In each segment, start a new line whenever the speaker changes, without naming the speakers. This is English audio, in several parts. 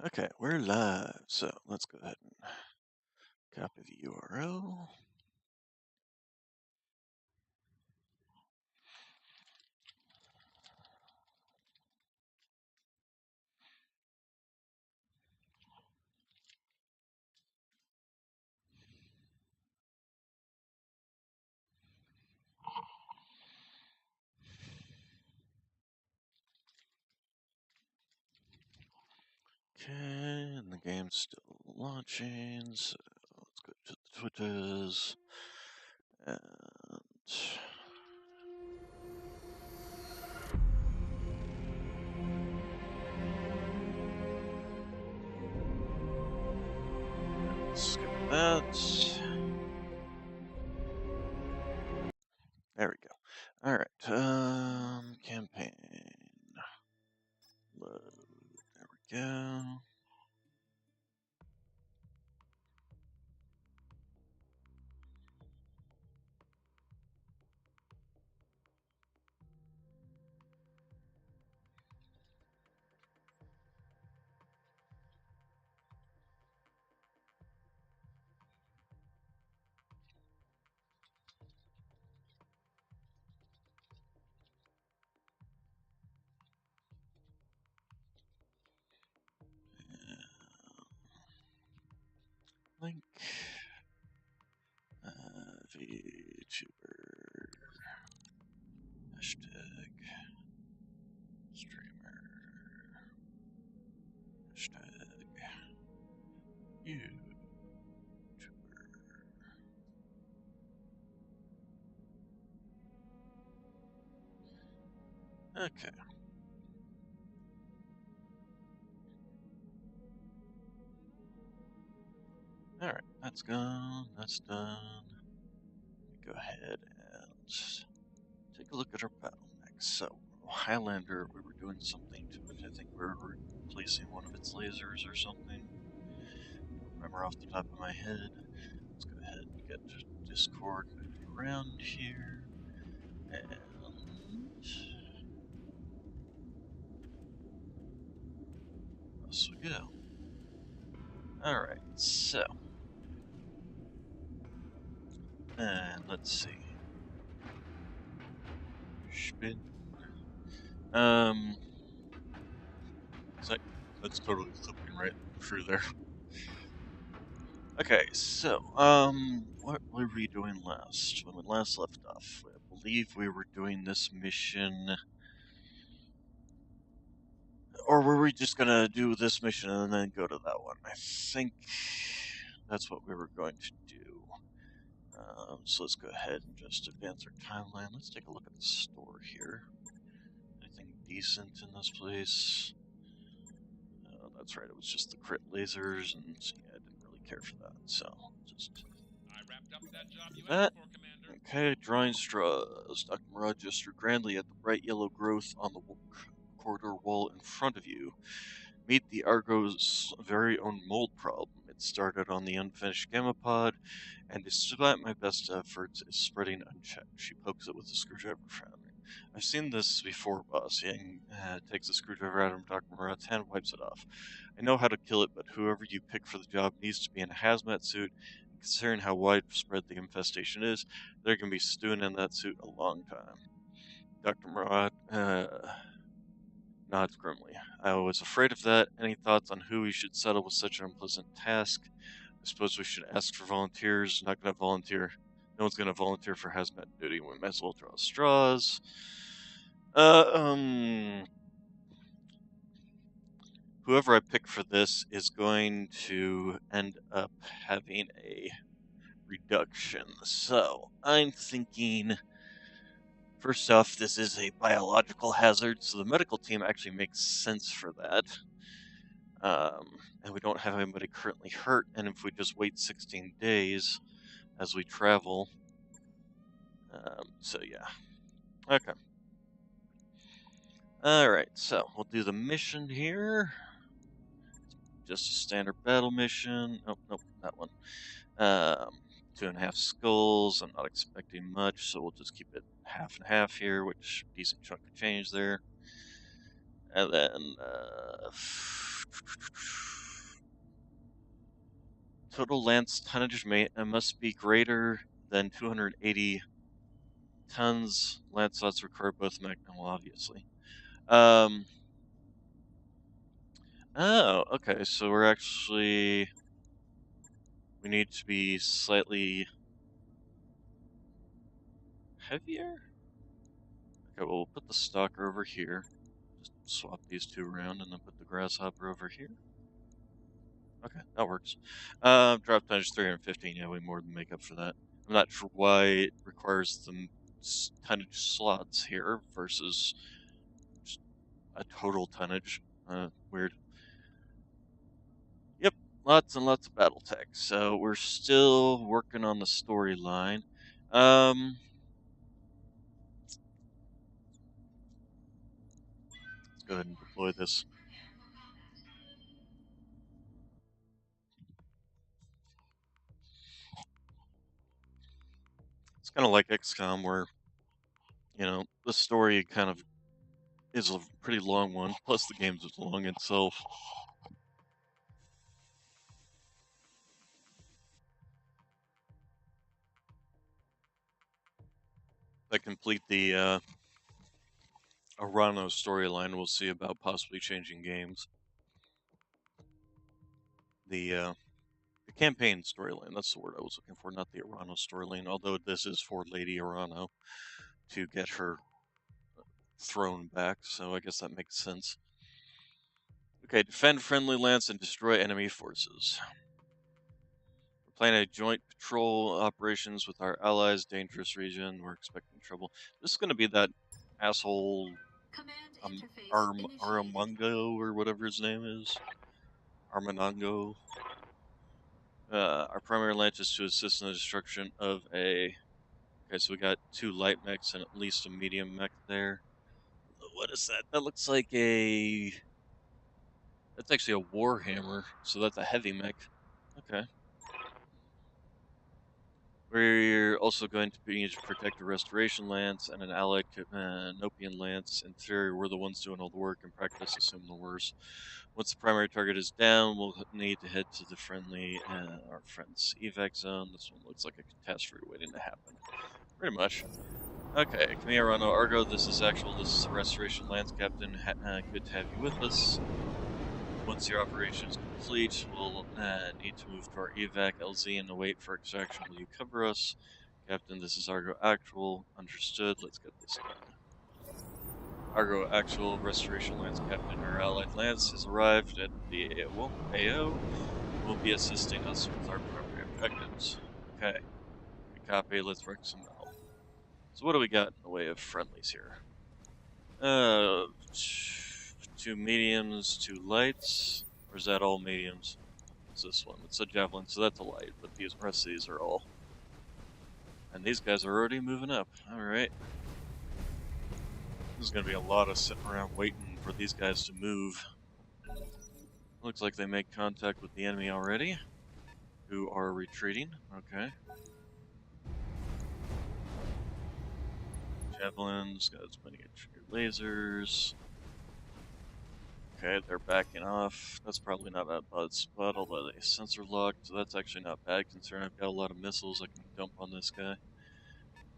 Okay, we're live, so let's go ahead and copy the URL. Okay, and the game's still launching, so let's go to the Twitters, and skip that. There we go. All right, campaign. Load. There we go. Link. VTuber. Hashtag. Streamer. Hashtag. YouTuber. Okay. Alright, that's gone, that's done. Go ahead and take a look at our battle mech. So, Highlander, we were doing something to it. I think we were replacing one of its lasers or something. I don't remember off the top of my head. Let's go ahead and get Discord around here. And thus we go. Alright, so. And let's see. Spin. That's totally clipping right through there. Okay, so, what were we doing last? When we last left off, I believe we were doing this mission, or were we just gonna do this mission and then go to that one? I think that's what we were going to do. So let's go ahead and just advance our timeline. Let's take a look at the store here. Anything decent in this place? That's right, it was just the crit lasers, and yeah, I didn't really care for that, so just do that. Okay, drawing straws. Dr. Murad gestured grandly at the bright yellow growth on the corridor wall in front of you. Meet the Argo's very own mold problem. It started on the unfinished gamma pod, and despite my best efforts, is spreading unchecked. She pokes it with a screwdriver, frowning. I've seen this before, boss. Yang takes a screwdriver out of Dr. Murad's hand and wipes it off. I know how to kill it, but whoever you pick for the job needs to be in a hazmat suit. Considering how widespread the infestation is, they're going to be stewing in that suit a long time. Dr. Murad nods grimly. I was afraid of that. Any thoughts on who we should settle with such an unpleasant task? I suppose we should ask for volunteers. Not going to volunteer. No one's going to volunteer for hazmat duty. We might as well draw straws. Whoever I pick for this is going to end up having a reduction. So, I'm thinking, first off, this is a biological hazard, so the medical team actually makes sense for that. And we don't have anybody currently hurt, and if we just wait 16 days as we travel. So yeah. Okay. Alright, so we'll do the mission here. Just a standard battle mission. Oh, nope, that one. 2.5 skulls. I'm not expecting much, so we'll just keep it half and half here, which decent chunk of change there. And then Total lance tonnage must be greater than 280 tons. Lance slots require both mech. Well, obviously. Oh, okay. So we need to be slightly heavier. Okay, well, we'll put the stalker over here. Just swap these two around and then put the grasshopper over here. Okay, that works. Drop tonnage 315. Yeah, way more than make up for that. I'm not sure why it requires the tonnage slots here versus just a total tonnage. Weird. Yep, lots and lots of Battletech. So we're still working on the storyline. Let's go ahead and deploy this. It's kind of like XCOM, where the story kind of is a pretty long one. Plus, the game's long itself. I complete the Arano storyline, we'll see about possibly changing games. The campaign storyline, that's the word I was looking for, not the Arano storyline, although this is for Lady Arano to get her throne back, so I guess that makes sense. Okay, defend friendly lands and destroy enemy forces. We're planning a joint patrol operations with our allies, dangerous region, we're expecting trouble. This is going to be that asshole Aramongo, or whatever his name is. Armanongo. Our primary launch is to assist in the destruction of a... Okay, so we got 2 light mechs and at least a medium mech there. What is that? That looks like a... That's actually a Warhammer, so that's a heavy mech. Okay. We're also going to be to protect a Restoration Lance and an allied Nopian Lance. In theory, we're the ones doing all the work. In practice, assume the worst. Once the primary target is down, we'll need to head to the our friend's evac zone. This one looks like a catastrophe waiting to happen. Pretty much. Okay, Camilla Argo, this is the Restoration Lance Captain. Good to have you with us. Once your operation is complete, we'll need to move to our evac LZ and await for extraction. Will you cover us? Captain, this is Argo Actual. Understood. Let's get this done. Argo Actual, Restoration Lance Captain, our allied lance has arrived at the AO. Will be assisting us with our primary objectives. Okay. Copy, let's wreck some metal. So what do we got in the way of friendlies here? 2 mediums, 2 lights. Or is that all mediums? What's this one? It's a javelin, so that's a light, but the rest of these are all. And these guys are already moving up. Alright. There's gonna be a lot of sitting around waiting for these guys to move. Looks like they make contact with the enemy already, who are retreating. Okay. Javelins, got as many lasers. Okay, they're backing off. That's probably not a bad spot, although they sensor locked, so that's actually not bad considering I've got a lot of missiles I can dump on this guy.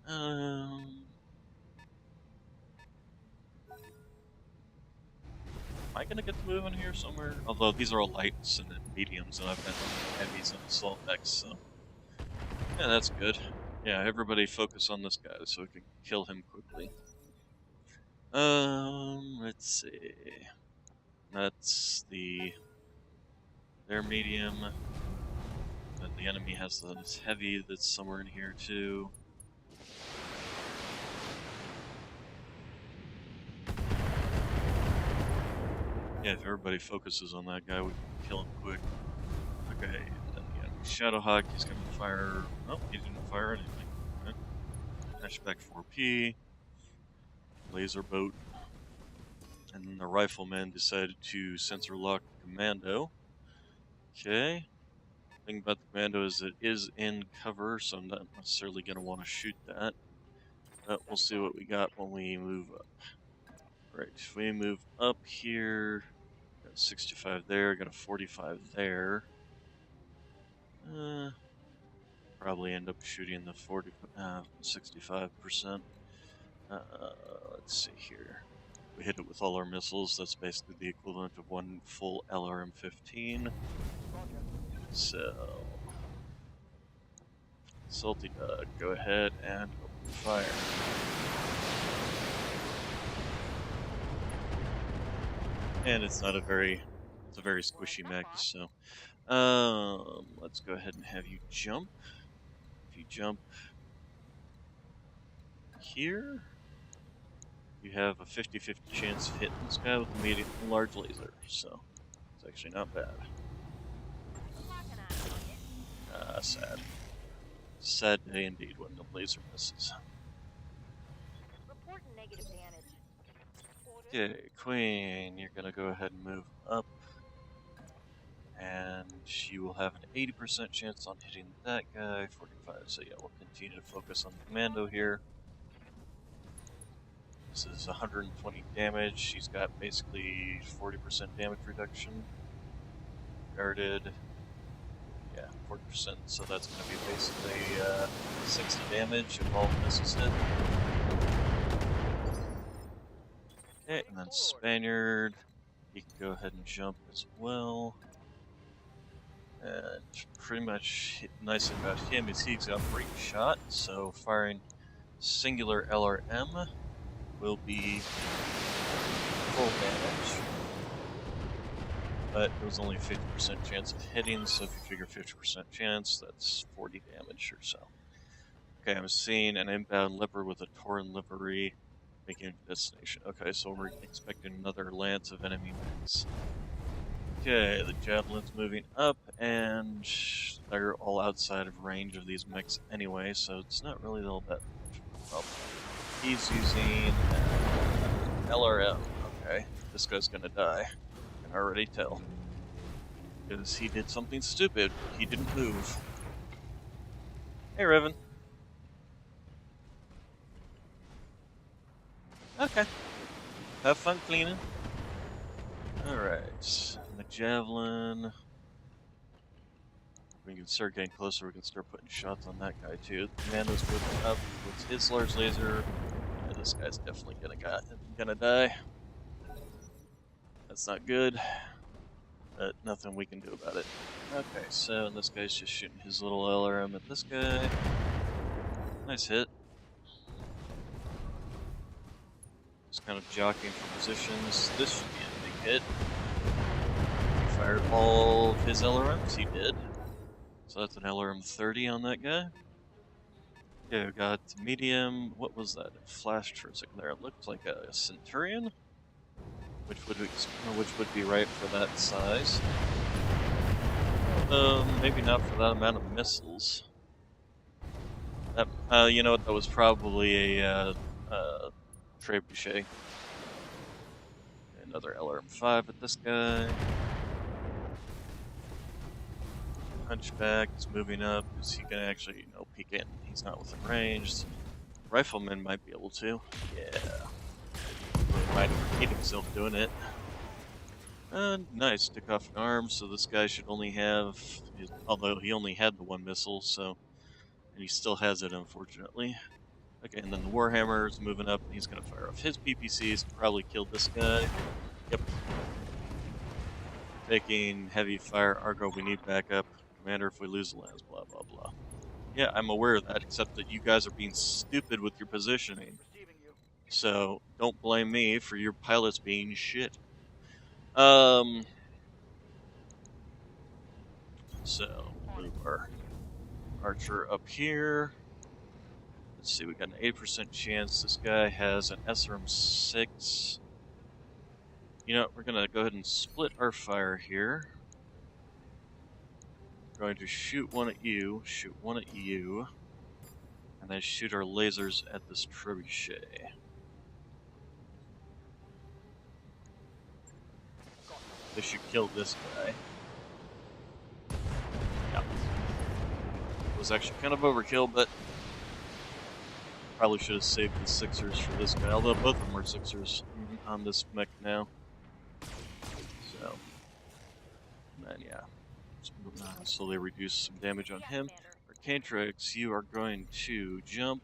Am I gonna get to move in here somewhere? Although these are all lights and then mediums, and I've got heavies and assault mechs, so yeah, that's good. Yeah, everybody focus on this guy so we can kill him quickly. Let's see. That's their medium. Then the enemy has this heavy that's somewhere in here too. Yeah, if everybody focuses on that guy, we can kill him quick. Okay, and then the enemy Shadowhawk, he's gonna fire... Oh, he didn't fire anything. Okay. Hatchback 4P. Laser boat. And then the rifleman decided to sensor lock the commando. Okay. The thing about the commando is it is in cover, so I'm not necessarily going to want to shoot that. But we'll see what we got when we move up. Right, if we move up here, Got 65 there, got a 45 there. Probably end up shooting the 65%. Let's see here. We hit it with all our missiles. That's basically the equivalent of one full LRM-15. So, Salty Doug, go ahead and open fire. And it's not a very, it's a very squishy mech, so let's go ahead and have you jump. If you jump here, you have a 50-50 chance of hitting this guy with a medium large laser, so it's actually not bad. Sad. Sad day indeed when the laser misses. Okay, Queen, you're gonna go ahead and move up. And you will have an 80% chance on hitting that guy, 45, so yeah, we'll continue to focus on the commando here. This is 120 damage, she's got basically 40% damage reduction. Guarded, yeah, 40%, so that's going to be basically 60 damage if all the missiles hit. Okay, and then Spaniard, he can go ahead and jump as well. And pretty much nice about him is he's got break shot, so firing singular LRM will be full damage. But it was only a 50% chance of hitting, so if you figure 50% chance, that's 40 damage or so. Okay, I'm seeing an inbound leopard with a Tauren livery making a destination. Okay, so we're expecting another lance of enemy mechs. Okay, the javelin's moving up, and they're all outside of range of these mechs anyway, so it's not really all that much of a problem. He's using LRM. Okay, this guy's gonna die. I can already tell. Because he did something stupid. He didn't move. Hey, Revan. Okay. Have fun cleaning. Alright. The javelin. We can start getting closer, we can start putting shots on that guy too. The commando's moving up with his large laser. Yeah, this guy's definitely gonna die. That's not good. But nothing we can do about it. Okay, so this guy's just shooting his little LRM at this guy. Nice hit. Just kind of jockeying for positions. This should be a big hit. He fired all of his LRMs, he did. So that's an LRM 30 on that guy. Okay, we got medium. What was that? It flashed for a second there. It looked like a Centurion, which would be right for that size. Maybe not for that amount of missiles. That, you know what? That was probably a trebuchet. Another LRM 5 at this guy. Hunchback is moving up. Is he gonna actually, peek in? He's not within range. Rifleman might be able to. Yeah. He might repeat himself doing it. Nice. Took off an arm, so this guy should only have, although he only had the one missile, so, and he still has it, unfortunately. Okay, and then the Warhammer is moving up, and he's gonna fire off his PPCs to probably kill this guy. Yep. Taking heavy fire. Argo, we need backup. Commander, if we lose the lands, blah, blah, blah. Yeah, I'm aware of that, except that you guys are being stupid with your positioning. So, don't blame me for your pilots being shit. So, move our archer up here. Let's see, we got an 8% chance. This guy has an SRM 6. You know, we're gonna go ahead and split our fire here. We're going to shoot one at you, and then shoot our lasers at this trebuchet. This should kill this guy. Yeah. It was actually kind of overkill, but probably should have saved the 6ers for this guy, although both of them are 6ers on this mech now. So. then yeah, slowly reduce some damage on him. Arcantrix, you are going to jump,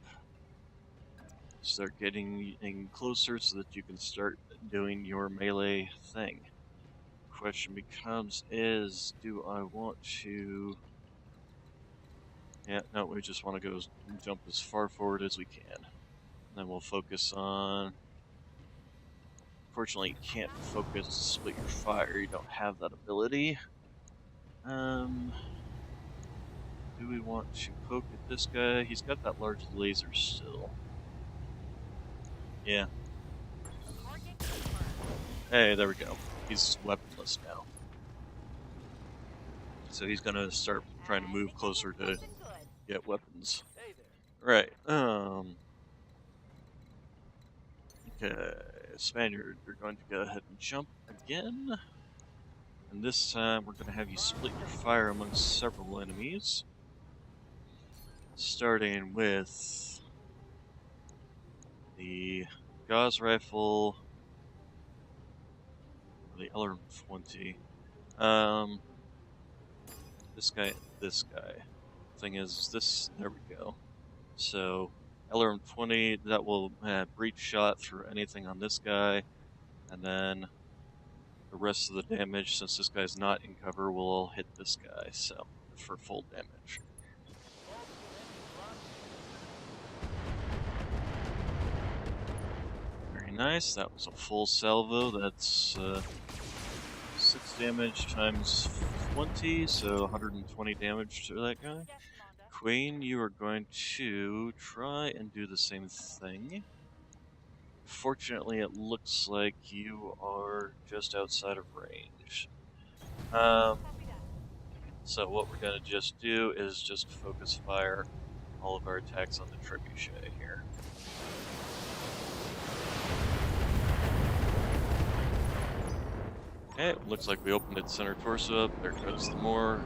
start getting in closer so that you can start doing your melee thing. Question becomes do I want to... Yeah, no, we just want to go jump as far forward as we can. And then we'll focus on... Fortunately, you can't focus split your fire, you don't have that ability. Do we want to poke at this guy? He's got that large laser still. Yeah. Hey, there we go. He's weaponless now. So he's gonna start trying to move closer to get weapons. Right, okay, Spaniard, you're going to go ahead and jump again. And this time we're gonna have you split your fire amongst several enemies. Starting with the Gauss rifle, the LRM-20. This guy. Thing is, there we go. So, LRM-20, that will breach shot through anything on this guy, and then the rest of the damage, since this guy's not in cover, will all hit this guy, so, for full damage. Very nice, that was a full salvo, that's 6 damage times 20, so 120 damage to that guy. Queen, you are going to try and do the same thing. Fortunately, it looks like you are just outside of range. So what we're going to just do is just focus fire all of our attacks on the trebuchet here. Okay, looks like we opened its center torso up. There goes the Moor.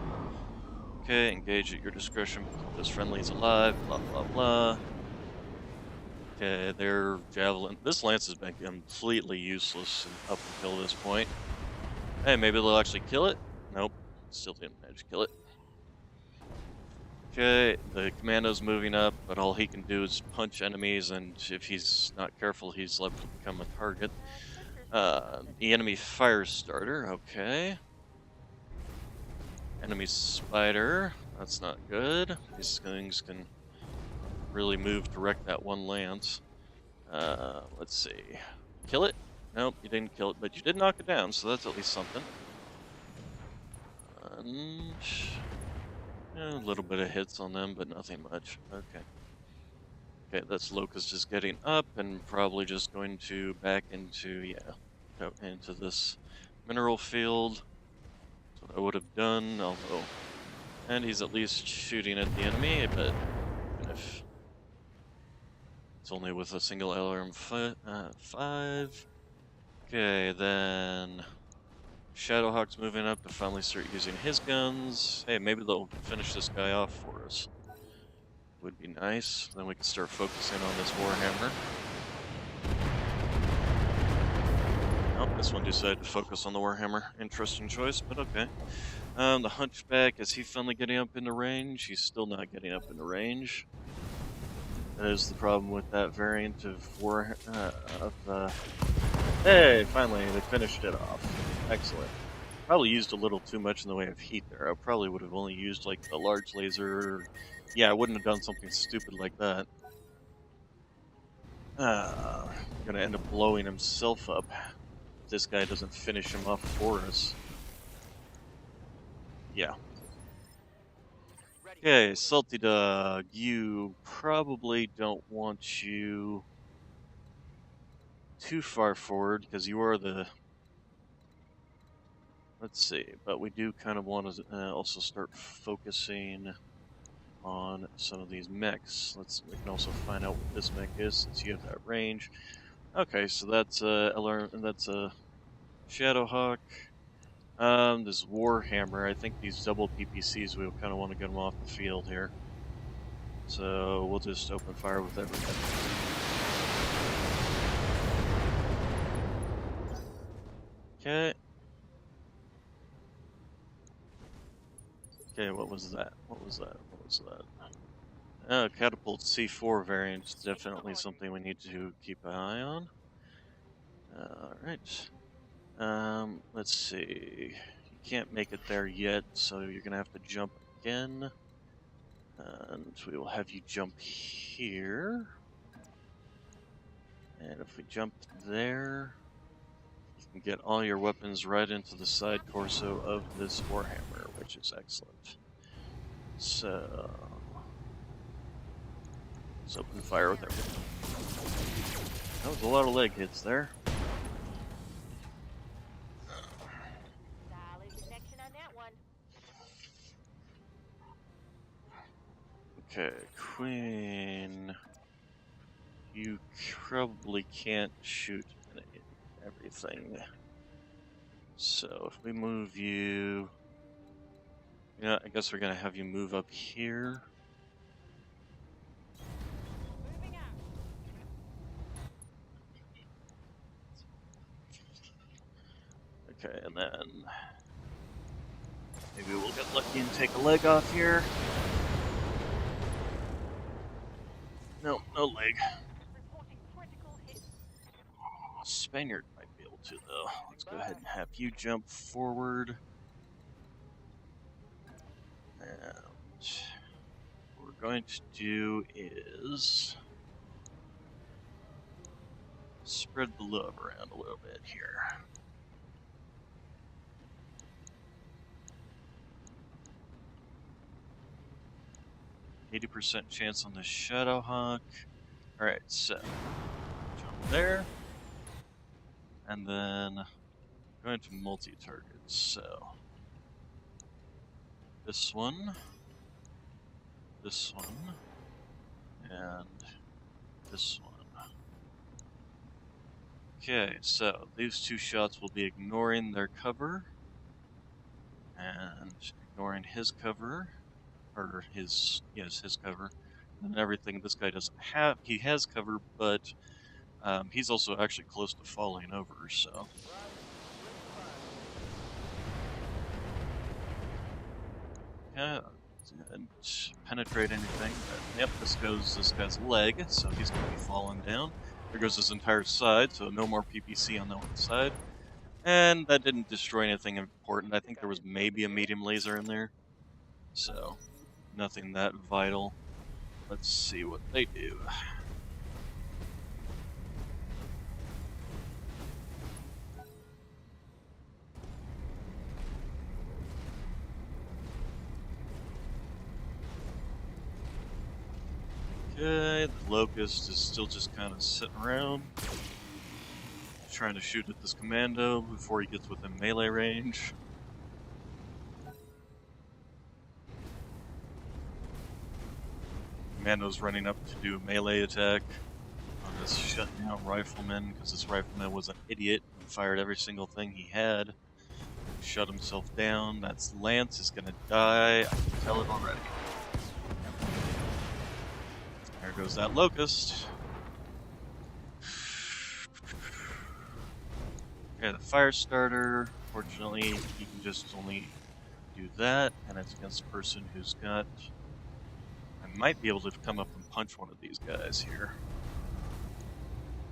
Okay, engage at your discretion. Keep those friendlies alive. Blah blah blah. Okay, their javelin. This lance has been completely useless up until this point. Hey, maybe they'll actually kill it? Nope, still didn't manage to kill it. Okay, the commando's moving up, but all he can do is punch enemies, and if he's not careful, he's left to become a target. The enemy fire starter, okay. Enemy spider, that's not good. These things can really move to wreck that one lance. Let's see. Kill it? Nope, you didn't kill it, but you did knock it down, so that's at least something. A little bit of hits on them, but nothing much. Okay. Okay, that's Locust just getting up and probably just going to back into, go into this mineral field. That's what I would have done, although... And he's at least shooting at the enemy, but if it's only with a single LRM 5. Okay, then Shadowhawk's moving up to finally start using his guns. Hey, maybe they'll finish this guy off for us. Would be nice. Then we can start focusing on this Warhammer. Oh, this one decided to focus on the Warhammer. Interesting choice, but okay. The Hunchback, is he finally getting up into range? He's still not getting up into range. That is the problem with that variant of Hey, finally they finished it off. Excellent. Probably used a little too much in the way of heat there. I probably would have only used like the large laser. Yeah, I wouldn't have done something stupid like that. Gonna end up blowing himself up if this guy doesn't finish him off for us. Yeah. Okay, Salty Dog, you probably don't want you too far forward because you are the... Let's see, but we do kind of want to also start focusing on some of these mechs. We can also find out what this mech is since you have that range. Okay, so that's a Shadowhawk. This Warhammer, I think these double PPCs, we kind of want to get them off the field here. So we'll just open fire with everything. Okay. Okay, what was that? What was that? What was that? Catapult C4 variant is definitely something we need to keep an eye on. Alright. Let's see. You can't make it there yet, so you're gonna have to jump again. And we will have you jump here. And if we jump there, you can get all your weapons right into the side torso of this Warhammer, which is excellent. So, let's open fire with everything. That was a lot of leg hits there.
Solid connection on that one.
Okay, Queen. You probably can't shoot everything. So if we move you, yeah, I guess we're gonna have you move up here.
Moving out.
Okay, and then maybe we'll get lucky and take a leg off here. No, no leg.
Reporting critical hit.
Spaniard might be able to, though. Let's go ahead and have you jump forward. And what we're going to do is spread the love around a little bit here. 80% chance on the Shadowhawk. Alright, so jump there. And then going to multi-targets, so this one, and this one. Okay, so these two shots will be ignoring their cover, and ignoring his cover, or his cover, and everything this guy doesn't have. He has cover, but he's also actually close to falling over, so. Yeah, didn't penetrate anything, but yep, this guy's leg, so he's going to be falling down. There goes his entire side, so no more PPC on that one side. And that didn't destroy anything important. I think there was maybe a medium laser in there, so nothing that vital. Let's see what they do. Okay, the Locust is still just kind of sitting around, trying to shoot at this commando before he gets within melee range. Commando's running up to do a melee attack on this shutdown rifleman, because this rifleman was an idiot and fired every single thing he had. Shut himself down. That's Lance is gonna die. I can tell it already. There goes that Locust. Okay, the fire starter. Fortunately, he can just only do that, and it's against a person who's got. I might be able to come up and punch one of these guys here.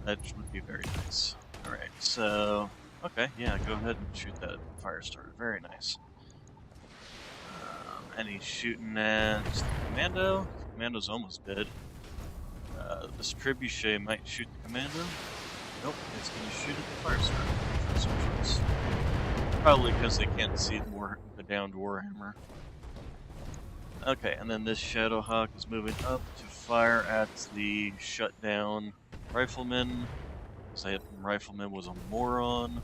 That would be very nice. Alright, so. Okay, yeah, go ahead and shoot that fire starter. Very nice. And he's shooting at the commando. The commando's almost dead. This trebuchet might shoot the commando. Nope, it's going to shoot at the fire starter. Probably because they can't see the downed Warhammer. Okay, and then this Shadowhawk is moving up to fire at the shutdown rifleman. That rifleman was a moron.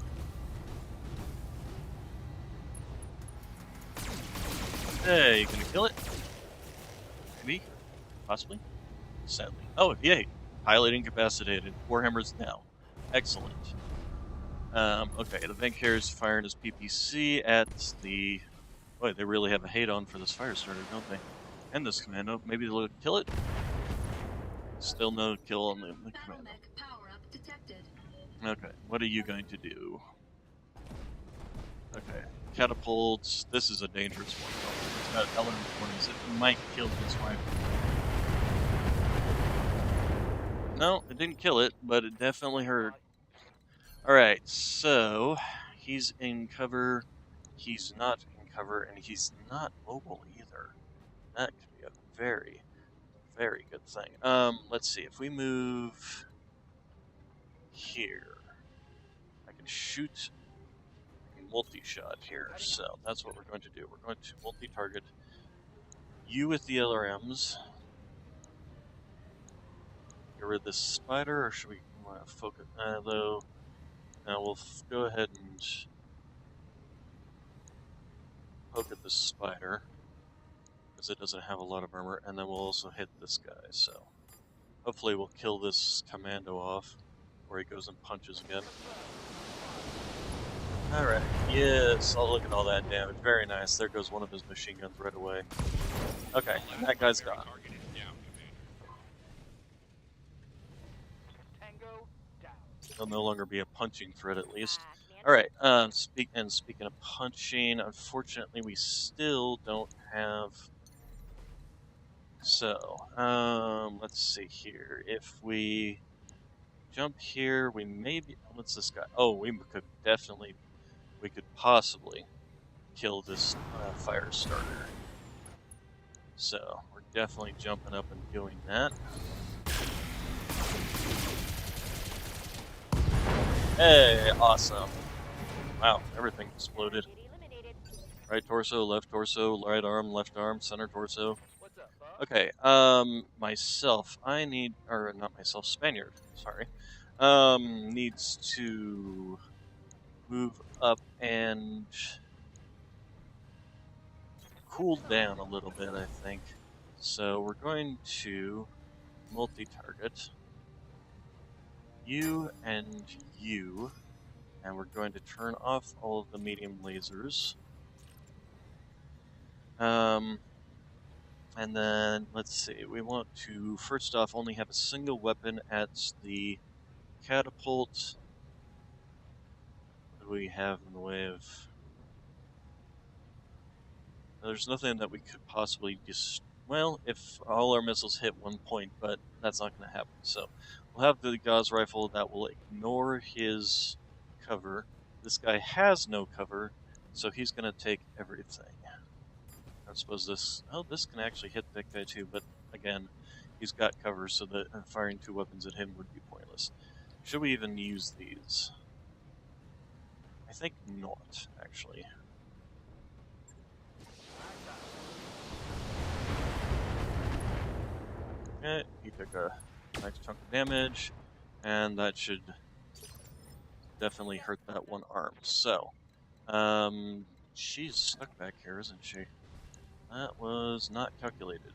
Hey, you gonna kill it? Maybe? Possibly? Sadly. Oh, yay! Pilot incapacitated. Warhammer's down. Excellent. Okay, the Vankir's firing his PPC at the... Boy, they really have a hate on for this fire starter, don't they? And this commando. Maybe they'll kill it? Still no kill on the commando. Okay, what are you going to do? Okay, catapults. This is a dangerous one. about LM20s. It might kill this rifle. No, it didn't kill it, but it definitely hurt. Alright, so he's in cover, he's not in cover, and he's not mobile either. That could be a very, very good thing. Let's see, if we move here, I can shoot multi-shot here, so that's what we're going to do. We're going to multi-target you with the LRMs. Get rid of this spider, or should we focus? Though, now we'll go ahead and poke at this spider, because it doesn't have a lot of armor, and then we'll also hit this guy, so hopefully we'll kill this commando off, where he goes and punches again. Alright, yes, oh, look at all that damage, very nice. There goes one of his machine guns right away. Okay, and that guy's gone. He'll no longer be a punching threat, at least. Alright, speaking of punching, unfortunately we still don't have... So, let's see here. If we jump here, we maybe... What's this guy? Oh, we could definitely... We could possibly kill this fire starter. So, we're definitely jumping up and doing that. Hey, awesome. Wow, everything exploded. Right torso, left torso, right arm, left arm, center torso. Okay, myself, I need, or not myself, Spaniard, sorry, needs to move up and cool down a little bit, I think. So we're going to multi-target you, and we're going to turn off all of the medium lasers. And then, let's see, we want to, first off, only have a single weapon at the catapult. What do we have in the way of... There's nothing that we could possibly just... Well, if all our missiles hit one point, but that's not going to happen. So, we'll have the Gauss rifle that will ignore his cover. This guy has no cover, so he's going to take everything. I suppose this... Oh, this can actually hit that guy too, but again, he's got cover, so that firing two weapons at him would be pointless. Should we even use these? I think not, actually. Okay, he took a nice chunk of damage, and that should definitely hurt that one arm. So, she's stuck back here, isn't she? That was not calculated.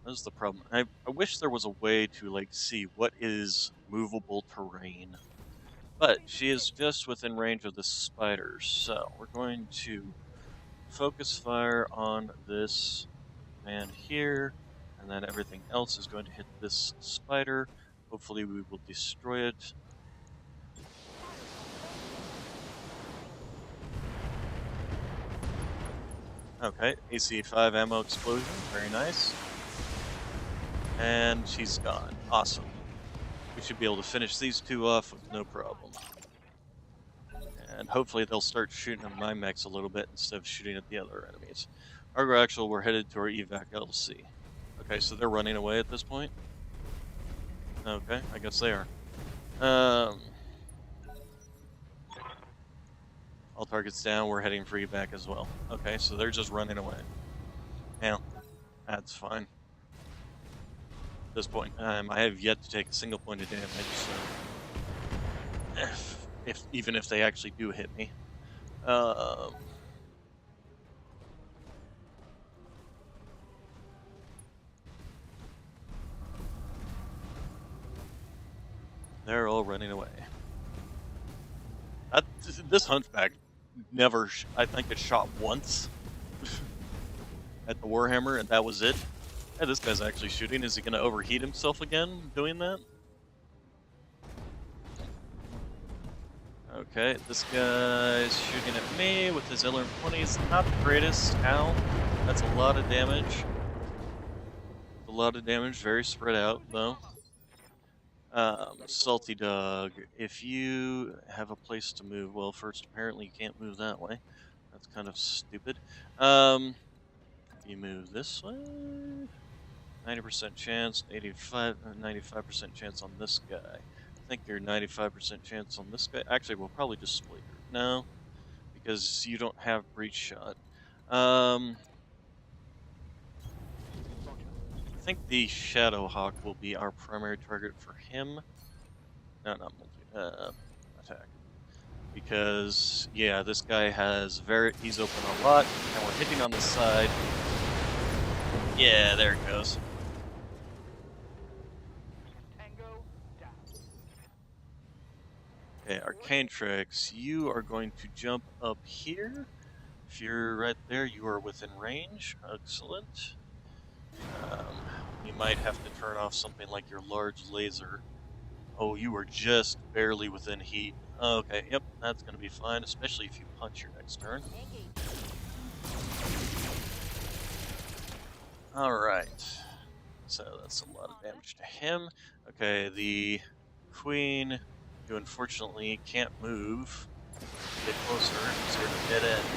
That's the problem. I wish there was a way to, like, see what is movable terrain. But she is just within range of the spiders, so we're going to focus fire on this man here, and then everything else is going to hit this spider. Hopefully we will destroy it. Okay, AC-5 ammo explosion, very nice. And she's gone. Awesome. We should be able to finish these two off with no problem. And hopefully they'll start shooting at my mechs a little bit instead of shooting at the other enemies. Argo Actual, we're headed to our evac LC. Okay, so they're running away at this point? Okay, I guess they are. All targets down, we're heading for evac as well. Okay, so they're just running away. Yeah, that's fine. At this point, I have yet to take a single point of damage, so even if they actually do hit me. They're all running away. This Hunchback never, I think it shot once at the Warhammer, and that was it. Hey, this guy's actually shooting. Is he going to overheat himself again doing that? Okay, this guy's shooting at me with his LRM-20s. Not the greatest. Ow. That's a lot of damage. A lot of damage, very spread out, though. Salty Dog, if you have a place to move, well, first, apparently you can't move that way. That's kind of stupid. You move this way. 90% chance, 95% chance on this guy. I think you're 95% chance on this guy. Actually, we'll probably just split your. No, because you don't have breach shot. I think the Shadow Hawk will be our primary target for him. No, not attack. Because yeah, this guy has he's open a lot, and we're hitting on the side. Yeah, there it goes.
Tango down.
Okay, Arcane Tricks, you are going to jump up here. If you're right there, you are within range. Excellent. You might have to turn off something like your large laser. Oh, you were just barely within heat. Okay, yep, that's going to be fine, especially if you punch your next turn. Alright, so that's a lot of damage to him. Okay, the Queen, you unfortunately can't move. Get closer, because you're at a dead end.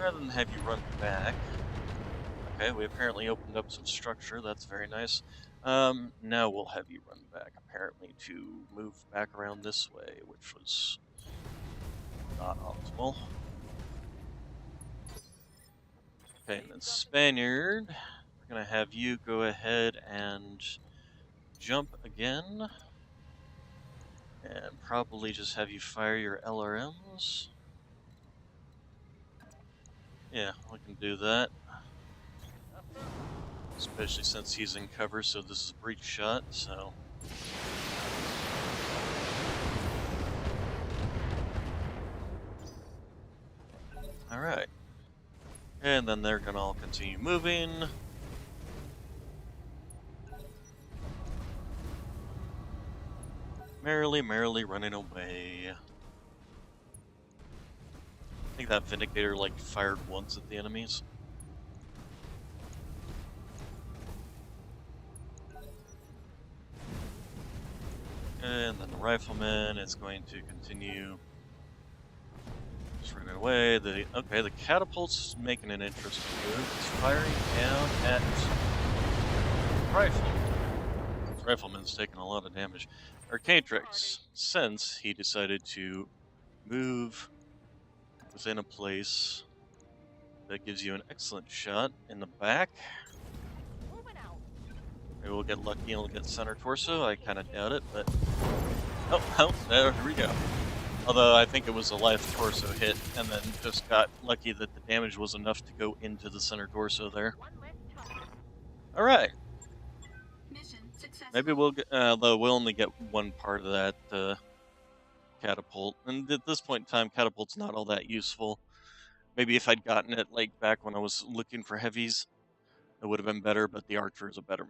Rather than have you run back. Okay, we apparently opened up some structure, that's very nice. Now we'll have you run back, apparently, to move back around this way, which was not optimal. Okay, and then Spaniard, we're gonna have you go ahead and jump again. And probably just have you fire your LRMs. Yeah, we can do that. Especially since he's in cover, so this is a breach shot, so. Alright. And then they're gonna all continue moving. Merrily, merrily running away. I think that Vindicator, like, fired once at the enemies. And then the Rifleman is going to continue just running away. Okay, the Catapult's making an interesting move. It's firing down at Rifleman. Rifleman's taking a lot of damage. Arcatrix, since he decided to move within a place that gives you an excellent shot in the back, maybe we'll get lucky and we'll get center torso. I kind of doubt it, but oh, there we go. Although I think it was a life torso hit, and then just got lucky that the damage was enough to go into the center torso there. All right. Maybe we'll get, though we'll only get one part of that catapult, and at this point in time, catapult's not all that useful. Maybe if I'd gotten it like back when I was looking for heavies, it would have been better. But the Archer is a better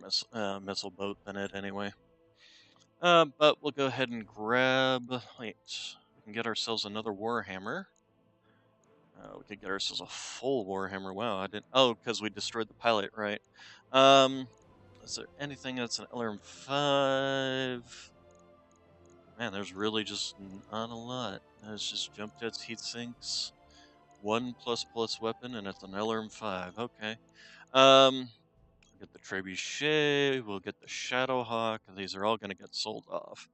missile boat than it anyway. But we'll go ahead and grab. Wait, we can get ourselves another Warhammer. We could get ourselves a full Warhammer. Wow, I didn't. Oh, because we destroyed the pilot, right? Is there anything that's an LRM-5? Man, there's really just not a lot. There's just jump jets, heat sinks, 1++ weapon, and it's an LRM-5. Okay. We'll get the Trebuchet. We'll get the Shadowhawk. These are all going to get sold off.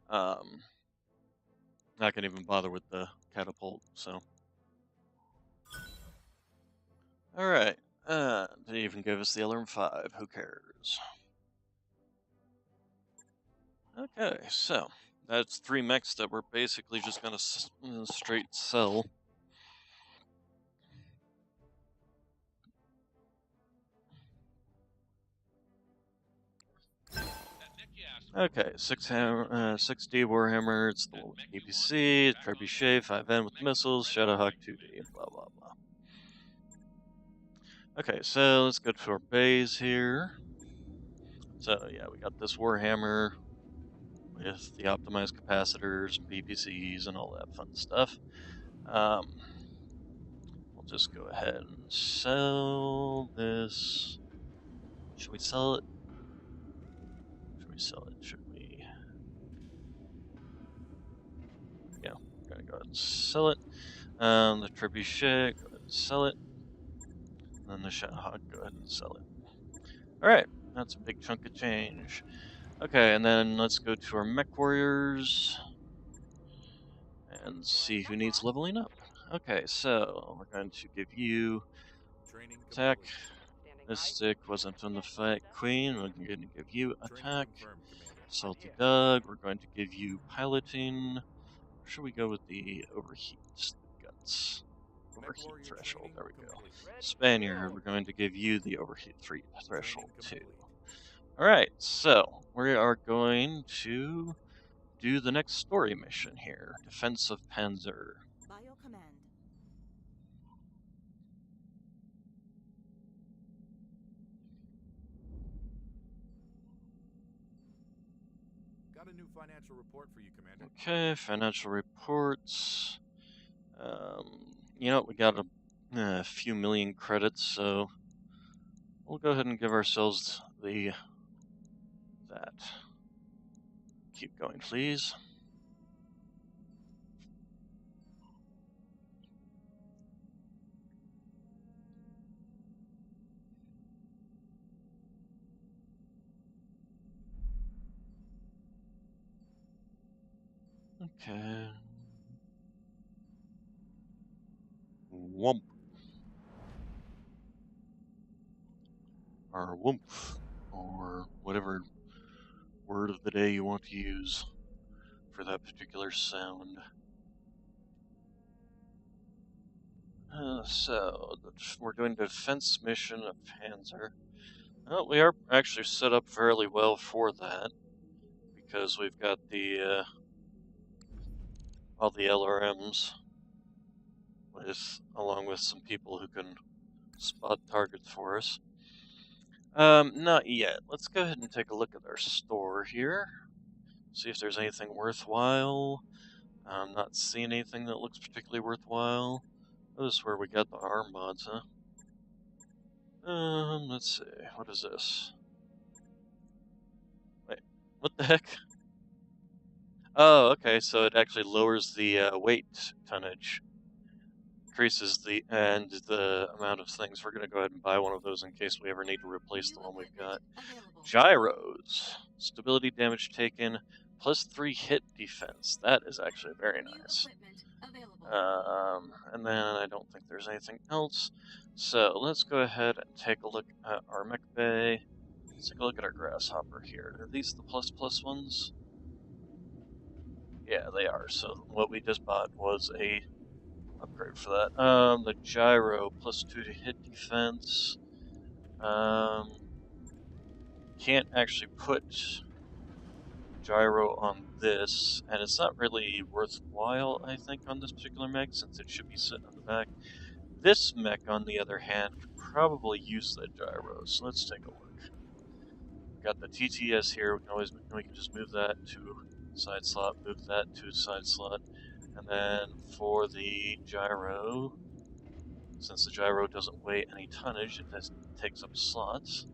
Not gonna even bother with the catapult. So. All right. They even gave us the LRM-5. Who cares? Okay, so that's 3 mechs that we're basically just gonna straight sell. Okay, 6D Warhammer, it's the one with APC, Trebuchet, 5N with missiles, Shadowhawk 2D, blah blah blah. Okay, so let's go to our bays here. So yeah, we got this Warhammer. with the optimized capacitors, BPCs, and all that fun stuff. We'll just go ahead and sell this. Should we sell it? Should we sell it? Should we? Yeah, we're gonna go ahead and sell it. The trebuchet, go ahead and sell it. And then the Shadowhawk, go ahead and sell it. Alright, that's a big chunk of change. Okay, and then let's go to our mech warriors and see who needs leveling up. Okay, so we're going to give you attack. This stick wasn't on the fight queen. We're going to give you attack. Salty Doug, we're going to give you piloting. Or should we go with the overheat guts? Overheat threshold, there we go. Spaniard, we're going to give you the overheat threshold too. Alright, so we are going to do the next story mission here. Defense of Panzer.
By your command.
Got a new financial report for you, Commander.
Okay, financial reports. You know, we got a few million credits, so we'll go ahead and give ourselves that. Keep going, please. Okay. Wump. Or woomph. Or whatever word of the day you want to use for that particular sound. So, we're doing defense mission of Panzer. Well, we are actually set up fairly well for that, because we've got the all the LRMs, along with some people who can spot targets for us. Not yet. Let's go ahead and take a look at our store here. See if there's anything worthwhile. I'm not seeing anything that looks particularly worthwhile. This is where we got the arm mods, huh? Let's see. What is this? Wait, what the heck? Oh, okay, so it actually lowers the weight tonnage. Increases the amount of things. We're gonna go ahead and buy one of those in case we ever need to replace the one we've got. Gyros. Stability damage taken, +3 hit defense. That is actually very nice. And then I don't think there's anything else. So let's go ahead and take a look at our mech bay. Let's take a look at our grasshopper here. Are these the ++ ones? Yeah, they are. So what we just bought was a upgrade for that. The gyro, +2 to hit defense. Can't actually put gyro on this, and it's not really worthwhile, I think, on this particular mech, since it should be sitting on the back. This mech, on the other hand, could probably use that gyro, so let's take a look. We've got the TTS here. We can just move that to side slot, move that to side slot, and then for the gyro, since the gyro doesn't weigh any tonnage, it just takes up slots.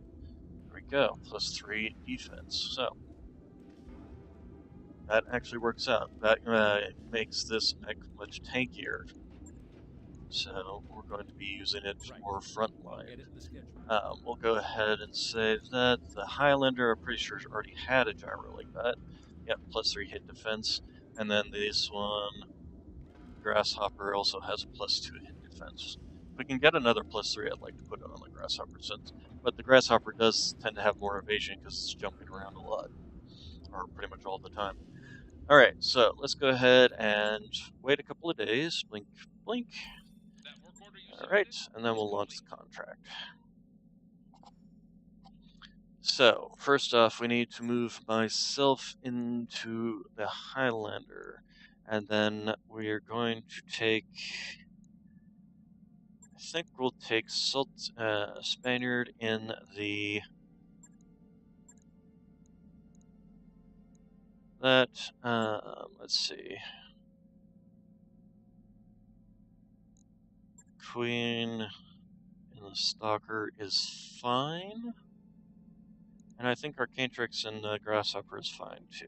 There we go, +3 defense. So that actually works out. That makes this mech much tankier. So we're going to be using it more frontline. We'll go ahead and save that. The Highlander, I'm pretty sure, already had a gyro like that. Yep, +3 hit defense. And then this one, Grasshopper, also has a +2 hit defense. If we can get another +3, I'd like to put it on the Grasshopper, but the Grasshopper does tend to have more evasion because it's jumping around a lot, or pretty much all the time. Alright, so let's go ahead and wait a couple of days. Blink, blink. Alright, and then we'll launch the contract. So, first off, we need to move myself into the Highlander, and then we're going to take... I think we'll take Spaniard in the that. Let's see. Queen and the Stalker is fine. And I think Arcantrix and the Grasshopper is fine too.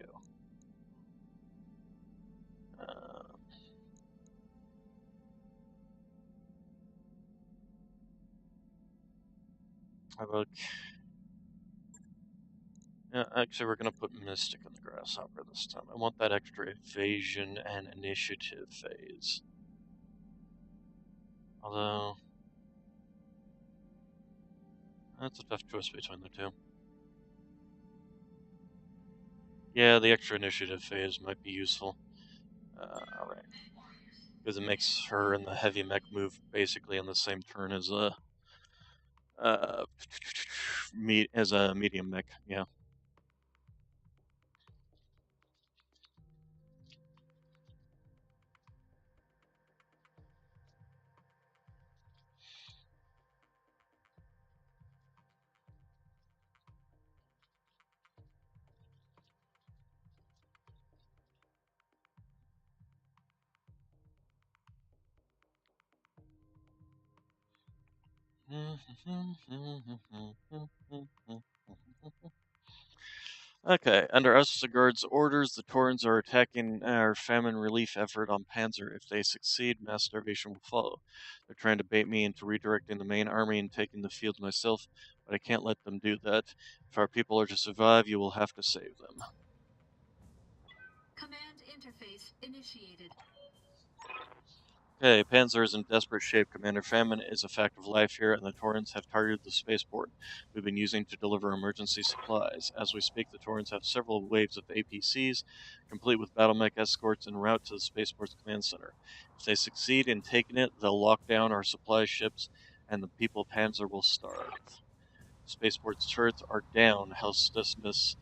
How about... Yeah, actually, we're going to put Mystic in the Grasshopper this time. I want that extra evasion and initiative phase. Although... that's a tough choice between the two. Yeah, the extra initiative phase might be useful. Alright. Because it makes her and the heavy mech move basically on the same turn as a medium mech, yeah. Okay, under Ostergaard's orders, the Taurens are attacking our famine relief effort on Panzer. If they succeed, mass starvation will follow. They're trying to bait me into redirecting the main army and taking the field myself, but I can't let them do that. If our people are to survive, you will have to save them.
Command interface initiated.
Okay, Panzer is in desperate shape. Commander, famine is a fact of life here, and the Taurens have targeted the spaceport we've been using to deliver emergency supplies. As we speak, the Taurens have several waves of APCs, complete with battle mech escorts, en route to the spaceport's command center. If they succeed in taking it, they'll lock down our supply ships, and the people of Panzer will starve. Spaceport's turrets are down. House Decimus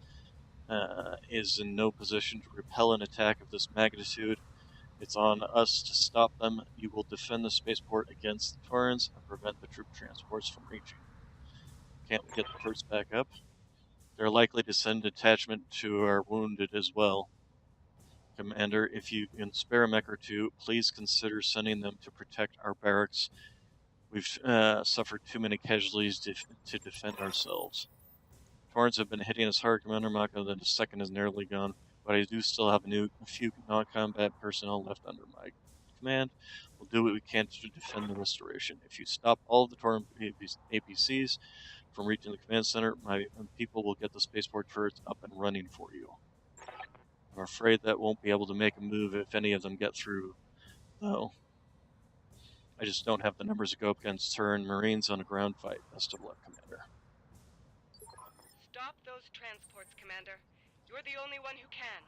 is in no position to repel an attack of this magnitude. It's on us to stop them. You will defend the spaceport against the Taurens and prevent the troop transports from reaching. Can't we get the turrets back up? They're likely to send detachment to our wounded as well. Commander, if you can spare a mech or two, please consider sending them to protect our barracks. We've suffered too many casualties to defend ourselves. Taurens have been hitting us hard, Commander Mako, that a second is nearly gone, but I do still have a few non-combat personnel left under my command. We'll do what we can to defend the restoration. If you stop all of the Tauren APCs from reaching the command center, my people will get the spaceport turrets up and running for you. I'm afraid that won't be able to make a move if any of them get through, though. I just don't have the numbers to go up against Terran Marines on a ground fight. Best of luck, Commander.
Stop those transports, Commander. You're the only one who can.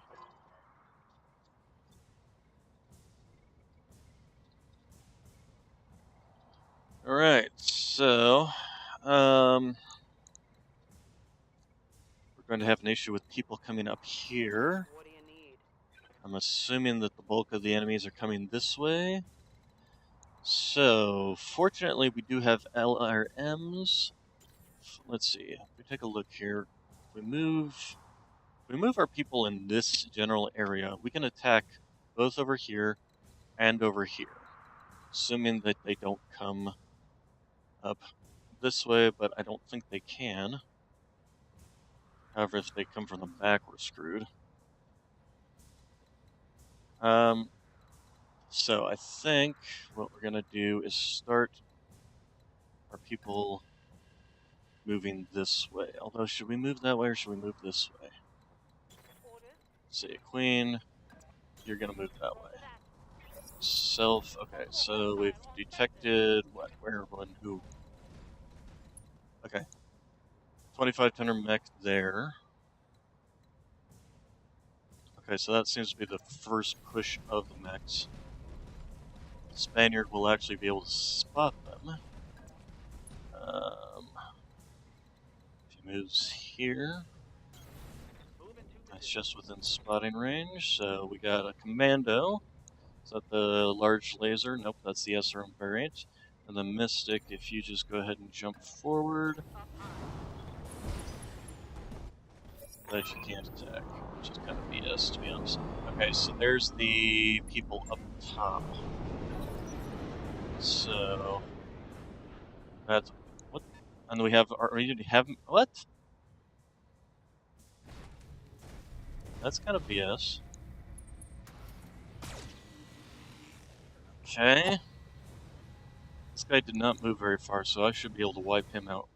Alright, so... we're going to have an issue with people coming up here.
What do you need?
I'm assuming that the bulk of the enemies are coming this way. So, fortunately, we do have LRMs. Let's see. If we take a look here, if we move our people in this general area, we can attack both over here and over here, assuming that they don't come up this way, but I don't think they can. However, if they come from the back, we're screwed. So I think what we're going to do is start our people moving this way. Although, should we move that way or should we move this way? Let's see, Queen, you're going to move that way. Self, okay, so we've detected, what, where, when, who? Okay. 25-tonner mech there. Okay, so that seems to be the first push of the mechs. The Spaniard will actually be able to spot them. If he moves here, that's just within spotting range. So we got a commando. Is that the large laser? Nope, that's the SRM variant. And the Mystic, if you just go ahead and jump forward. that you can't attack, which is kind of BS, to be honest. Okay, so there's the people up top. So that's what, and we have already have what? That's kind of BS. Okay. This guy did not move very far, so I should be able to wipe him out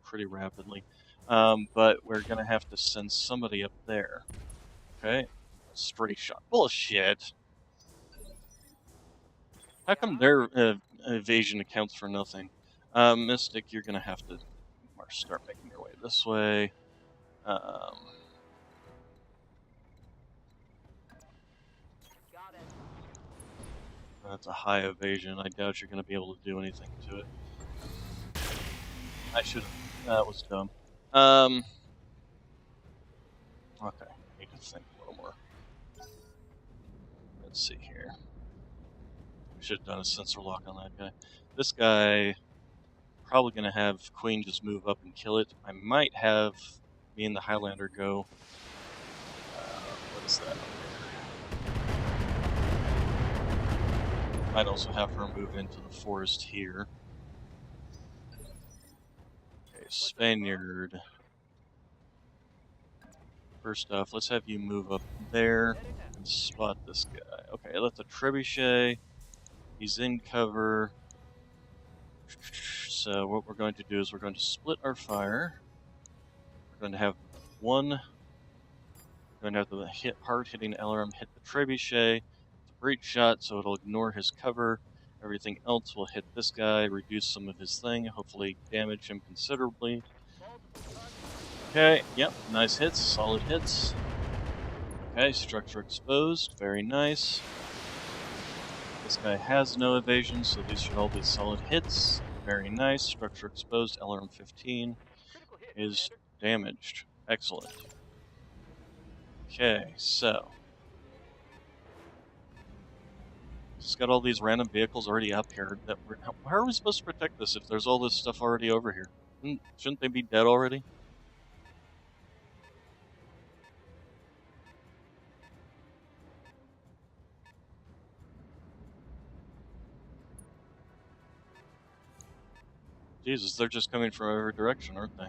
pretty rapidly. But we're gonna have to send somebody up there. Okay? Straight shot. Bullshit. How come their evasion accounts for nothing? Mystic, you're gonna have to start making your way this way.
Got it.
That's a high evasion. I doubt you're gonna be able to do anything to it. I should have. That was dumb. Okay, I need to think a little more. Let's see here. We should have done a sensor lock on that guy. This guy, probably going to have Queen just move up and kill it. I might have me and the Highlander go. What is that? Might also have her move into the forest here. Okay, Spaniard. First off, let's have you move up there and spot this guy. Okay, that's a trebuchet. He's in cover. So what we're going to do is we're going to split our fire. We're going to have one. We're going to have the hard-hitting LRM hit the trebuchet. It's a breach shot, so it'll ignore his cover. Everything else will hit this guy, reduce some of his thing, hopefully damage him considerably. Okay, yep, nice hits, solid hits. Okay, structure exposed, very nice. This guy has no evasion, so these should all be solid hits. Very nice, structure exposed, LRM 15 is damaged. Excellent. Okay, so. Just got all these random vehicles already up here. How are we supposed to protect this if there's all this stuff already over here? Shouldn't they be dead already? Jesus, they're just coming from every direction, aren't they?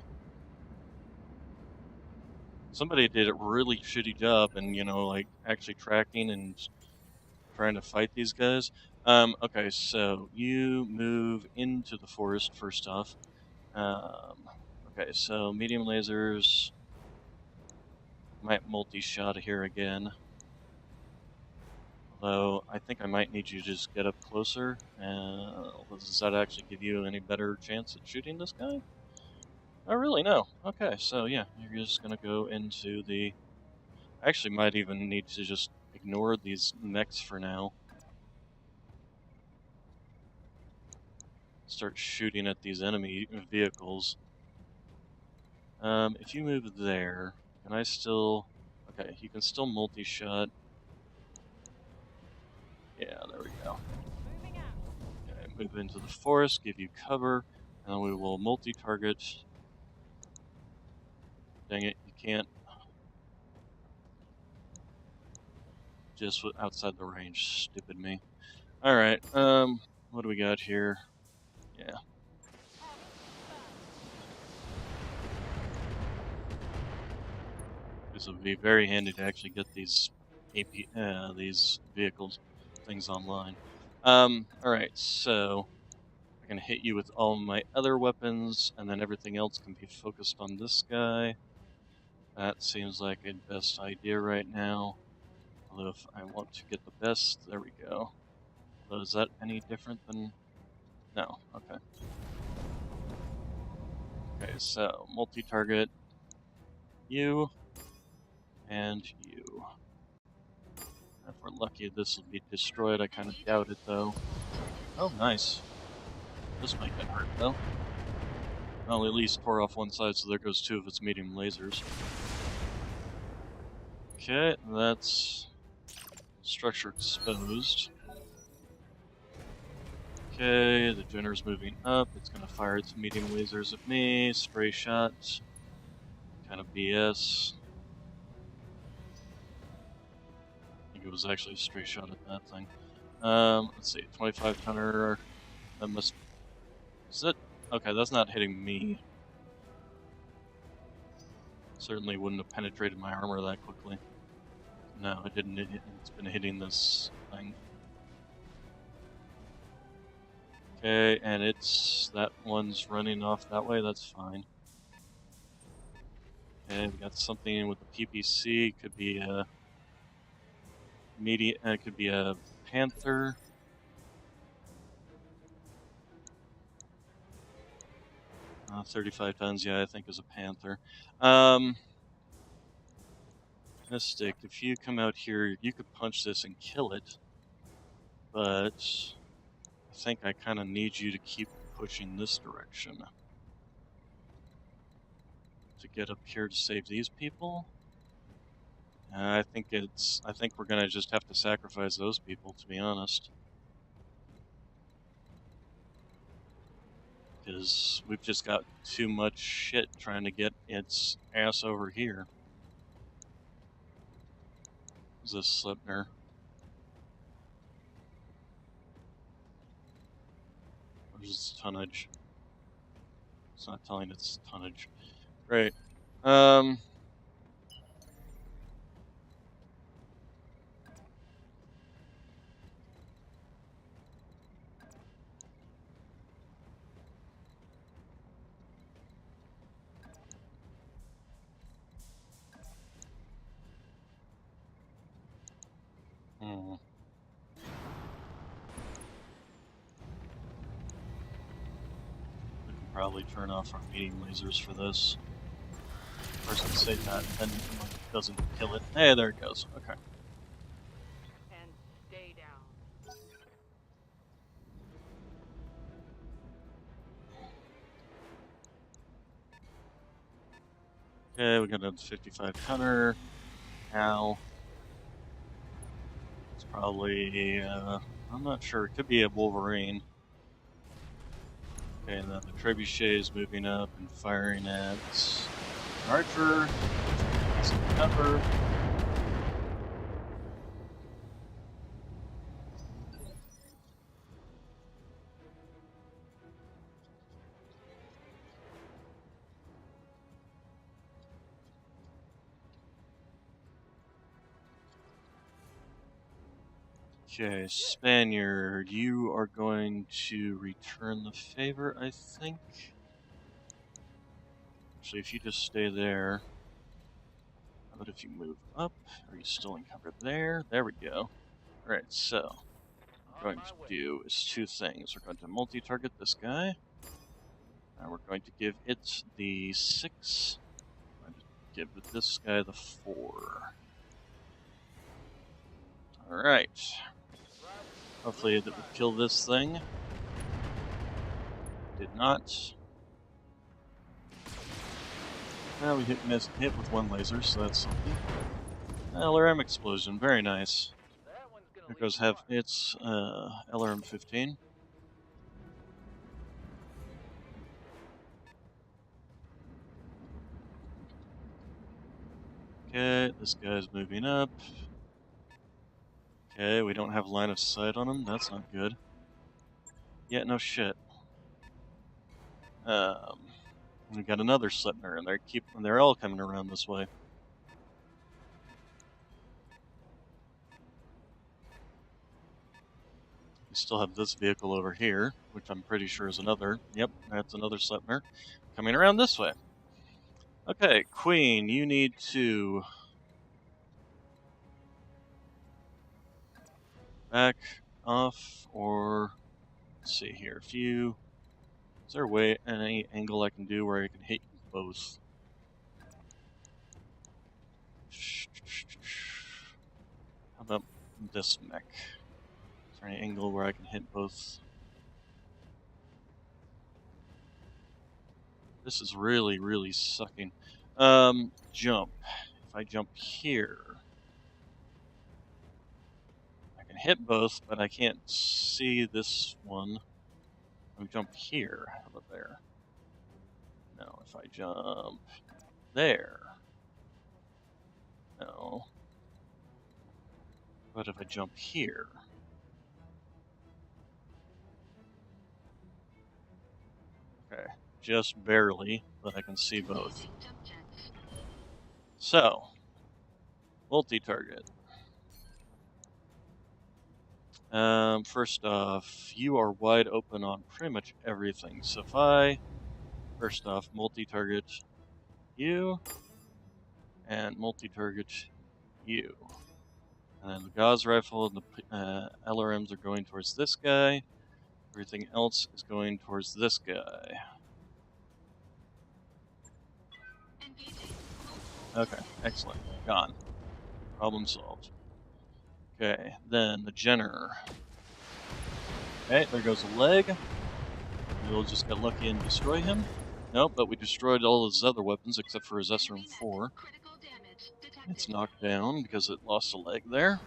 Somebody did a really shitty job in, like, actually tracking and trying to fight these guys. Okay, so you move into the forest first off. Okay, so medium lasers. Might multi-shot here again. Although, I think I might need you to just get up closer. Does that actually give you any better chance at shooting this guy? Oh, really? No. Okay, so yeah, you're just gonna go into the... I actually might even need to just ignore these mechs for now. Start shooting at these enemy vehicles. If you move there, can I still... Okay, you can still multi-shot. Yeah, there we go. Okay, move into the forest, give you cover, and we will multi-target. Dang it, you can't. Just outside the range, stupid me. Alright, what do we got here? Yeah. This would be very handy to actually get these these vehicles things online. Alright, so I can hit you with all my other weapons, and then everything else can be focused on this guy. That seems like a best idea right now. Although if I want to get the best, there we go. Although is that any different than... No, okay. Okay, so multi-target you and you. If we're lucky, this will be destroyed. I kind of doubt it, though. Oh, nice. This might get hurt, though. I'll at least tore off one side, so there goes two of its medium lasers. Okay, that's structure exposed. Okay, the Jenner's moving up. It's going to fire its medium lasers at me. Stray shots. Kind of BS. it was actually a straight shot at that thing. Let's see, 25 tonner. That must. Is it? Okay, that's not hitting me. Certainly wouldn't have penetrated my armor that quickly. No, it didn't. It's been hitting this thing. Okay, and that one's running off that way. That's fine. And we got something with the PPC. Could be a medium. Could be a panther. 35 tons. Yeah, I think is a panther. Mystic, if you come out here, you could punch this and kill it. But I think I kind of need you to keep pushing this direction to get up here to save these people. I think we're gonna just have to sacrifice those people, to be honest, because we've just got too much shit trying to get its ass over here. Is this Slipner? Where's its tonnage? It's not telling its tonnage. Great. We can probably turn off our medium lasers for this. First, I say that, then it doesn't kill it. Hey, there it goes. Okay.
And stay down.
Okay, we got a 55 tonner. Now, it's probably, I'm not sure. It could be a Wolverine. Okay, and then the trebuchet is moving up and firing at an archer. Some cover. Okay, Spaniard, you are going to return the favor, I think. Actually, if you just stay there. How about if you move up? Are you still in cover there? There we go. Alright, so what we're going to do is two things. We're going to multi-target this guy. And we're going to give it the 6. I'm going to give this guy the 4. Alright. Hopefully that would kill this thing. Did not. Now we hit with one laser, so that's something. LRM explosion, very nice. Here goes have its LRM 15. Okay, this guy's moving up. Okay, we don't have line of sight on him. That's not good. Yeah, no shit. We got another Slipner, and they're all coming around this way. We still have this vehicle over here, which I'm pretty sure is another. Yep, that's another Slipner coming around this way. Okay, Queen, you need to back off, or let's see here. Is there a way, any angle I can do where I can hit you both? How about this mech? Is there any angle where I can hit both? This is really, really sucking. Jump. If I jump here, I can hit both, but I can't see this one. If I jump here, how about there? No, if I jump there. No. But if I jump here... Okay, just barely, but I can see both. So, multi-target. First off, you are wide open on pretty much everything. So if I, first off, multi-target you, and multi-target you. And then the Gauss rifle and the LRMs are going towards this guy. Everything else is going towards this guy. Okay, excellent. Gone. Problem solved. Okay, then the Jenner. Okay, there goes a leg. We'll just get lucky and destroy him. Nope, but we destroyed all his other weapons except for his SRM-4. It's knocked down because it lost a leg there.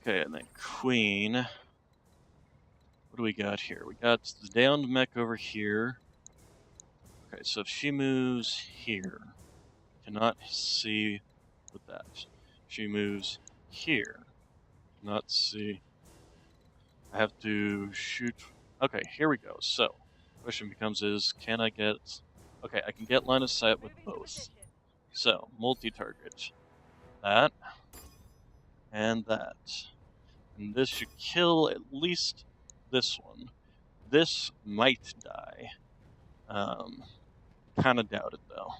Okay, and then Queen. What do we got here? We got the downed mech over here. Okay, so if she moves here, cannot see with that. She moves here, cannot see. I have to shoot. Okay, here we go. So, question becomes is, can I get... Okay, I can get line of sight with both. So, multi-target. That. And that. And this should kill at least this one. This might die. Kind of doubt it, though.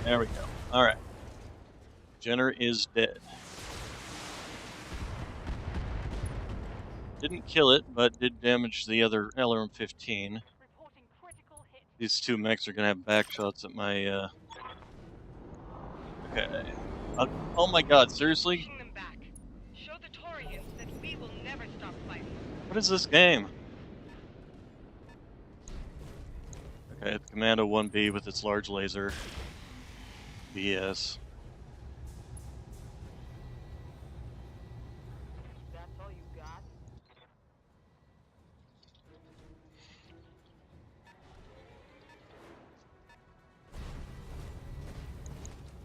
There we go. Alright. Jenner is dead. Didn't kill it, but did damage the other LRM-15. These two mechs are going to have back shots at my, Okay. Oh my god, seriously?
Them back. Show the Taurians that we will never stop fighting.
What is this game? Okay, the Commando 1B with its large laser. BS.
That's all you got?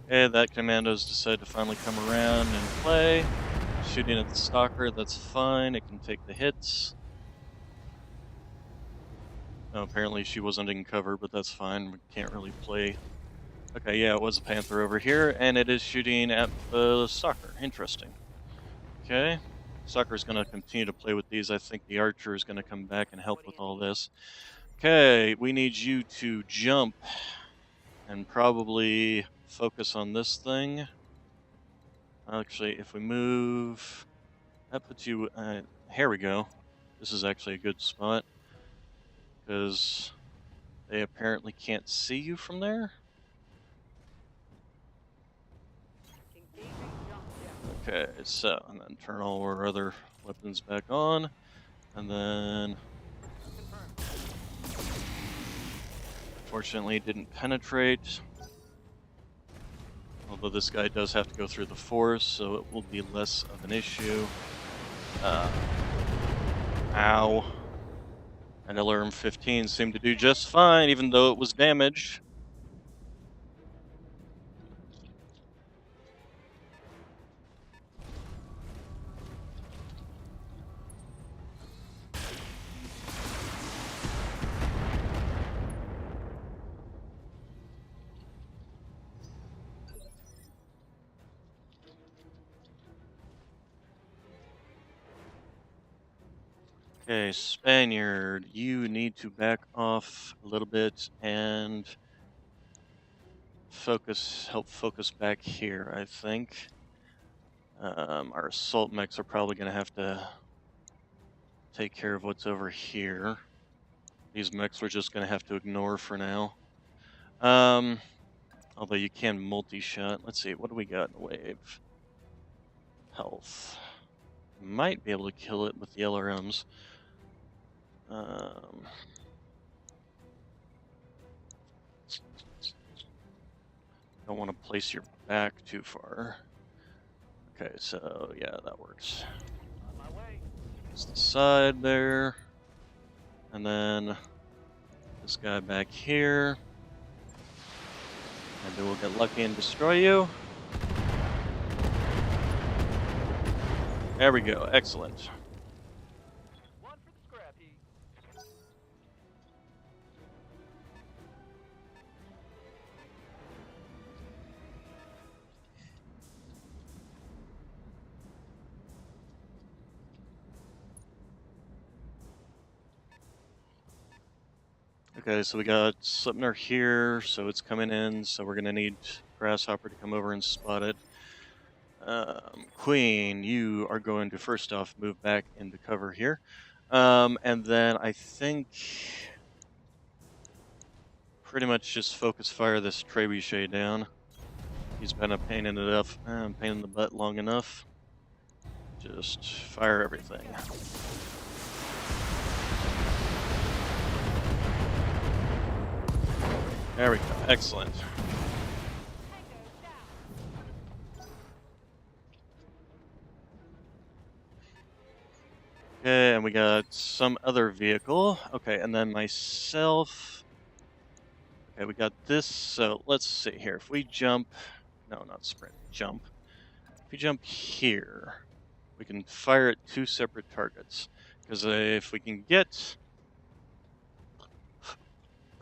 Okay, that Commando's decided to finally come around and play. Shooting at the Stalker, that's fine, it can take the hits. Oh, apparently she wasn't in cover, but that's fine, we can't really play. Okay, yeah, it was a Panther over here, and it is shooting at the Stalker. Interesting. Okay, Stalker's going to continue to play with these. I think the Archer is going to come back and help with all this. Okay, we need you to jump and probably focus on this thing. Actually, if we move, that puts you, here we go. This is actually a good spot, because they apparently can't see you from there. Okay, so, and then turn all our other weapons back on, and then... Fortunately, it didn't penetrate. Although this guy does have to go through the force, so it will be less of an issue. Ow. And LRM-15 seemed to do just fine, even though it was damaged. Okay, Spaniard, you need to back off a little bit and help focus back here, I think. Our assault mechs are probably going to have to take care of what's over here. These mechs we're just going to have to ignore for now. Although you can multi-shot. Let's see, what do we got in the wave? Health. Might be able to kill it with the LRMs. Don't want to place your back too far. Okay, so yeah, that works.
On my way.
It's the side there. And then this guy back here. Maybe we'll get lucky and destroy you. There we go, excellent.
One for the scrap heap.
Okay, so we got Slipner here, so it's coming in, so we're gonna need Grasshopper to come over and spot it. Queen, you are going to first off move back into cover here. And then I think pretty much just focus fire this trebuchet down. He's been a pain in the butt long enough. Just fire everything. There we go, excellent. Okay, and we got some other vehicle. Okay, and then myself. Okay, we got this, so let's see here. If we jump, no, not sprint, jump. If we jump here, we can fire at 2 separate targets. Because if we can get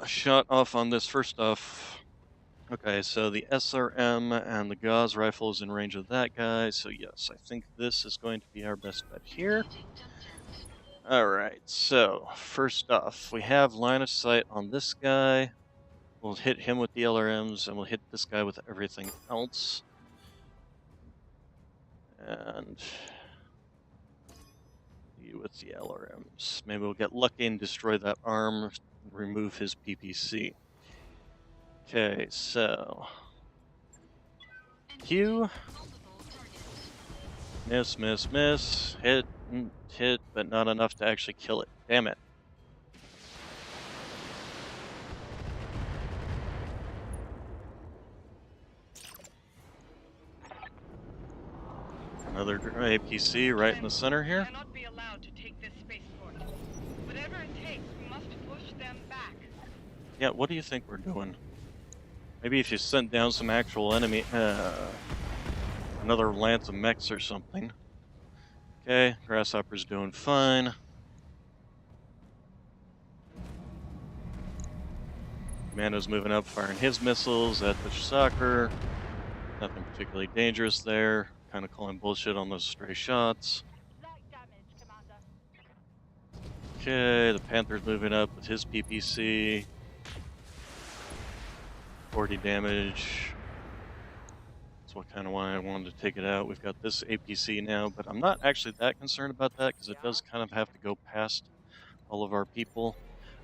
a shot off on this first off. Okay, so the SRM and the Gauss rifle is in range of that guy, so yes, I think this is going to be our best bet here. Alright, so first off, we have line of sight on this guy. We'll hit him with the LRMs, and we'll hit this guy with everything else. And you with the LRMs. Maybe we'll get lucky and destroy that arm, remove his PPC. Okay, so Q. Miss, miss, miss. Hit, hit, but not enough to actually kill it. Damn it. Another APC right in the center here.
Cannot be allowed to take this spaceport. Whatever it takes, we must push them back.
Yeah, what do you think we're doing? Maybe if you sent down some actual enemy, another lance of mechs or something. Okay, Grasshopper's doing fine. Commando's moving up, firing his missiles at the soccer. Nothing particularly dangerous there. Kind of calling bullshit on those stray shots.
Light damage, Commander.
Okay, the Panther's moving up with his PPC. 40 damage. That's what kind of why I wanted to take it out. We've got this APC now, but I'm not actually that concerned about that because it does kind of have to go past all of our people.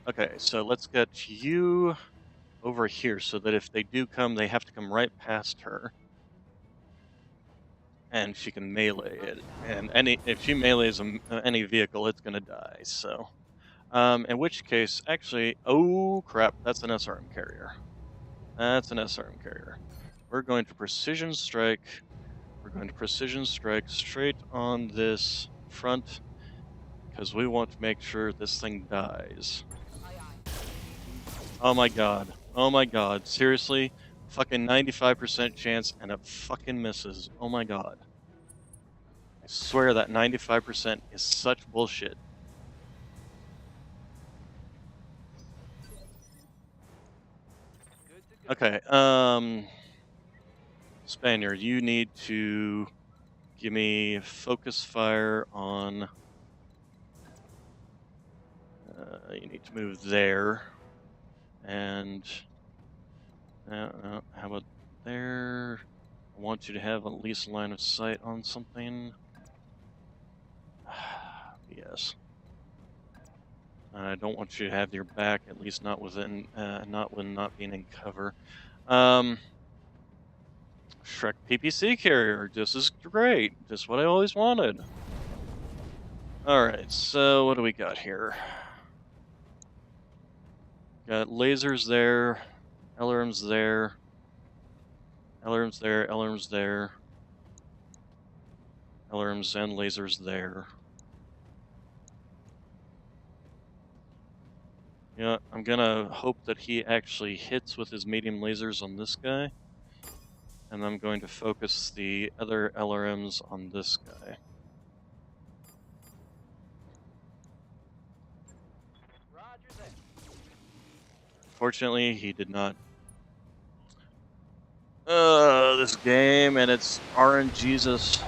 Okay, so let's get you over here so that if they do come, they have to come right past her. And she can melee it. And if she melees any vehicle, it's going to die, so. In which case, actually, oh crap, that's an SRM carrier. That's an SRM carrier. We're going to precision strike. We're going to precision strike straight on this front because we want to make sure this thing dies. Oh my god. Oh my god. Seriously? Fucking 95% chance and it fucking misses. Oh my god. I swear that 95% is such bullshit. Okay, Spaniard, you need to give me focus fire on... you need to move there. And... how about there? I want you to have at least line of sight on something. Yes. I don't want you to have your back, at least not within, not when not being in cover. Shrek PPC carrier, this is great. This is what I always wanted. Alright, so what do we got here? Got lasers there, LRMs there. Alarms there, alarms there. Alarms and lasers there. Yeah, I'm gonna hope that he actually hits with his medium lasers on this guy. And I'm going to focus the other LRMs on this guy.
Roger that.
Fortunately, he did not. This game and its RNGesus.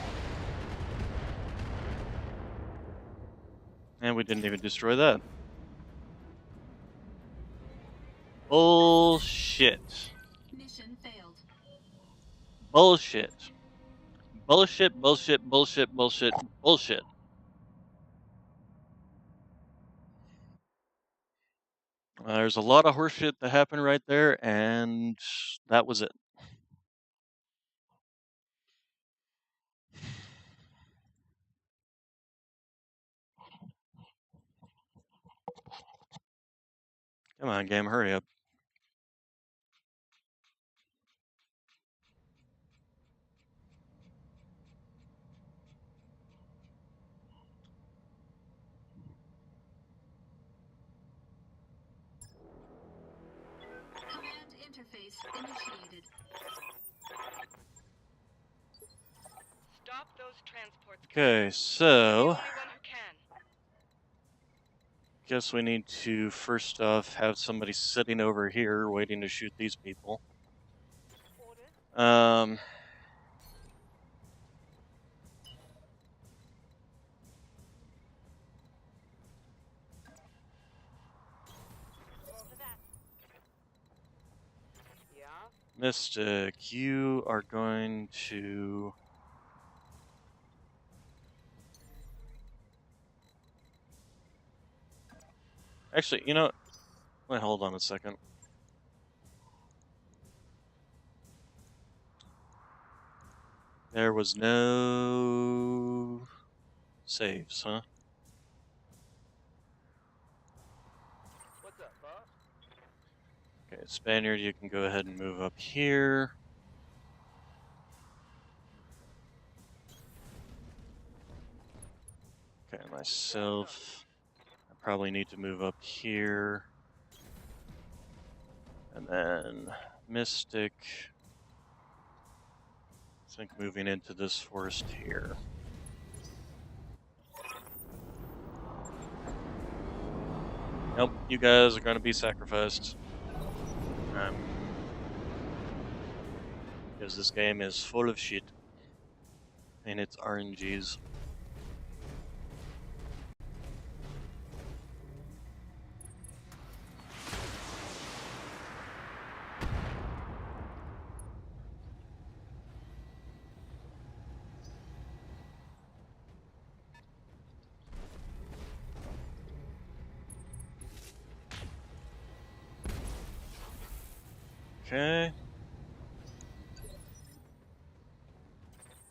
And we didn't even destroy that. Bullshit.
Mission failed.
Bullshit. Bullshit, bullshit, bullshit, bullshit, bullshit. There's a lot of horseshit that happened right there, and that was it. Come on, game, hurry up.
Command interface initiated.
Stop those transports.
Okay,
Commander.
so
You're the only one who can.
guess we need to first off have somebody sitting over here waiting to shoot these people.
Order. Roger that. Yeah.
Mystic, you are going to... Actually, you know, wait, hold on a second. There was no saves, huh?
What's up, boss?
Okay, Spaniard, you can go ahead and move up here. Okay, myself, I probably need to move up here. And then Mystic, I think moving into this forest here. Nope, you guys are going to be sacrificed. Because this game is full of shit. And it's RNGs. Okay.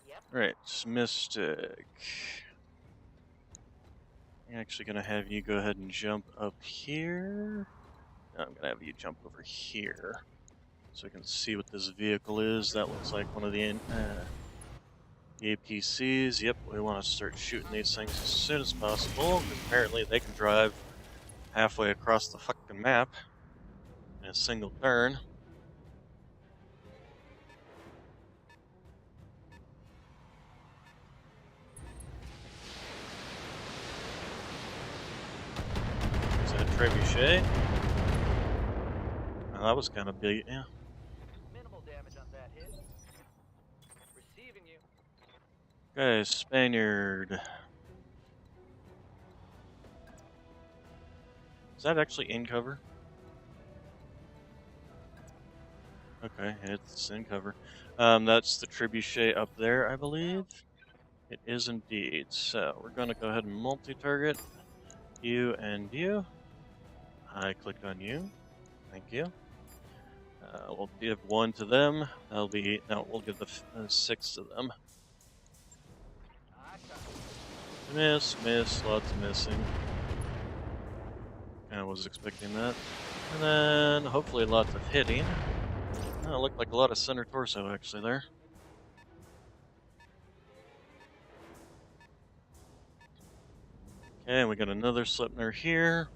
Yep.
Right, Mystic. I'm actually gonna have you go ahead and jump up here. No, I'm gonna have you jump over here. So we can see what this vehicle is. That looks like one of the APCs. Yep, we want to start shooting these things as soon as possible, because apparently they can drive halfway across the fucking map in a single turn. Is that a trebuchet? Oh, that was kind of big, yeah.
Minimal damage on that hit. Receiving you.
Okay, Spaniard. Is that actually in cover? Okay, it's in cover. That's the trebuchet up there, I believe. It is indeed. So we're going to go ahead and multi-target you and you. I clicked on you. Thank you. We'll give 1 to them. That'll be no. We'll give the 6 to them. Miss, lots of missing. I was expecting that. And then hopefully lots of hitting. Oh, it looked like a lot of center torso actually there. Okay, we got another Slipner here.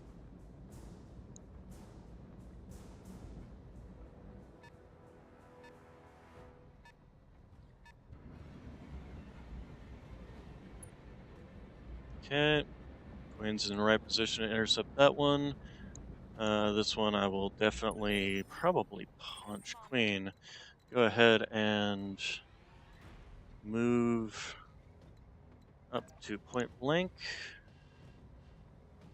Okay, Queen's in the right position to intercept that one. This one I will definitely probably punch. Queen, go ahead and move up to point blank.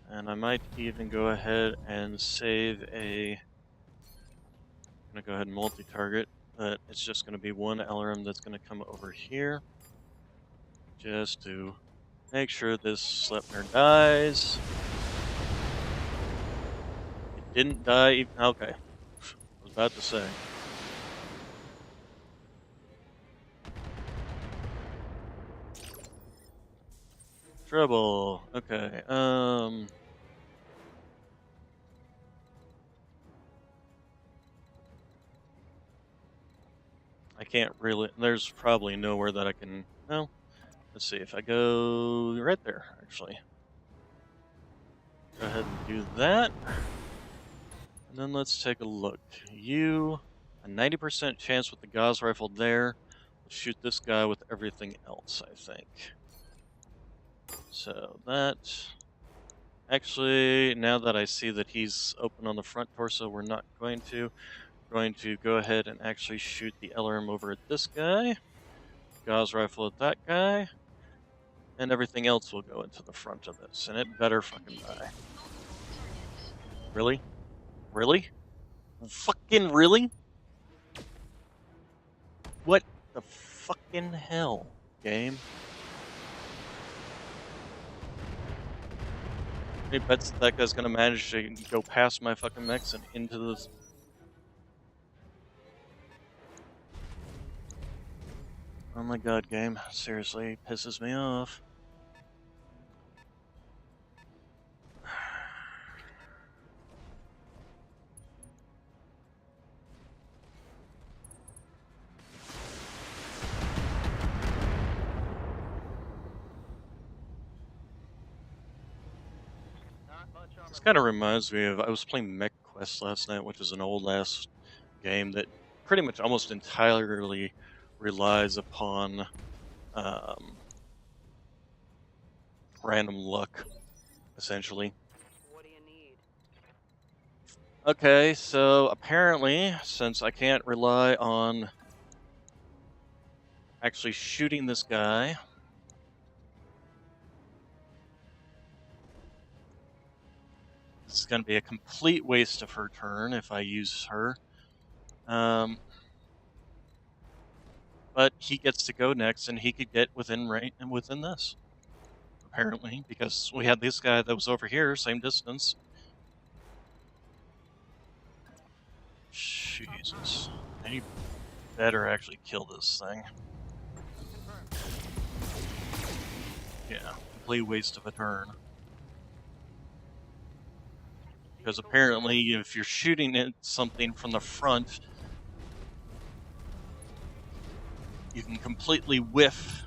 And I might even go ahead and save a... I'm going to go ahead and multi-target, but it's just going to be one LRM that's going to come over here. Just to make sure this Sleipnir dies. It didn't die. Okay. I was about to say. Trouble. Okay. I can't really. There's probably nowhere that I can. Well, let's see if I go right there. Actually, go ahead and do that, and then let's take a look. You, a 90% chance with the Gauss rifle there. We'll shoot this guy with everything else, I think. So that. Actually, now that I see that he's open on the front torso, we're not going to. We're going to go ahead and actually shoot the LRM over at this guy. Gauss rifle at that guy. And everything else will go into the front of this. And it better fucking die. Really? Really? Fucking really? What the fucking hell, game? Any bets that guy's gonna manage to go past my fucking mechs and into this? Oh my god, game. Seriously, it pisses me off. This kind of reminds me of, I was playing Mech Quest last night, which is an old ass game that pretty much almost entirely relies upon random luck, essentially.
What do you need?
Okay, so apparently, since I can't rely on actually shooting this guy, this is going to be a complete waste of her turn if I use her. But he gets to go next, and he could get within range and within this. Apparently, because we had this guy that was over here, same distance. Jesus. And you better actually kill this thing. Yeah, complete waste of a turn. Because apparently, if you're shooting at something from the front, you can completely whiff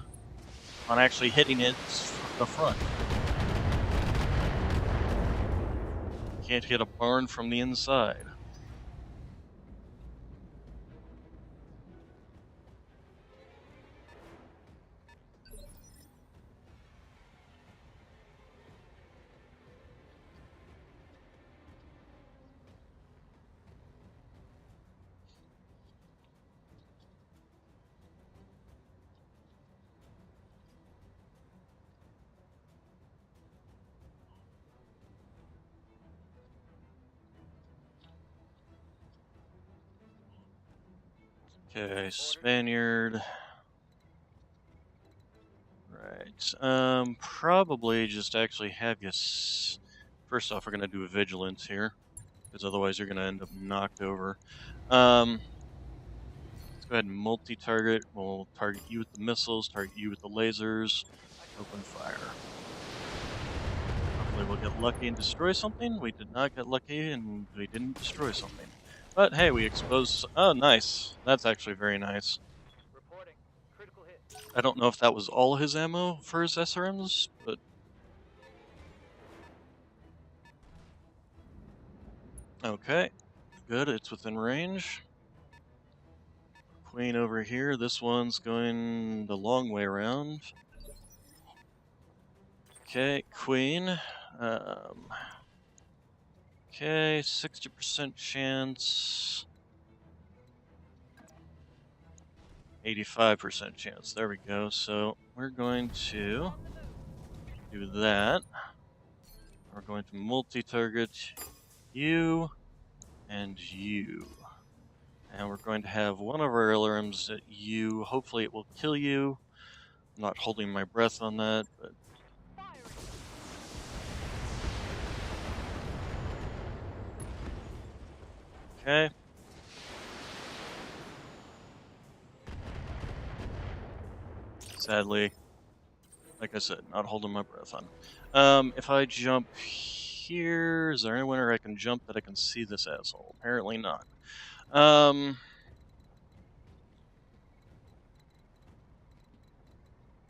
on actually hitting it from the front. You can't hit a barn from the inside. Okay, Spaniard. Right. Probably just actually have you. First off, we're gonna do a vigilance here, because otherwise you're gonna end up knocked over. Let's go ahead and multi-target. We'll target you with the missiles, target you with the lasers. Open fire. Hopefully we'll get lucky and destroy something. We did not get lucky, and we didn't destroy something. But hey, we exposed... Oh, nice. That's actually very nice.
Reporting. Critical hit.
I don't know if that was all his ammo for his SRMs, but... Okay. Good, it's within range. Queen over here. This one's going the long way around. Okay, Queen. Okay, 60% chance. 85% chance. There we go. So we're going to do that. We're going to multi-target you and you. And we're going to have one of our alarms at you. Hopefully it will kill you. I'm not holding my breath on that, but... Okay. Sadly, like I said, not holding my breath on. If I jump here, is there anywhere I can jump that I can see this asshole? Apparently not. In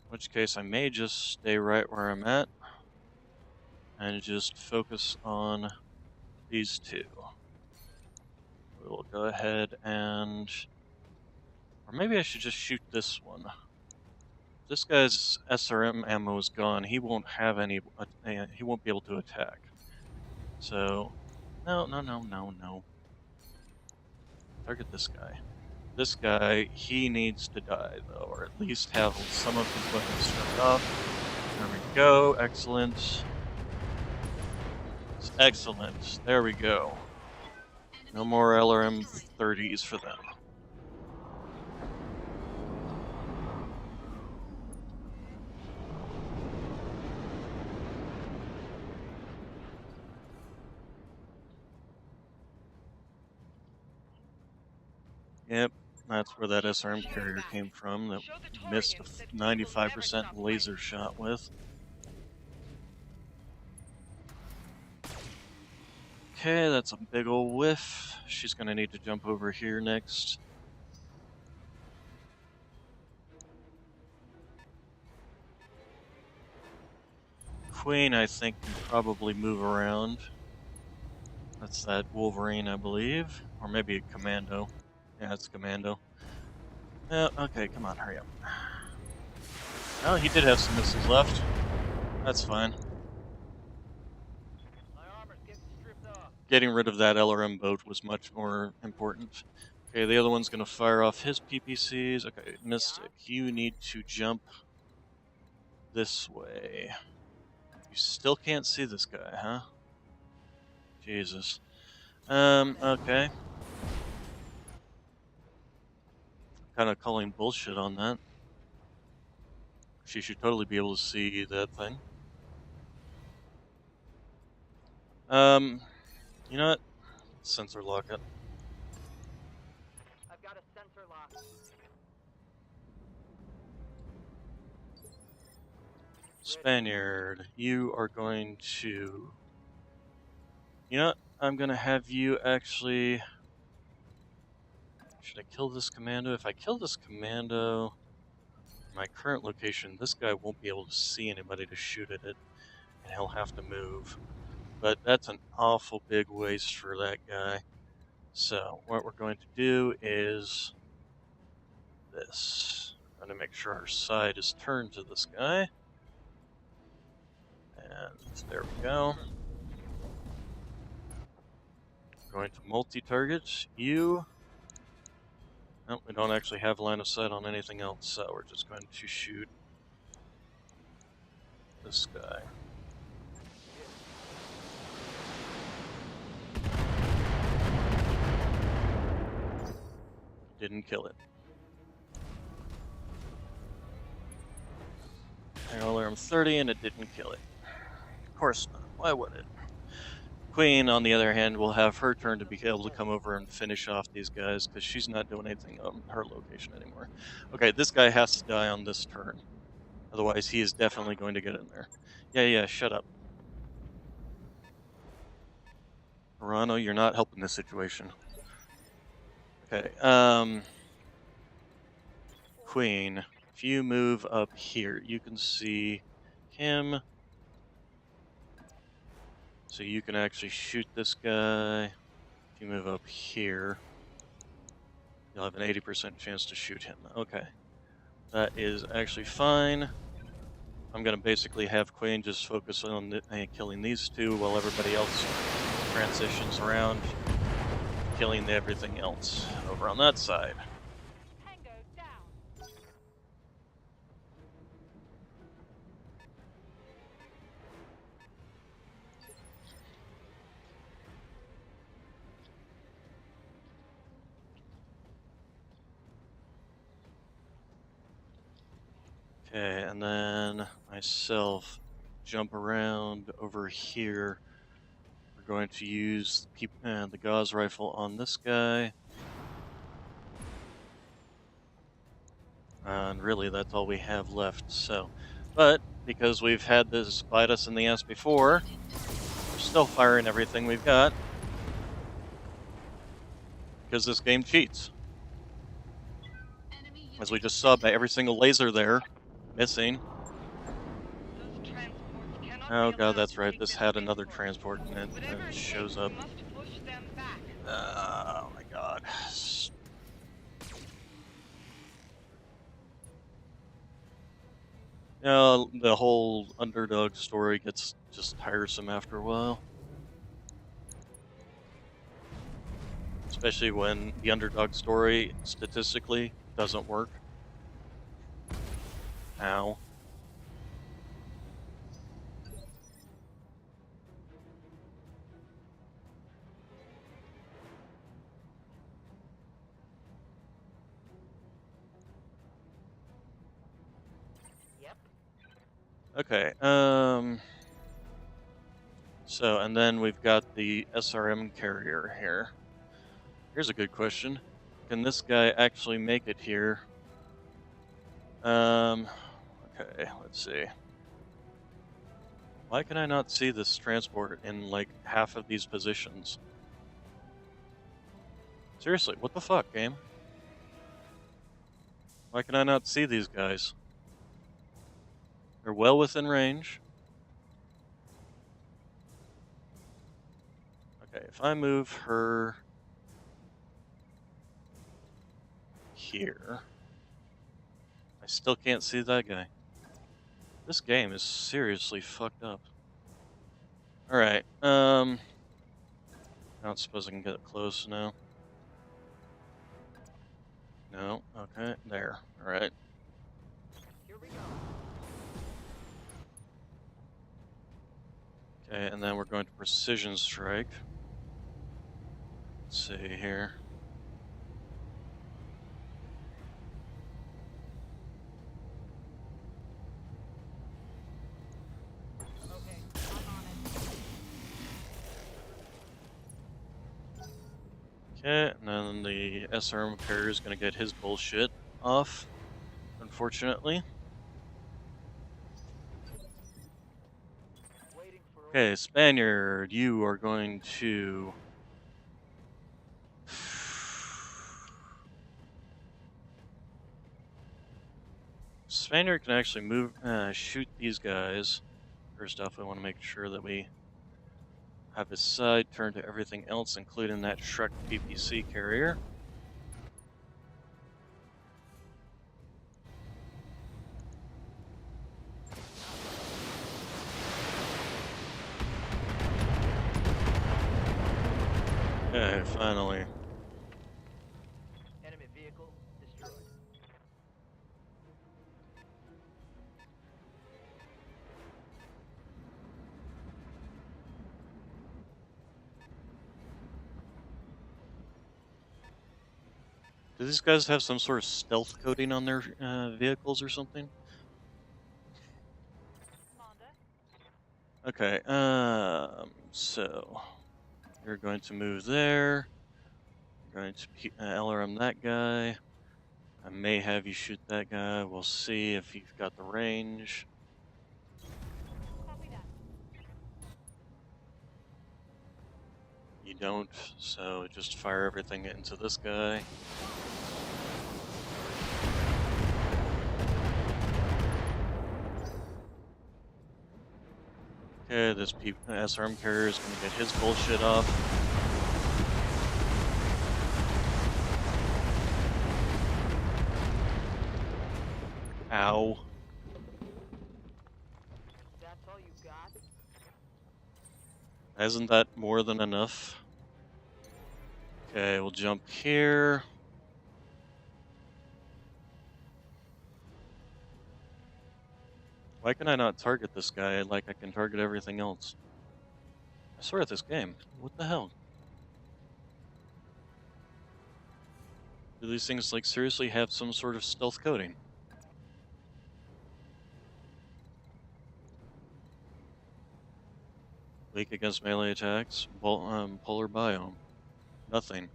which case I may just stay right where I'm at and just focus on these two. We'll go ahead and... Or maybe I should just shoot this one. This guy's SRM ammo is gone. He won't have any... he won't be able to attack. So... No. Target this guy. This guy, he needs to die, though, or at least have some of his weapons stripped off. There we go. Excellent. Excellent. There we go. No more LRM 30s for them. Yep, that's where that SRM carrier came from that missed a 95% laser shot with. Okay, that's a big ol' whiff. She's gonna need to jump over here next. Queen, I think, can probably move around. That's that Wolverine, I believe. Or maybe a Commando. Yeah, it's Commando. Yeah, okay, come on, hurry up. Oh, he did have some missiles left. That's fine.
My armor's getting stripped off.
Getting rid of that LRM boat was much more important. Okay, the other one's gonna fire off his PPCs. Okay, Mystic, you need to jump this way. You still can't see this guy, huh? Jesus. Okay. Kind of calling bullshit on that. She should totally be able to see that thing. You know what? Sensor lock it.
I've got a sensor lock.
Spaniard, you are going to... You know what? I'm gonna have you actually... Should I kill this commando? If I kill this commando... My current location, this guy won't be able to see anybody to shoot at it, and he'll have to move. But that's an awful big waste for that guy. So, what we're going to do is this. I'm going to make sure our side is turned to this guy. And there we go. Going to multi-target you. No, we don't actually have line of sight on anything else, so we're just going to shoot this guy. Didn't kill it. LRM 30 and it didn't kill it. Of course not. Why would it? Queen, on the other hand, will have her turn to be able to come over and finish off these guys, because she's not doing anything on her location anymore. Okay, this guy has to die on this turn. Otherwise, he is definitely going to get in there. Yeah, shut up. Verano, you're not helping this situation. Okay, Queen, if you move up here, you can see him. So you can actually shoot this guy. If you move up here, you'll have an 80% chance to shoot him. Okay, that is actually fine. I'm going to basically have Queen just focus on killing these two while everybody else transitions around, killing everything else over on that side.
Tango down.
Okay, and then myself jump around over here. We're going to use the gauze rifle on this guy. And really, that's all we have left. So, but because we've had this bite us in the ass before, we're still firing everything we've got. Because this game cheats.
Enemy
As we
unit
just saw by
detected.
every single laser there, missing.
Those transports cannot
Oh
be
god,
allowed
that's
to
right,
take
this
this
had another
spaceport.
transport in it, and
Whatever
it
it
shows
takes, we
up.
must push them back.
Oh my god. You know, the whole underdog story gets just tiresome after a while. Especially when the underdog story, statistically, doesn't work. Ow.
Yep.
Okay, so, and then we've got the SRM carrier here. Here's a good question. Can this guy actually make it here? Okay, let's see. Why can I not see this transport in, like, half of these positions? Seriously, what the fuck, game? Why can I not see these guys? They're well within range. Okay, if I move her here, I still can't see that guy. This game is seriously fucked up. Alright, I don't suppose I can get close now. No, okay, there. Alright.
Here we go.
Okay, and then we're going to precision strike. Let's see here.
Okay, I'm on it.
Okay, and then the SRM carrier is going to get his bullshit off, unfortunately.
Waiting for
Okay, Spaniard, you are going to... Spaniard can actually shoot these guys. First off, I want to make sure that we have his side turned to everything else, including that Shrek PPC carrier. Okay, finally.
enemy vehicle destroyed.
Do these guys have some sort of stealth coating on their vehicles or something?
Commander,
Okay, so you're going to move there. You're going to LRM that guy. I may have you shoot that guy. We'll see if you've got the range.
copy that.
You don't, so just fire everything into this guy. Okay, this SRM carrier is gonna get his bullshit off. Ow.
That's all you got?
Isn't that more than enough? Okay, we'll jump here. Why can I not target this guy like I can target everything else? I swear at this game. What the hell? Do these things like seriously have some sort of stealth coding? Weak against melee attacks. Polar biome. Nothing.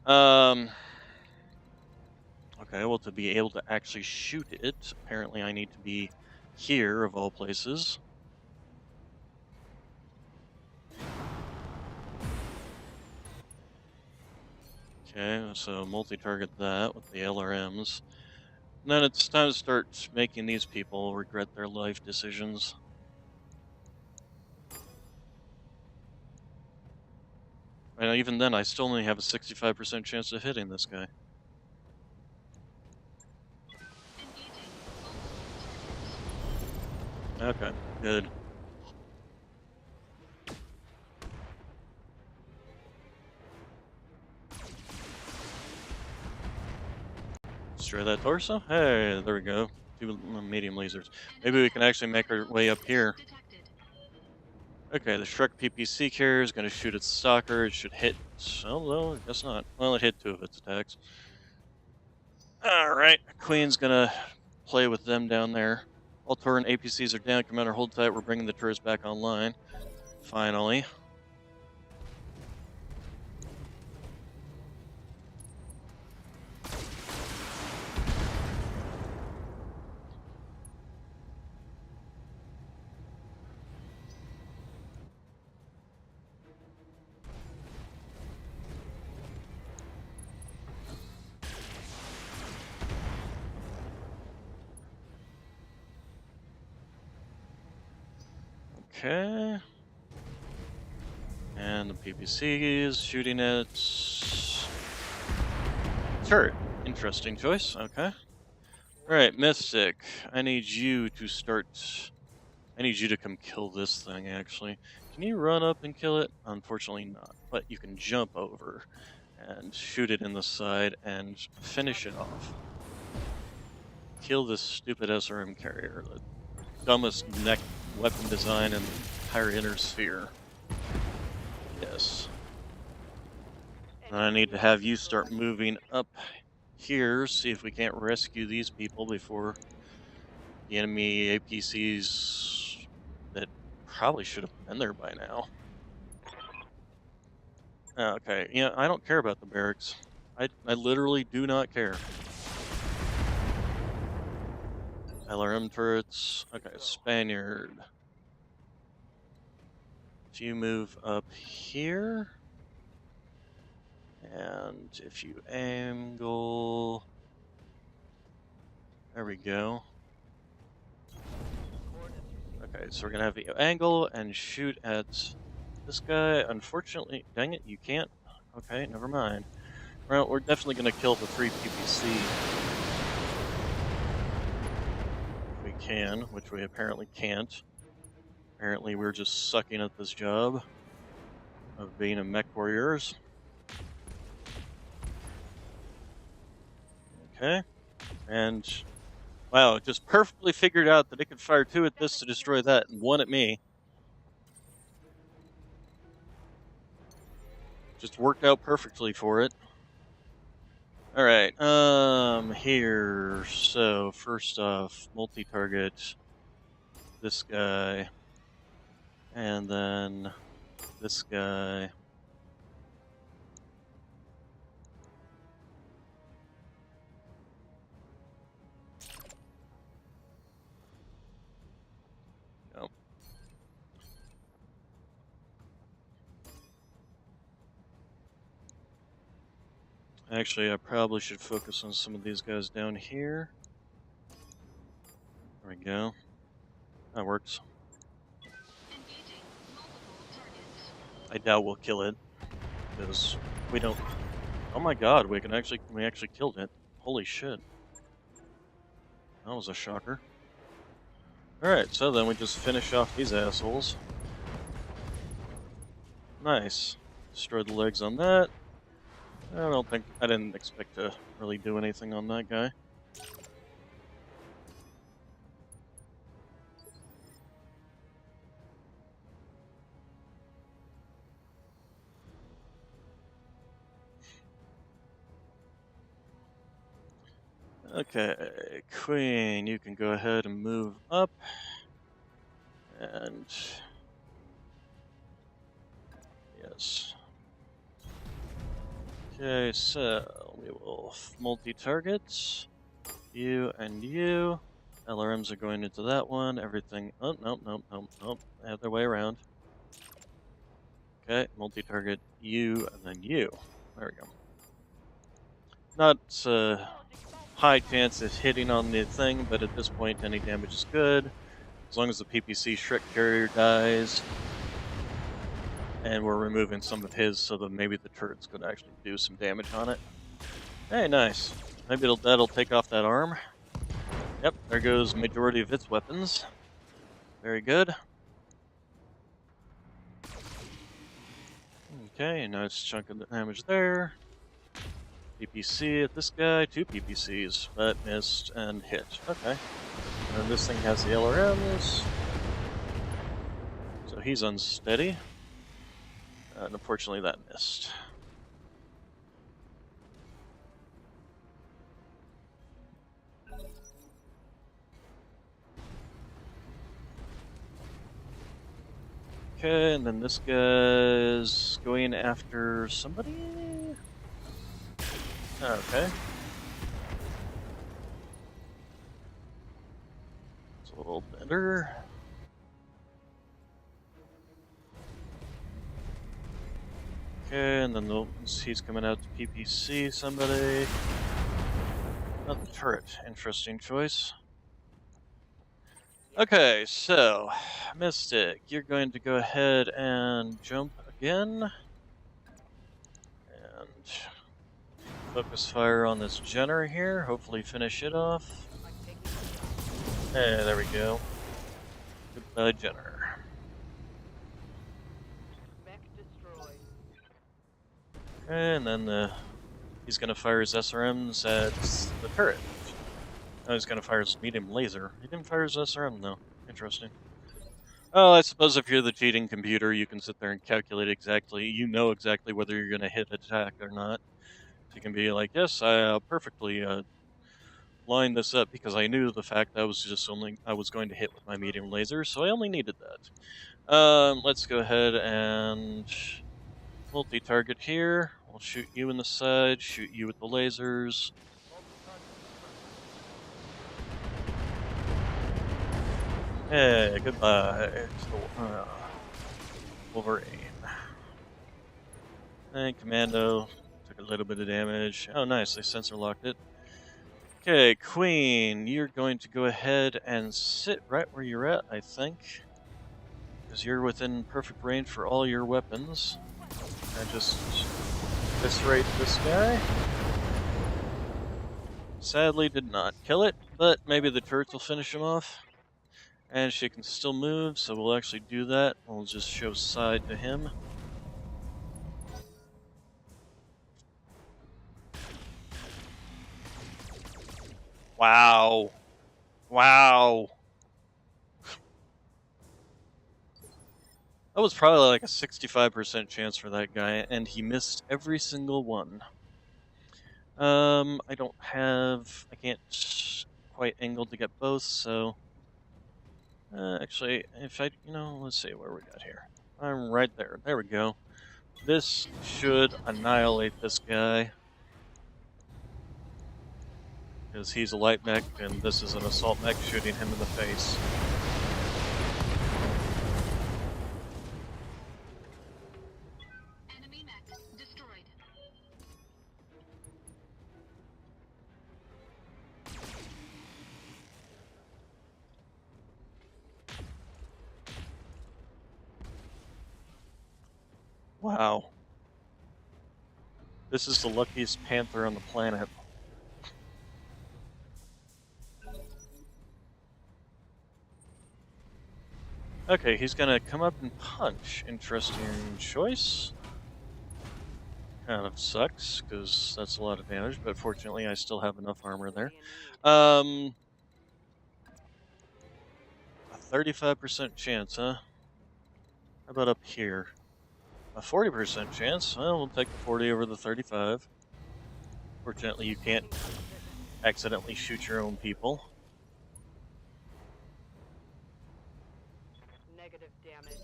Okay, well, to be able to actually shoot it, apparently I need to be here, of all places. Okay, so multi-target that with the LRMs. And then it's time to start making these people regret their life decisions. And even then, I still only have a 65% chance of hitting this guy.
Engaging multiple targets.
Okay, good. Destroy that torso? Hey, there we go. 2 medium lasers. Maybe we can actually make our way up here.
Detected.
Okay, the Shrek PPC carrier is going to shoot its stalker. It should hit. Oh, no, I guess not. Well, it hit 2 of its attacks. Alright, Queen's going to play with them down there. All Tauren APCs are down. Commander, hold tight. We're bringing the turrets back online. Finally. Okay. And the PPC is shooting at turret. Interesting choice. Okay. Alright, Mystic. I need you to start. I need you to come kill this thing, actually. Can you run up and kill it? Unfortunately not. But you can jump over and shoot it in the side and finish it off. Kill this stupid SRM carrier. The dumbest neck weapon design in the entire inner sphere. Yes. And I need to have you start moving up here, see if we can't rescue these people before the enemy APCs that probably should have been there by now. Okay, yeah, I don't care about the barracks. I literally do not care. LRM turrets. Okay, Spaniard. So you move up here. And if you angle... There we go. Okay, so we're gonna have you angle and shoot at this guy. Unfortunately, dang it, you can't. Okay, never mind. Well, we're definitely gonna kill the 3 PPC. If we can, which we apparently can't. Apparently we're just sucking at this job of being a mech warriors. Okay, and wow, it just perfectly figured out that it could fire 2 at this to destroy that and 1 at me. Just worked out perfectly for it. Alright, here, so first off, multi-target this guy, and then this guy. Actually, I probably should focus on some of these guys down here. There we go. That works.
Engaging multiple targets.
I doubt we'll kill it, because we don't... Oh my god, we actually killed it. Holy shit. That was a shocker. Alright, so then we just finish off these assholes. Nice. Destroyed the legs on that. I didn't expect to really do anything on that guy. Okay, Queen, you can go ahead and move up. And... yes. Okay, so we will multi-target. You and you. LRMs are going into that one. Everything... oh, nope. The other way around. Okay, multi-target you and then you. There we go. Not high chance of hitting on the thing, but at this point any damage is good. As long as the PPC Shrek carrier dies. And we're removing some of his so that maybe the turret's could actually do some damage on it. Hey, nice. Maybe that'll take off that arm. Yep, there goes majority of its weapons. Very good. Okay, nice chunk of the damage there. PPC at this guy, 2 PPCs, but missed and hit. Okay. And this thing has the LRMs. So he's unsteady. And unfortunately that missed. Okay, and then this guy's going after somebody? Okay. It's a little better. Okay, and then he's coming out to PPC somebody. Not the turret. Interesting choice. Okay, so, Mystic, you're going to go ahead and jump again. And focus fire on this Jenner here, hopefully finish it off. Hey, there we go. Goodbye, Jenner.
Mech destroyed.
Okay, and then he's going to fire his SRMs at the turret. Oh, he's going to fire his medium laser. He didn't fire his SRM, though. Interesting. Oh, I suppose if you're the cheating computer, you can sit there and calculate exactly, you know exactly whether you're going to hit attack or not. So you can be like, yes, I perfectly lined this up because I knew the fact that I was going to hit with my medium laser, so I only needed that. Let's go ahead and multi-target here. We'll shoot you in the side, shoot you with the lasers. Hey, goodbye to Wolverine. And Commando took a little bit of damage. Oh, nice, they sensor locked it. Okay, Queen, you're going to go ahead and sit right where you're at, I think. Because you're within perfect range for all your weapons. And just eviscerate this guy. Sadly, did not kill it, but maybe the turrets will finish him off. And she can still move, so we'll actually do that. We'll just show side to him. Wow. Wow. That was probably like a 65% chance for that guy, and he missed every single one. I can't quite angle to get both, so... actually, let's see where we got here. I'm right there. There we go. This should annihilate this guy. Because he's a light mech, and this is an assault mech shooting him in the face.
Enemy mech destroyed.
Wow. This is the luckiest panther on the planet. Okay, he's gonna come up and punch. Interesting choice. Kind of sucks, because that's a lot of damage, but fortunately I still have enough armor there.
What do you need?
A 35% chance, huh? How about up here? A 40% chance. Well, we'll take the 40 over the 35. Fortunately, you can't
Anything specific?
accidentally shoot your own people.
Negative damage.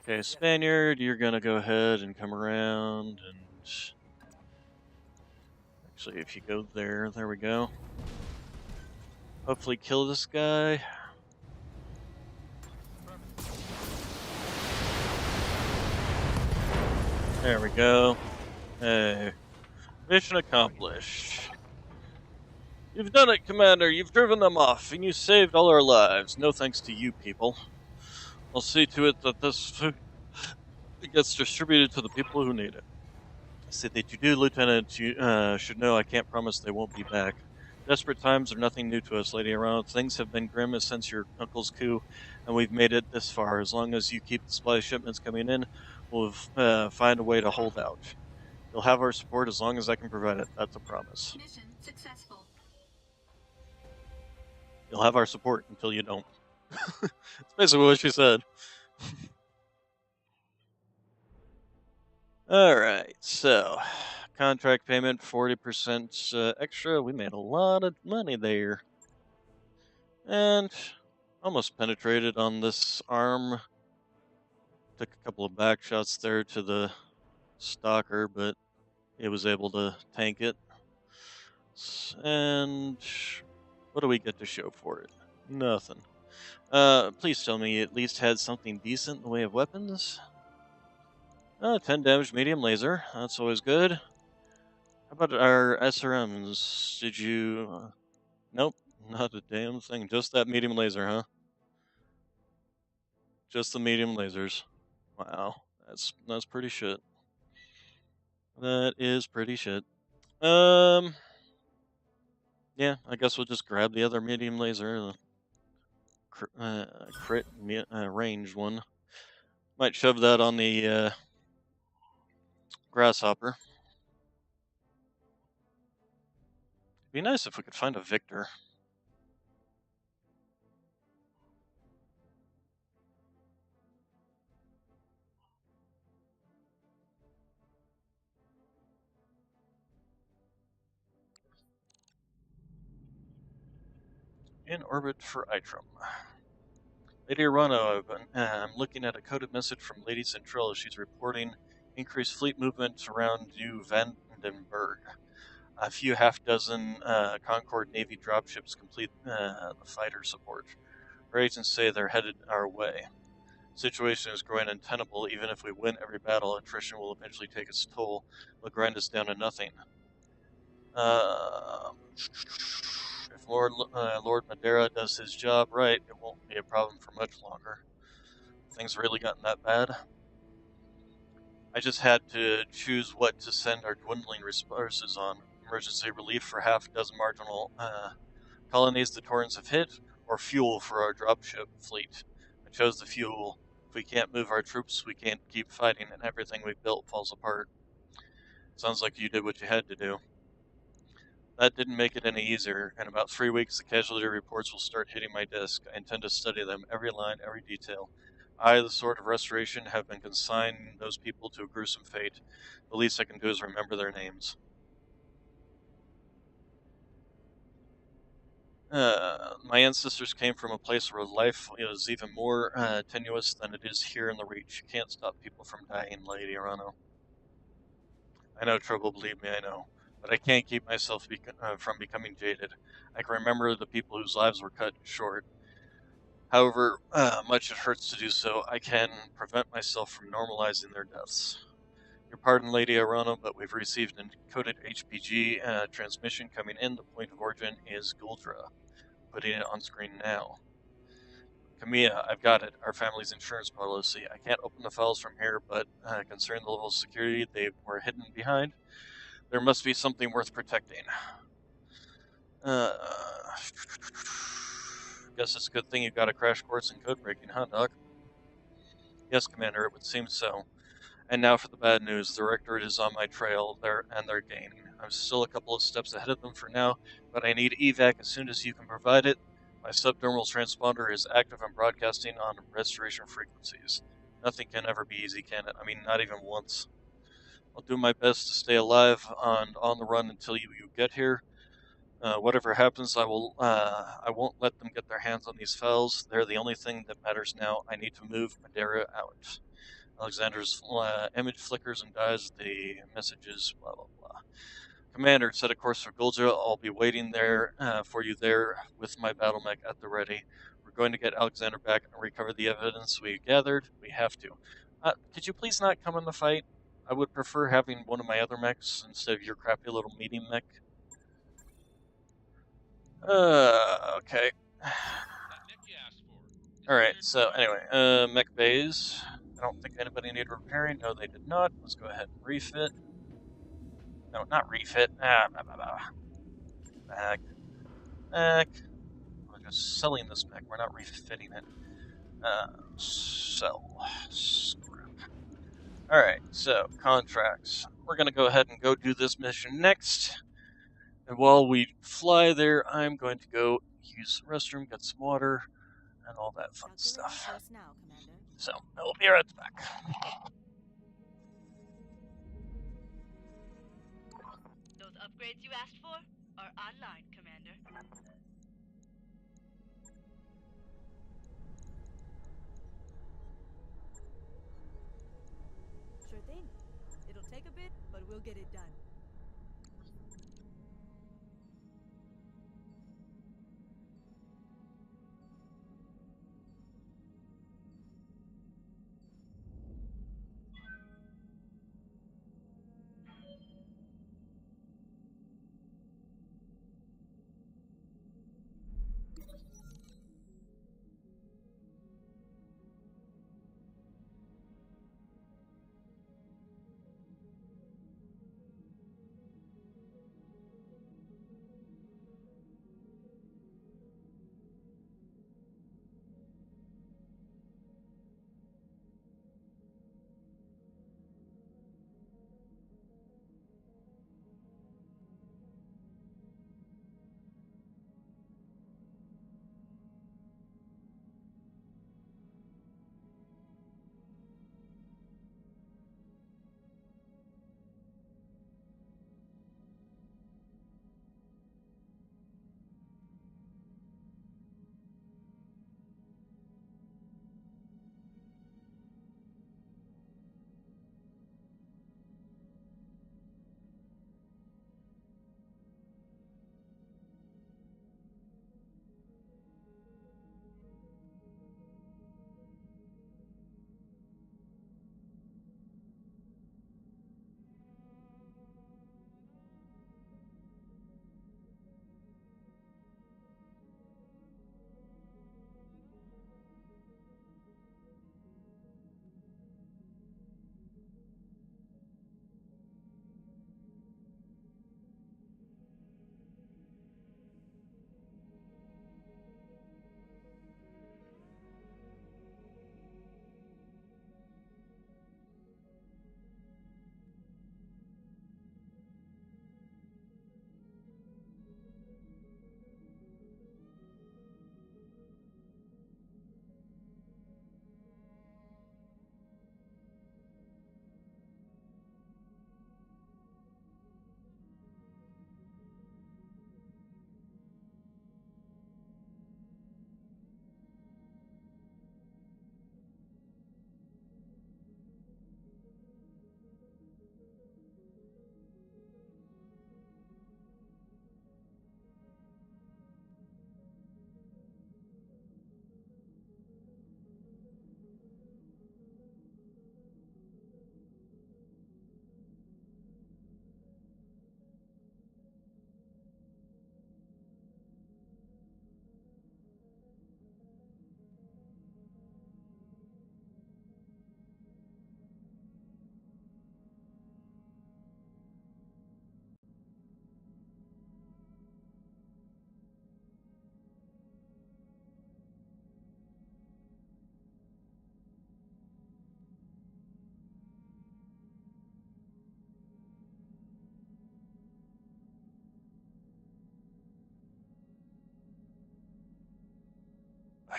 Okay, Spaniard, you're gonna go ahead and come around and... Actually, if you go there, there we go. Hopefully kill this guy. There we go. Hey. Mission accomplished. You've done it, Commander. You've driven them off, and you saved all our lives. No thanks to you people. I'll see to it that this food gets distributed to the people who need it. Say that you do, Lieutenant. You should know I can't promise they won't be back. Desperate times are nothing new to us, Lady Arano. Things have been grim since your uncle's coup, and we've made it this far. As long as you keep the supply shipments coming in, we'll find a way to hold out. You'll have our support as long as I can provide it. That's a promise.
Mission successful.
You'll have our support until you don't. That's basically what she said. Alright, so contract payment 40% extra. We made a lot of money there. And almost penetrated on this arm. Took a couple of back shots there to the stalker, but it was able to tank it. And what do we get to show for it? Nothing. Please tell me you at least had something decent in the way of weapons. 10 damage medium laser. That's always good. How about our SRMs? Did you... Nope, not a damn thing. Just that medium laser, huh? Just the medium lasers. Wow, that's pretty shit. That is pretty shit. Yeah, I guess we'll just grab the other medium laser, the crit ranged one. Might shove that on the grasshopper. It'd be nice if we could find a Victor. In orbit for Itram. Lady Arano, I'm looking at a coded message from Lady Centrella. She's reporting increased fleet movement around New Vandenberg. A few half-dozen Concord Navy dropships complete the fighter support. Her agents say they're headed our way. Situation is growing untenable. Even if we win every battle, attrition will eventually take its toll. Will grind us down to nothing. If Lord Madeira does his job right, it won't be a problem for much longer. Things really gotten that bad. I just had to choose what to send our dwindling resources on. Emergency relief for half a dozen marginal colonies the Torrens have hit, or fuel for our dropship fleet. I chose the fuel. If we can't move our troops, we can't keep fighting, and everything we've built falls apart. Sounds like you did what you had to do. That didn't make it any easier. In about 3 weeks, the casualty reports will start hitting my desk. I intend to study them, every line, every detail. I, the Sword of Restoration, have been consigning those people to a gruesome fate. The least I can do is remember their names. My ancestors came from a place where life is even more tenuous than it is here in the Reach. You can't stop people from dying, Lady Arano. I know trouble, believe me, I know. But I can't keep myself from becoming jaded. I can remember the people whose lives were cut short. However much it hurts to do so, I can prevent myself from normalizing their deaths. Your pardon, Lady Arana, but we've received an encoded HPG transmission coming in. The point of origin is Guldra. Putting it on screen now. Camilla, I've got it. Our family's insurance policy. I can't open the files from here, but considering the level of security they were hidden behind, there must be something worth protecting. Guess it's a good thing you got a crash course in code breaking, huh, Doc? Yes, Commander, it would seem so. And now for the bad news. The Directorate is on my trail, and they're gaining. I'm still a couple of steps ahead of them for now, but I need evac as soon as you can provide it. My subdermal transponder is active and broadcasting on restoration frequencies. Nothing can ever be easy, can it? I mean, not even once. I'll do my best to stay alive and on the run until you get here. Whatever happens, I won't let them get their hands on these files. They're the only thing that matters now. I need to move Madeira out. Alexander's image flickers and dies. The messages, blah, blah, blah. Commander, set a course for Guldra. I'll be waiting there for you there with my battle mech at the ready. We're going to get Alexander back and recover the evidence we gathered. We have to. Could you please not come in the fight? I would prefer having one of my other mechs instead of your crappy little medium mech. Okay. Alright, so anyway, mech bays. I don't think anybody needed repairing. No, they did not. Let's go ahead and refit. No, not refit. Blah, blah, blah. Back. We're just selling this mech. We're not refitting it. Sell. Scrap. Alright, so, contracts. We're going to go ahead and go do this mission next. And while we fly there, I'm going to go use the restroom, get some water, and all that fun stuff. So, I will be right back.
Those upgrades you asked for are online, Commander.
Sure thing. It'll take a bit, but we'll get it done.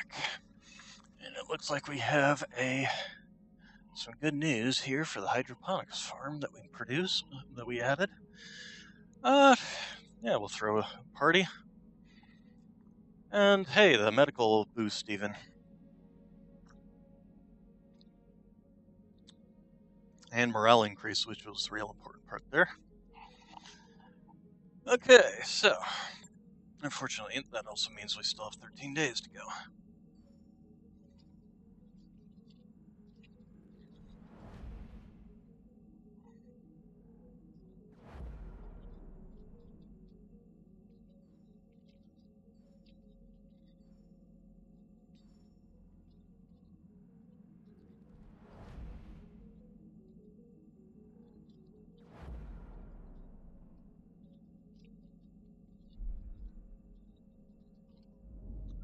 back. And it looks like we have some good news here for the hydroponics farm that we added. Yeah, we'll throw a party. And hey, the medical boost even. And morale increase, which was the real important part there. Okay, so unfortunately, that also means we still have 13 days to go.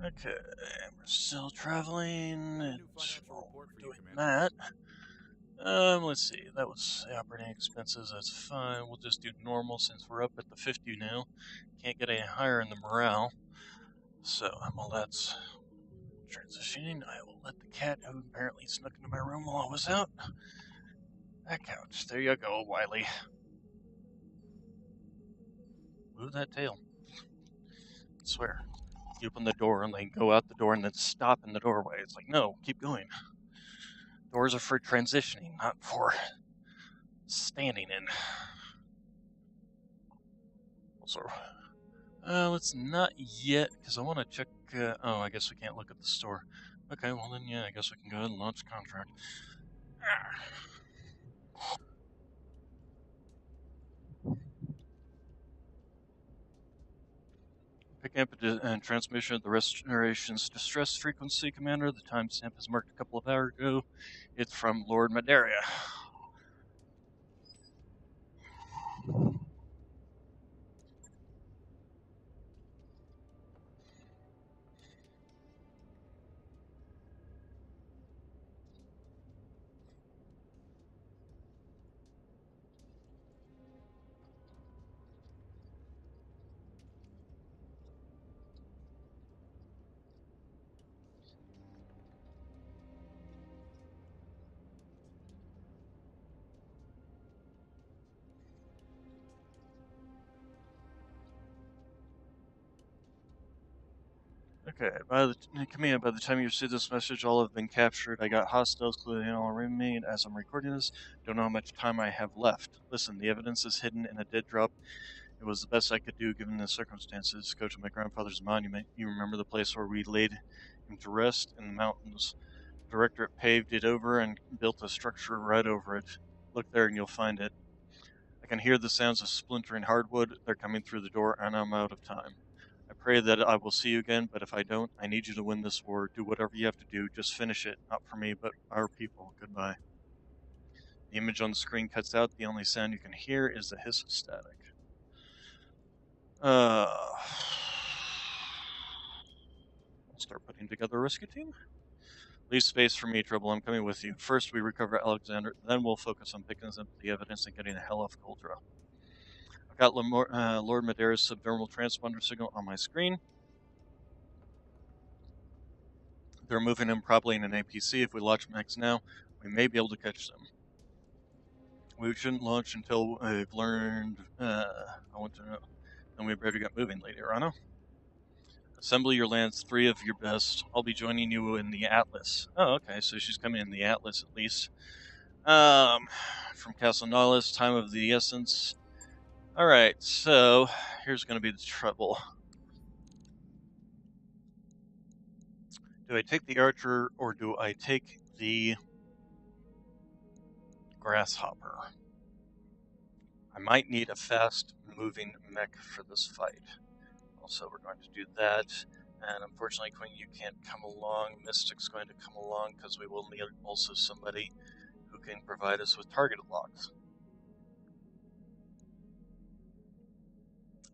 Okay, we're still traveling.
New
It's
financial report for you,
doing
Commander.
that. Let's see. That was the operating expenses. That's fine. We'll just do normal since we're up at the 50 now. Can't get any higher in the morale. So while that's transitioning, I will let the cat, who apparently snuck into my room while I was out, back out. There you go, Wiley. Move that tail. I swear. You open the door and they go out the door and then stop in the doorway. It's like, no, keep going. Doors are for transitioning, not for standing in. Also, let's not yet, because I want to check. Oh, I guess we can't look at the store. Okay, well then, yeah, I guess we can go ahead and launch contract. Picking up a transmission of the restoration's distress frequency, Commander. The timestamp is marked a couple of hours ago. It's from Lord Madeira. Okay, Command, by the time you see this message, all have been captured. I got hostiles clearly all around me, and as I'm recording this, don't know how much time I have left. Listen, the evidence is hidden in a dead drop. It was the best I could do given the circumstances. Go to my grandfather's monument. You remember the place where we laid him to rest in the mountains. The directorate paved it over and built a structure right over it. Look there and you'll find it. I can hear the sounds of splintering hardwood. They're coming through the door, and I'm out of time. I pray that I will see you again, but if I don't, I need you to win this war. Do whatever you have to do. Just finish it. Not for me, but our people. Goodbye. The image on the screen cuts out. The only sound you can hear is the hiss of static. I'll start putting together a rescue team. Leave space for me, Trouble. I'm coming with you. First, we recover Alexander, then we'll focus on picking up the evidence and getting the hell off Coldra. I've got Lord Madeira's subdermal transponder signal on my screen. They're moving him probably in an APC. If we launch Max now, we may be able to catch them. We shouldn't launch until we've learned. I want to know. Then we better get moving, Lady Arano. Assemble your lands, 3 of your best. I'll be joining you in the Atlas. Oh, okay, so she's coming in the Atlas at least. From Castle Nautilus, time of the essence. Alright, so here's going to be the trouble. Do I take the Archer or do I take the Grasshopper? I might need a fast-moving mech for this fight. Also, we're going to do that. And unfortunately, Queen, you can't come along. Mystic's going to come along because we will need also somebody who can provide us with target locks.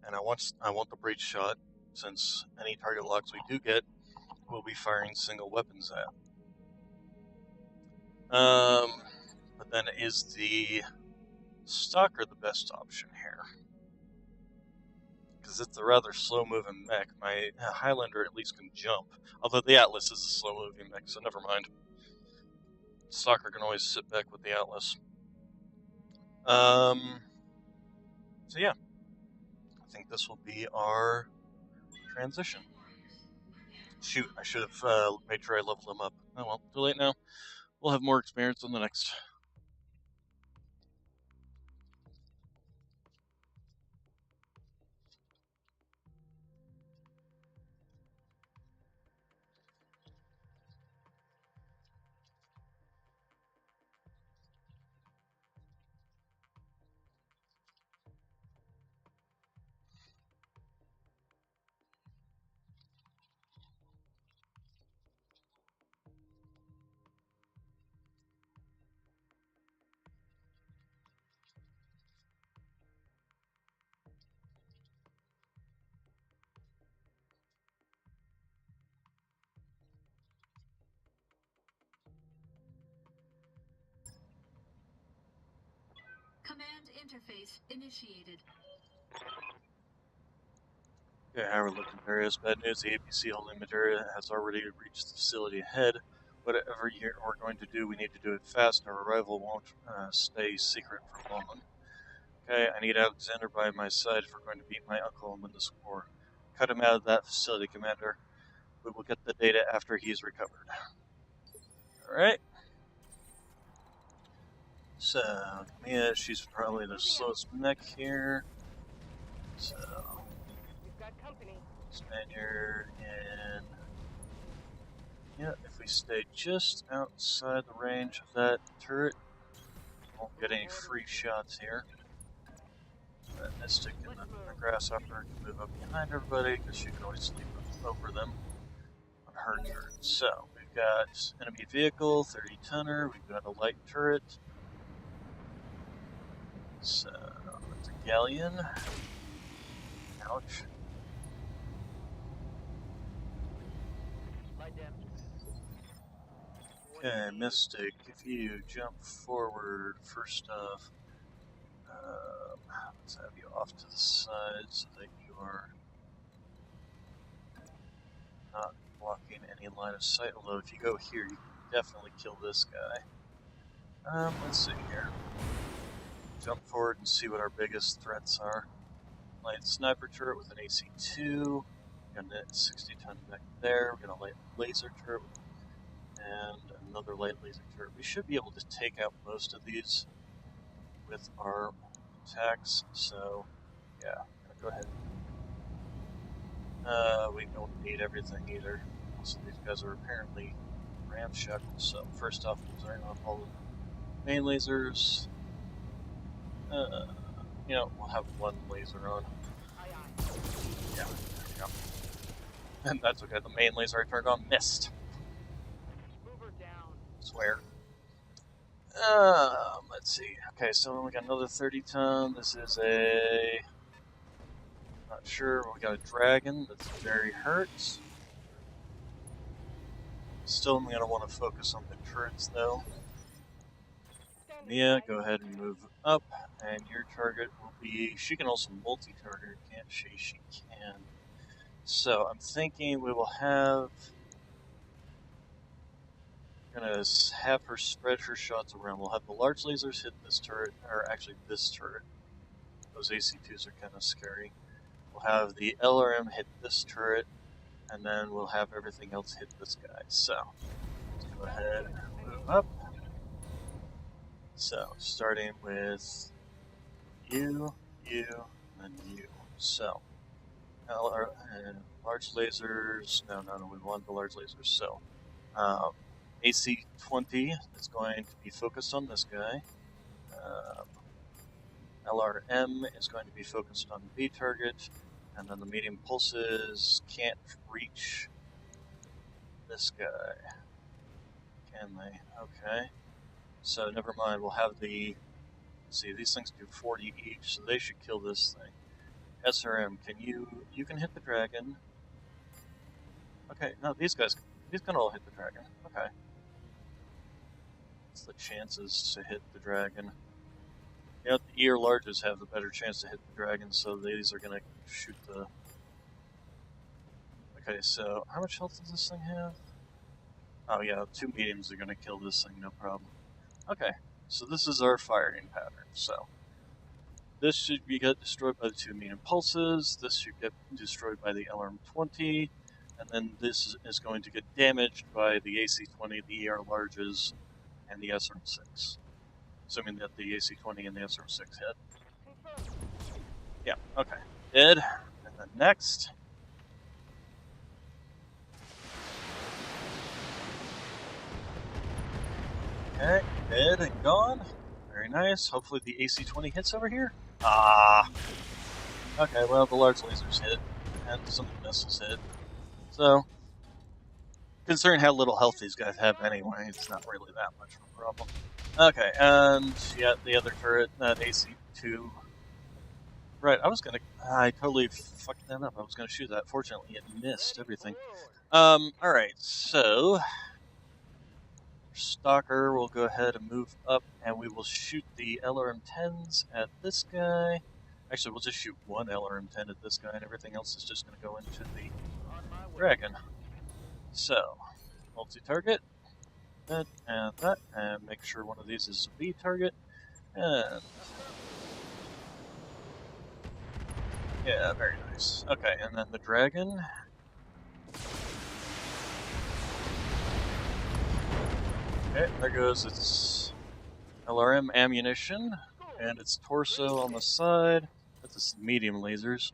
And I want the breach shot, since any target locks we do get, we'll be firing single weapons at. But then is the Stalker the best option here? because it's a rather slow-moving mech. My Highlander at least can jump, although the Atlas is a slow-moving mech, so never mind. Stalker can always sit back with the Atlas. So yeah, I think this will be our transition. Shoot, I should have made sure I leveled them up. Oh well, too late now. We'll have more experience on the next.
Command interface initiated.
Okay, how we're looking, Darius. Bad news, the APC holding material has already reached the facility ahead. Whatever we're going to do, we need to do it fast. Our arrival won't stay secret for long. Okay, I need Alexander by my side if we're going to beat my uncle and win this war. Cut him out of that facility, Commander. We will get the data after he's recovered. Alright. So, Mia, she's probably the slowest mech here. So,
We've got company.
Spaniard, and yeah, if we stay just outside the range of that turret, we won't get any free shots here. That Mystic and the Grasshopper can move up behind everybody because she can always leap over them on her turret. So, we've got enemy vehicle, 30 tonner, we've got a light turret. So, that's a galleon. Ouch.
Light damage.
Okay, Mystic, if you jump forward, first off, let's have you off to the side so that you are not blocking any line of sight. Although if you go here, you can definitely kill this guy. Let's see here. Jump forward and see what our biggest threats are. Light sniper turret with an AC-2. We've got a 60-ton mech there. We've got a light laser turret and another light laser turret. We should be able to take out most of these with our attacks, so yeah, I'm gonna go ahead. We don't need everything either. Most of these guys are apparently ramshackle, so first off, we'll turn off all the main lasers. You know, we'll have one laser on.
Aye, aye.
Yeah, there we go. And that's okay, the main laser I turned on missed.
Move her down.
Swear. Let's see. Okay, so we got another 30 ton. This is a... Not sure. We got a dragon that's very hurt. Still, I'm going to want to focus on the turrets, though. Mia, go ahead and move up, and your target will be... She can also multi-target, can't she? She can. So, I'm thinking we will have... Gonna have her spread her shots around. We'll have the large lasers hit this turret, or actually this turret. Those AC-2s are kind of scary. We'll have the LRM hit this turret, and then we'll have everything else hit this guy. So, let's go ahead and move up. So, starting with you, and then you. So, large lasers. No, we want the large lasers. So, AC-20 is going to be focused on this guy. LRM is going to be focused on B target, and then the medium pulses can't reach this guy. Can they? Okay. So never mind, we'll have the... See, these things do 40 each, so they should kill this thing. SRM, can you can hit the dragon. Okay, no, these can all hit the dragon. Okay. What's the chances to hit the dragon? Yeah, the ER larges have a better chance to hit the dragon, so these are gonna shoot the... Okay, so how much health does this thing have? Oh yeah, 2 mediums are gonna kill this thing, no problem. Okay, so this is our firing pattern, so... This should get destroyed by the 2 medium pulses, this should get destroyed by the LRM-20, and then this is going to get damaged by the AC-20, the ER larges, and the SRM-6. Assuming that the AC-20 and the SRM-6 hit.
Confirmed.
Yeah, okay. Dead. And then next. Okay, dead and gone. Very nice. Hopefully the AC-20 hits over here. Ah. Okay, well, the large lasers hit, and some of the missiles hit. So, considering how little health these guys have anyway, it's not really that much of a problem. Okay, and yeah, the other turret, that AC-2. Right, I totally fucked that up. I was gonna shoot that. Fortunately, it missed everything. Alright, so... Stalker will go ahead and move up, and we will shoot the LRM-10s at this guy. Actually, we'll just shoot one LRM-10 at this guy, and everything else is just going to go into the dragon. So, multi-target, that, and make sure one of these is a B target, and... Yeah, very nice. Okay, and then the dragon... Okay, there goes its LRM ammunition, and its torso on the side. That's its medium lasers.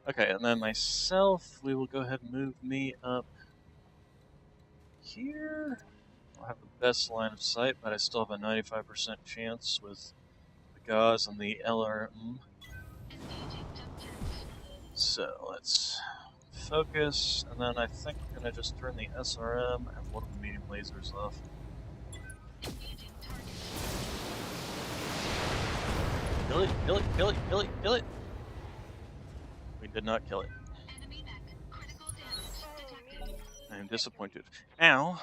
Okay, and then myself, we will go ahead and move me up here. I'll have the best line of sight, but I still have a 95% chance with the gauze and the LRM. So let's focus, and then I think we're going to just turn the SRM and one of the medium lasers off. Kill it, kill it, kill it, kill it, kill it! We did not kill it. I am disappointed. Ow!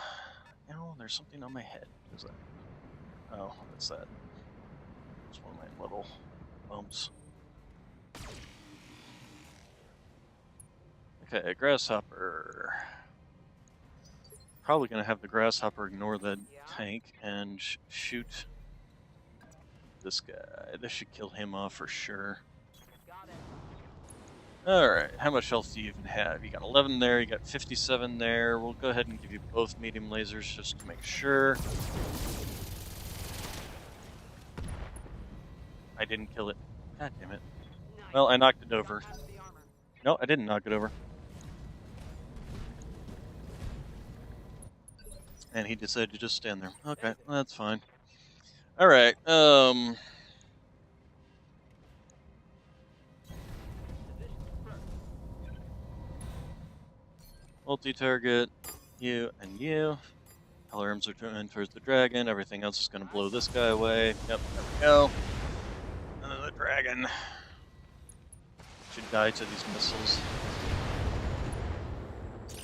Ow, there's something on my head. What is that? Oh, that's that. It's one of my little bumps. Okay, grasshopper. Probably gonna have the grasshopper ignore the tank and shoot this guy. This should kill him off for sure. Alright, how much health do you even have? You got 11 there, you got 57 there. We'll go ahead and give you both medium lasers just to make sure. I didn't kill it. God damn it. Well, I knocked it over. No, I didn't knock it over. And he decided to just stand there. Okay, that's fine. Alright, multi-target, you and you. LRMs are turning towards the dragon. Everything else is going to blow this guy away. Yep, there we go. And the dragon should die to these missiles.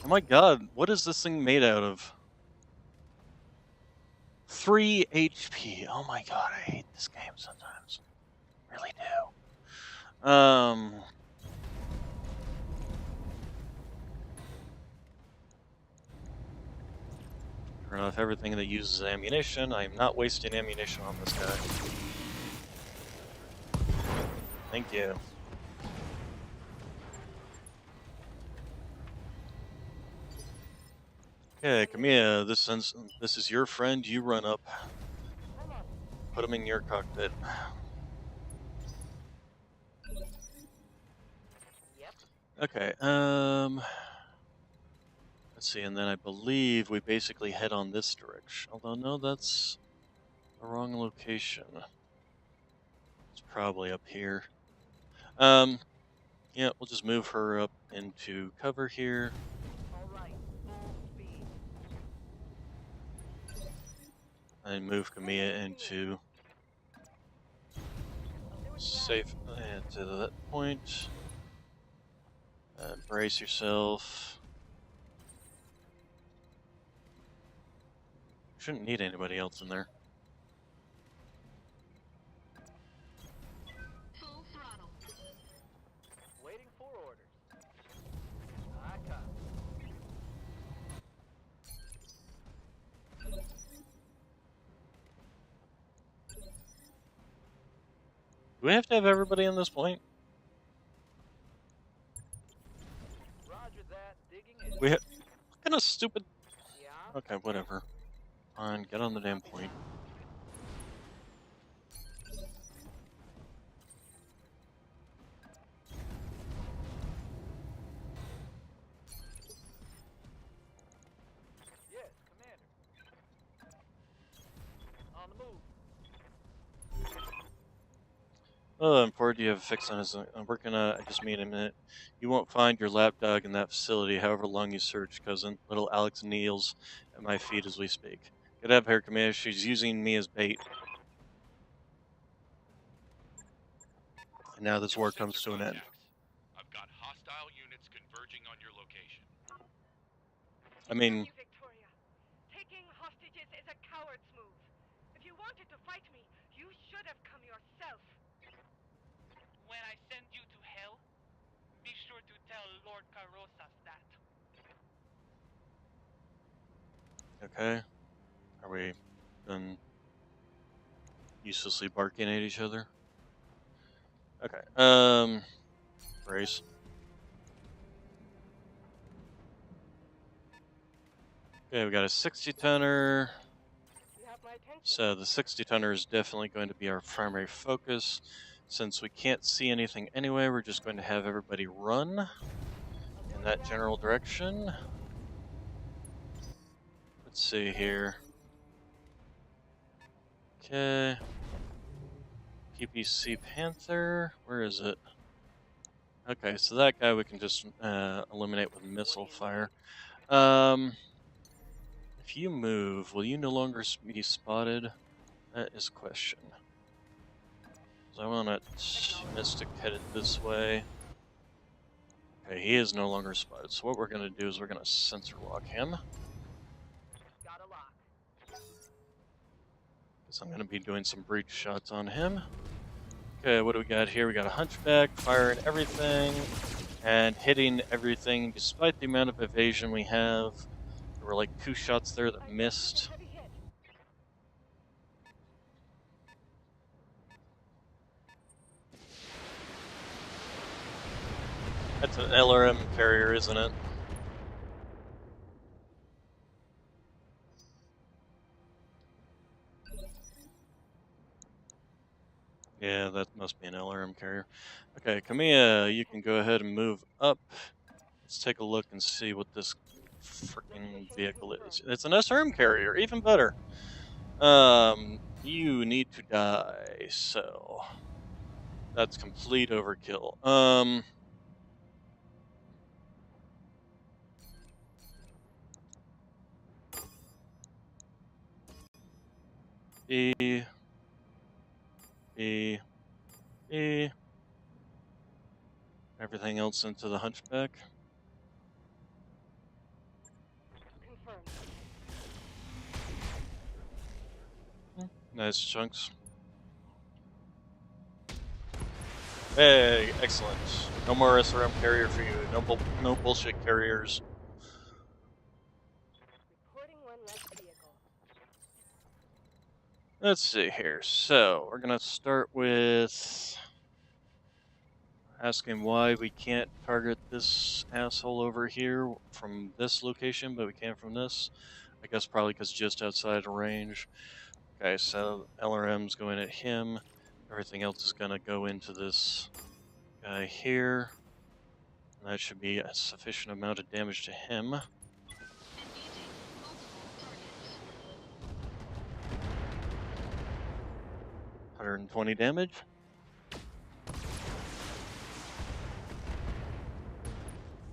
Oh my god, what is this thing made out of? 3 HP. Oh my god, I hate this game sometimes. Really do. Turn off everything that uses ammunition. I am not wasting ammunition on this guy. Thank you. Okay, Camilla, this is your friend. You run up. Put him in your cockpit. Okay, let's see, and then I believe we basically head on this direction. Although, no, that's the wrong location. It's probably up here. Yeah, we'll just move her up into cover here. And move Camilla into safe to that point. Brace yourself. Shouldn't need anybody else in there. Do we have to have everybody in this point?
Roger that. Digging in.
What kind of stupid...
Yeah.
Okay, whatever. Fine, get on the damn point.
Yes, Commander. On the move.
Oh, and Ford, you have a fix on his. We're gonna. I just mean a minute. You won't find your lapdog in that facility, however long you search, cousin. Little Alex kneels at my feet as we speak. Get up here, Commander. She's using me as bait. And now this war comes to an end.
I've got hostile units converging on your location.
I mean,
Thank you, Victoria. Taking hostages is a coward's move. If you wanted to fight me, you should have come yourself. When I send you to hell, be sure to tell Lord Carrosas that.
okay. Are we done uselessly barking at each other? Okay. Brace. Okay, we got a 60-tonner.
You have my attention.
So the 60-tonner is definitely going to be our primary focus. Since we can't see anything anyway, we're just going to have everybody run in that general direction. Let's see here. Okay. PPC Panther, where is it? Okay, so that guy we can just eliminate with missile fire. If you move, will you no longer be spotted? That is a question. So I want Mystic headed this way. Okay, he is no longer spotted. So what we're going to do is we're going to sensor lock him.
Got a lock.
Because I'm going to be doing some breach shots on him. Okay, what do we got here? We got a Hunchback, firing everything, and hitting everything despite the amount of evasion we have. There were like 2 shots there that missed.
Heavy hit.
That's an LRM carrier, isn't it? Yeah, that must be an LRM carrier. Okay, Kamiya, you can go ahead and move up. Let's take a look and see what this freaking vehicle is. It's an SRM carrier, even better. You need to die, so that's complete overkill. E. Everything else into the Hunchback.
Confirmed.
Nice chunks. Hey, excellent. No more SRM carrier for you. No bullshit carriers.
Reporting one less vehicle.
Let's see here. So, we're going to start with asking why we can't target this asshole over here from this location, but we can from this. I guess probably because just outside of range. Okay, so LRM's going at him. Everything else is going to go into this guy here. And that should be a sufficient amount of damage to him. 120 damage.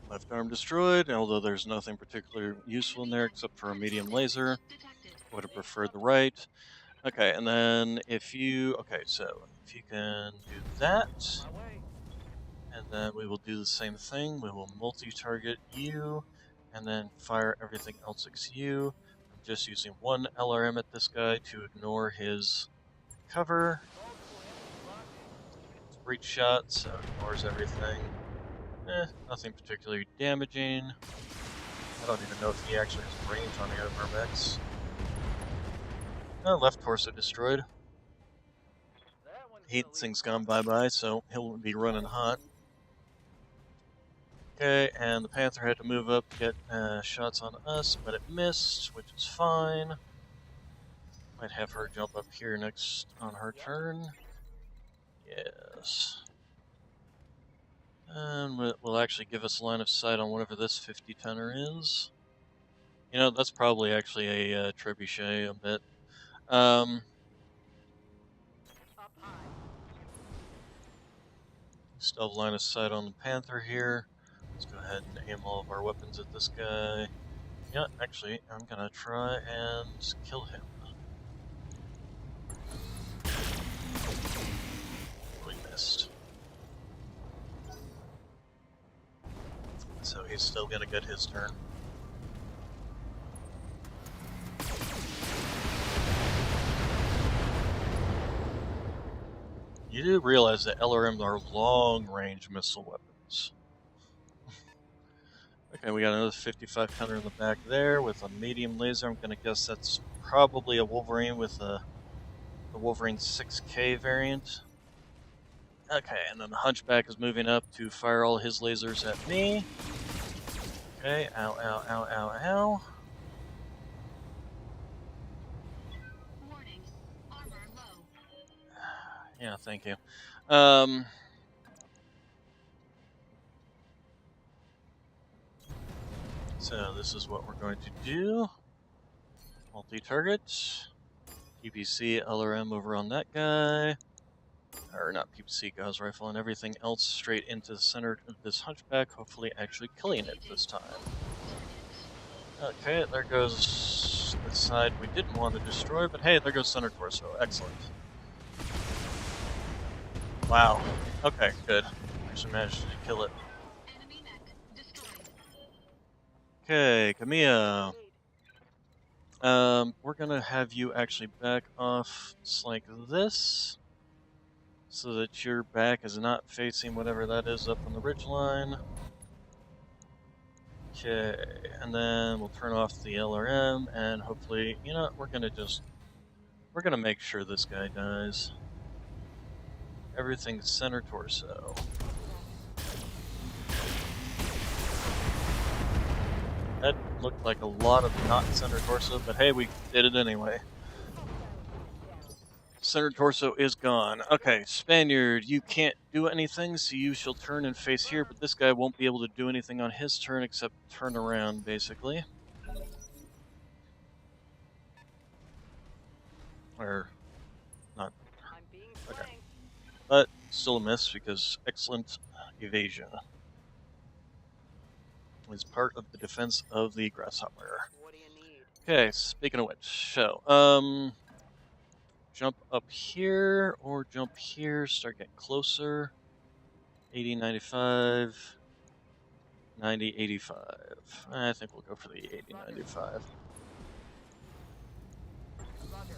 Left arm destroyed, although there's nothing particularly useful in there except for a medium laser. Would have preferred the right. Okay, and then if you... Okay, so if you can do that,
My way.
and then we will do the same thing. We will multi-target you, and then fire everything else against you. I'm just using one LRM at this guy to ignore his cover. It's a breach shot, so it ignores everything. Nothing particularly damaging. I don't even know if he actually has range on any of our mechs. Left torso destroyed.
That one
heat thing's gone bye-bye, so he'll be running hot. Okay, and the Panther had to move up to get shots on us, but it missed, which is fine. Might have her jump up here next on her turn. Yes. And will actually give us line of sight on whatever this 50-tonner is. You know, that's probably actually a trebuchet a bit.
Up high.
Still have line of sight on the Panther here. Let's go ahead and aim all of our weapons at this guy. Yeah, actually, I'm gonna try and kill him. We missed. So he's still gonna get his turn. You do realize that LRMs are long-range missile weapons. Okay, we got another 55-tonner in the back there with a medium laser. I'm gonna guess that's probably a Wolverine with the Wolverine 6K variant. Okay, and then the Hunchback is moving up to fire all his lasers at me. Okay, ow, ow, ow, ow, ow.
Warning. Armor low.
Yeah, thank you. So this is what we're going to do. Multi-target. PPC, LRM over on that guy. Or not PPC, Gauss Rifle, and everything else straight into the center of this Hunchback, hopefully actually killing it this time. Okay, there goes the side we didn't want to destroy, but hey, there goes center torso. Excellent. Wow. Okay, good. Actually managed to kill it.
Enemy mech destroyed.
Okay, Kamiya. We're gonna have you actually back off just like this, so that your back is not facing whatever that is up on the ridgeline. Okay, and then we'll turn off the LRM, and hopefully, you know, we're gonna make sure this guy dies. Everything's center torso. That looked like a lot of not center torso, but hey, we did it anyway. Center torso is gone. Okay, Spaniard, you can't do anything, so you shall turn and face here, but this guy won't be able to do anything on his turn except turn around, basically. Or, not.
I'm being
Okay.
flanked.
But still a miss because excellent evasion is part of the defense of the Grasshopper.
What do you need?
Okay, speaking of which, so, jump up here or jump here, start getting closer. 80, 95, 90, 85. I think we'll go for the 80, 95.
Roger.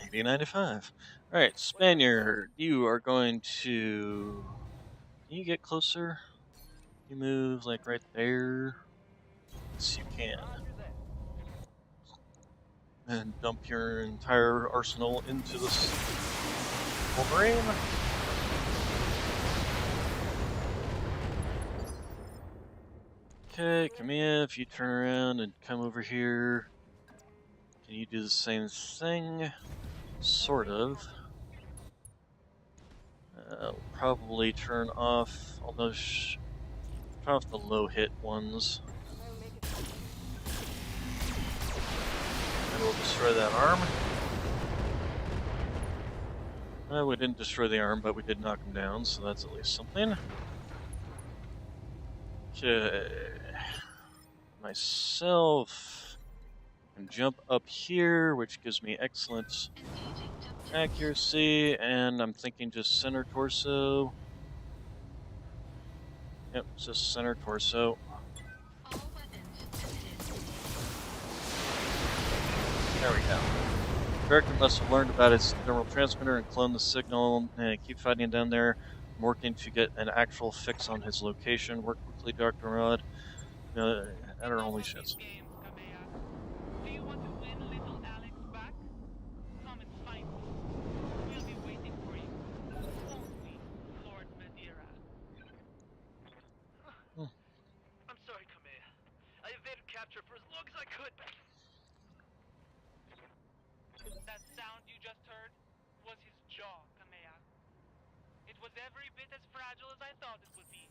80, 95. Alright, Spaniard, you are going to... Can you get closer? You move like right there. Yes, you can.
Roger that.
And dump your entire arsenal into this Wolverine. Okay, come in. If you turn around and come over here, can you do the same thing? Sort of. Probably turn off all those. Turn off the low hit ones.
I'll make it.
And we'll destroy that arm. We didn't destroy the arm, but we did knock him down, so that's at least something. Okay. Myself. And jump up here, which gives me excellent accuracy, and I'm thinking just center torso. Yep, just center torso. There we go. Director must have learned about its thermal transmitter and cloned the signal, and keep fighting down there. I'm working to get an actual fix on his location. Work quickly, Dr. Rod. At our only chance.
Do you want to win little Alex back?
capture for as long as I could.
That sound you just heard was his jaw, Kamea. It was every bit as fragile as I thought it would be.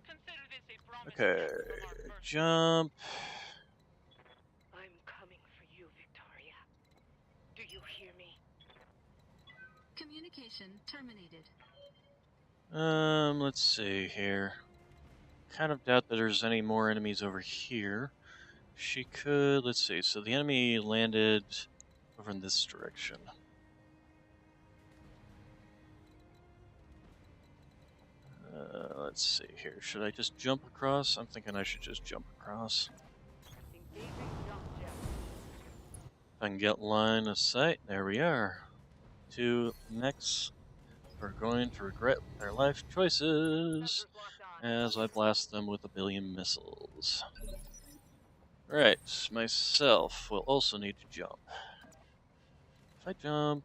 Consider this a promise
Okay,
from our first
jump.
I'm coming for you, Victoria. Do you hear me?
Communication terminated.
Let's see here. Kind of doubt that there's any more enemies over here. She could, let's see, so the enemy landed over in this direction. Let's see here. Should I just jump across? I'm thinking I should just jump across.
Engaging jump jet.
If I can get line of sight, there we are. Two mechs are going to regret their life choices
Sensors locked on.
as I blast them with a billion missiles. Right, myself will also need to jump. If I jump,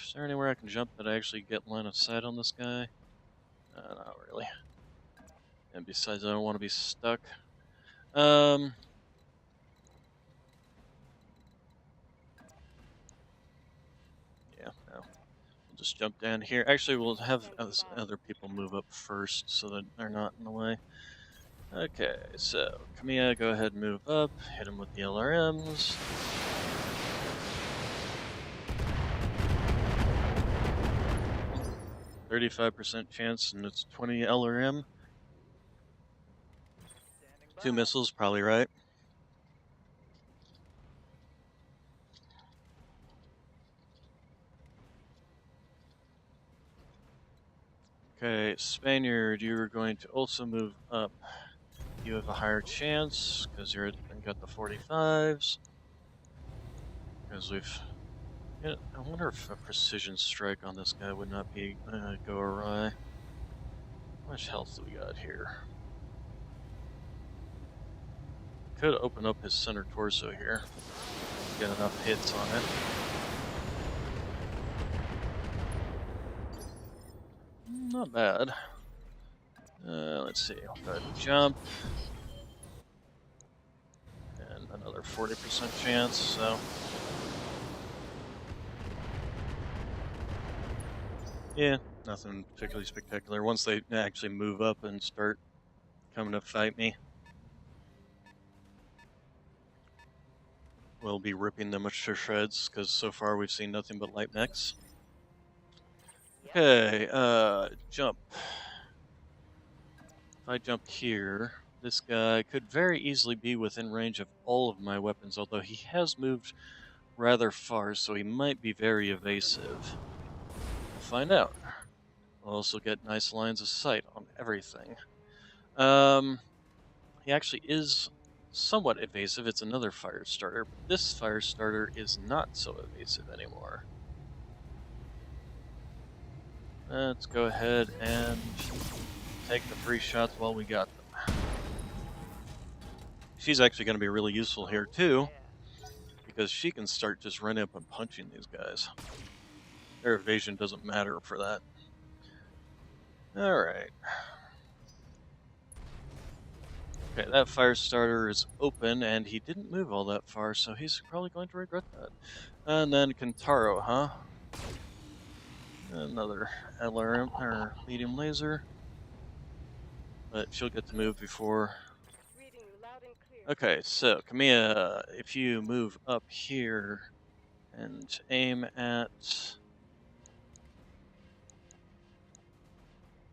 is there anywhere I can jump that I actually get line of sight on this guy? Not really. And besides, I don't want to be stuck. Yeah, no. We'll just jump down here. Actually, we'll have other people move up first so that they're not in the way. Okay, so Kamiya, go ahead and move up. Hit him with the LRMs. %35 chance, and it's 20 LRM.
Standing by.
2 missiles, probably right. Okay, Spaniard, you are going to also move up. You have a higher chance because you've got the 45s. Because we've. Yeah, I wonder if a precision strike on this guy would not be go awry. How much health do we got here? Could open up his center torso here. Get enough hits on it. Not bad. Let's see. I'll go ahead and jump. And another 40% chance, so. Yeah, nothing particularly spectacular. Once they actually move up and start coming to fight me, we'll be ripping them to shreds, because so far we've seen nothing but light mechs. Okay, jump. If I jump here, this guy could very easily be within range of all of my weapons, although he has moved rather far, so he might be very evasive. We'll find out. We'll also get nice lines of sight on everything. He actually is somewhat evasive. It's another fire starter, but this fire starter is not so evasive anymore. Let's go ahead and take the free shots while we got them. She's actually going to be really useful here too, because she can start just running up and punching these guys. Their evasion doesn't matter for that. Alright. Okay, that fire starter is open, and he didn't move all that far, so he's probably going to regret that. And then Kentaro, huh? Another LRM, or medium laser. But she'll get to move before.
Reading you loud and clear.
Okay, so Kamiya, if you move up here and aim at.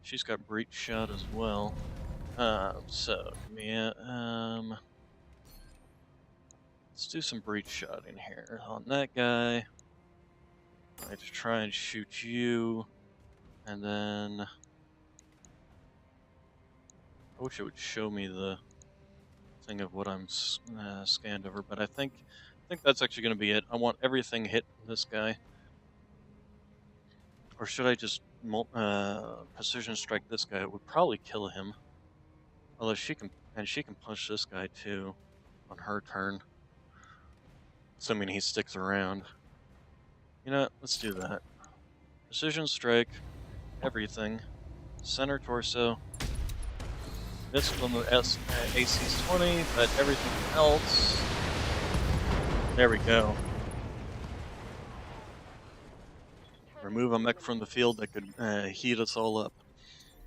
She's got breach shot as well. So Kamiya, let's do some breach shotting here on that guy. I have to try and shoot you, and then I wish it would show me the thing of what I'm scanned over, but I think that's actually going to be it. I want everything hit this guy, or should I just precision strike this guy? It would probably kill him. Although she can punch this guy too on her turn, assuming he sticks around. You know what? Let's do that. Precision strike, everything, center torso. Missed on the AC's 20, but everything else. There we go. Remove a mech from the field that could heat us all up.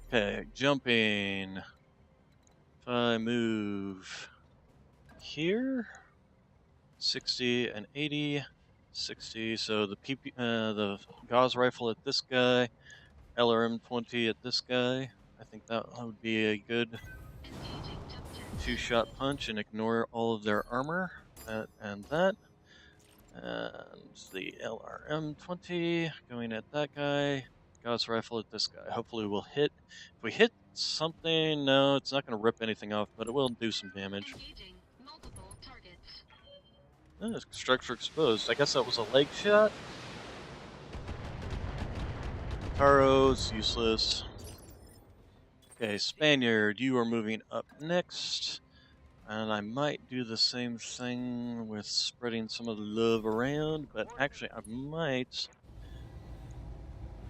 Okay, jumping. If I move here, 60 and 80, 60. So the Gauss rifle at this guy, LRM 20 at this guy. I think that would be a good two-shot punch and ignore all of their armor. That and that. And the LRM 20 going at that guy. Gauss rifle at this guy. Hopefully we'll hit. If we hit something, no, it's not going to rip anything off, but it will do some damage. Structure exposed. I guess that was a leg shot. Taro's useless. Okay, Spaniard, you are moving up next. And I might do the same thing with spreading some of the love around, but actually I might.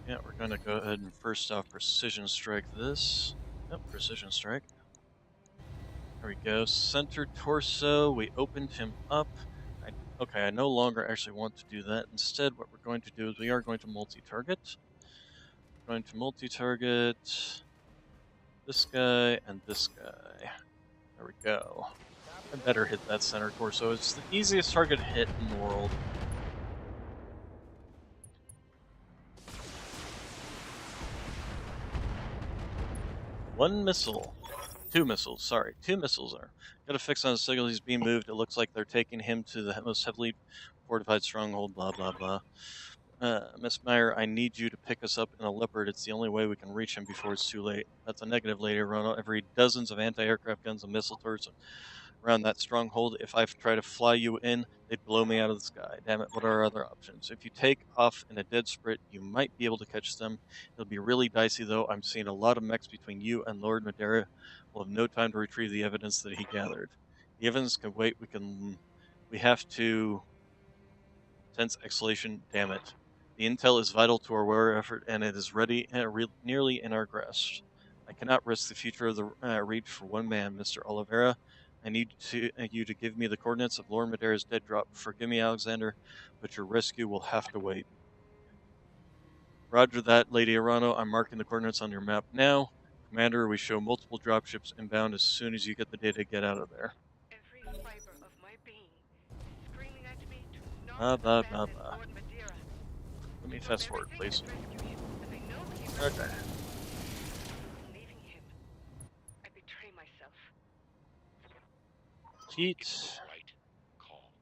Yeah, we're going to go ahead and first off precision strike this. Yep, precision strike. There we go. Center torso, we opened him up. Okay, I no longer actually want to do that. Instead, what we're going to do is we are going to multi-target. Going to multi-target this guy and this guy. There we go. I better hit that center torso. It's the easiest target hit in the world. One missile. Two missiles, sorry. Two missiles are. Got a fix on the signal. He's being moved. It looks like they're taking him to the most heavily fortified stronghold, blah, blah, blah. Miss Meyer, I need you to pick us up in a Leopard. It's the only way we can reach him before it's too late. That's a negative, Lady Ronald. Every dozens of anti-aircraft guns and missile turrets around that stronghold. If I try to fly you in, they'd blow me out of the sky. Damn it, what are our other options? If you take off in a dead sprint, you might be able to catch them. It'll be really dicey, though. I'm seeing a lot of mechs between you and Lord Madeira. We'll have no time to retrieve the evidence that he gathered. The evidence can wait. We have to... Tense exhalation, damn it. The intel is vital to our war effort, and it is ready, nearly in our grasp. I cannot risk the future of the Reach for one man, Mr. Oliveira. I need you to give me the coordinates of Lord Madeira's dead drop. Forgive me, Alexander, but your rescue will have to wait. Roger that, Lady Arano. I'm marking the coordinates on your map now. Commander, we show multiple dropships inbound. As soon as you get the data, get out of there.
Every fiber of my being is screaming at me to not abandon Lord Madeira.
Let me fast forward, please.
Okay.
Okay.
Leaving him, I betray myself.
Heat.
It's the right call.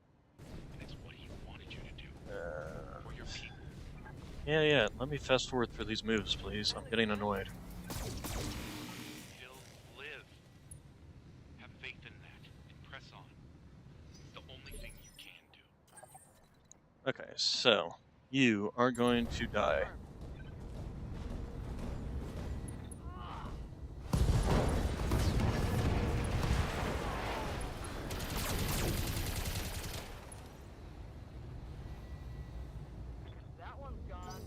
And it's what he wanted you to do. For your people.
Yeah. Let me fast forward through these moves, please. I'm getting annoyed.
Still live. Have faith in that. And press on. It's the only thing you can do.
Okay, so you are going to die.
That one's gone.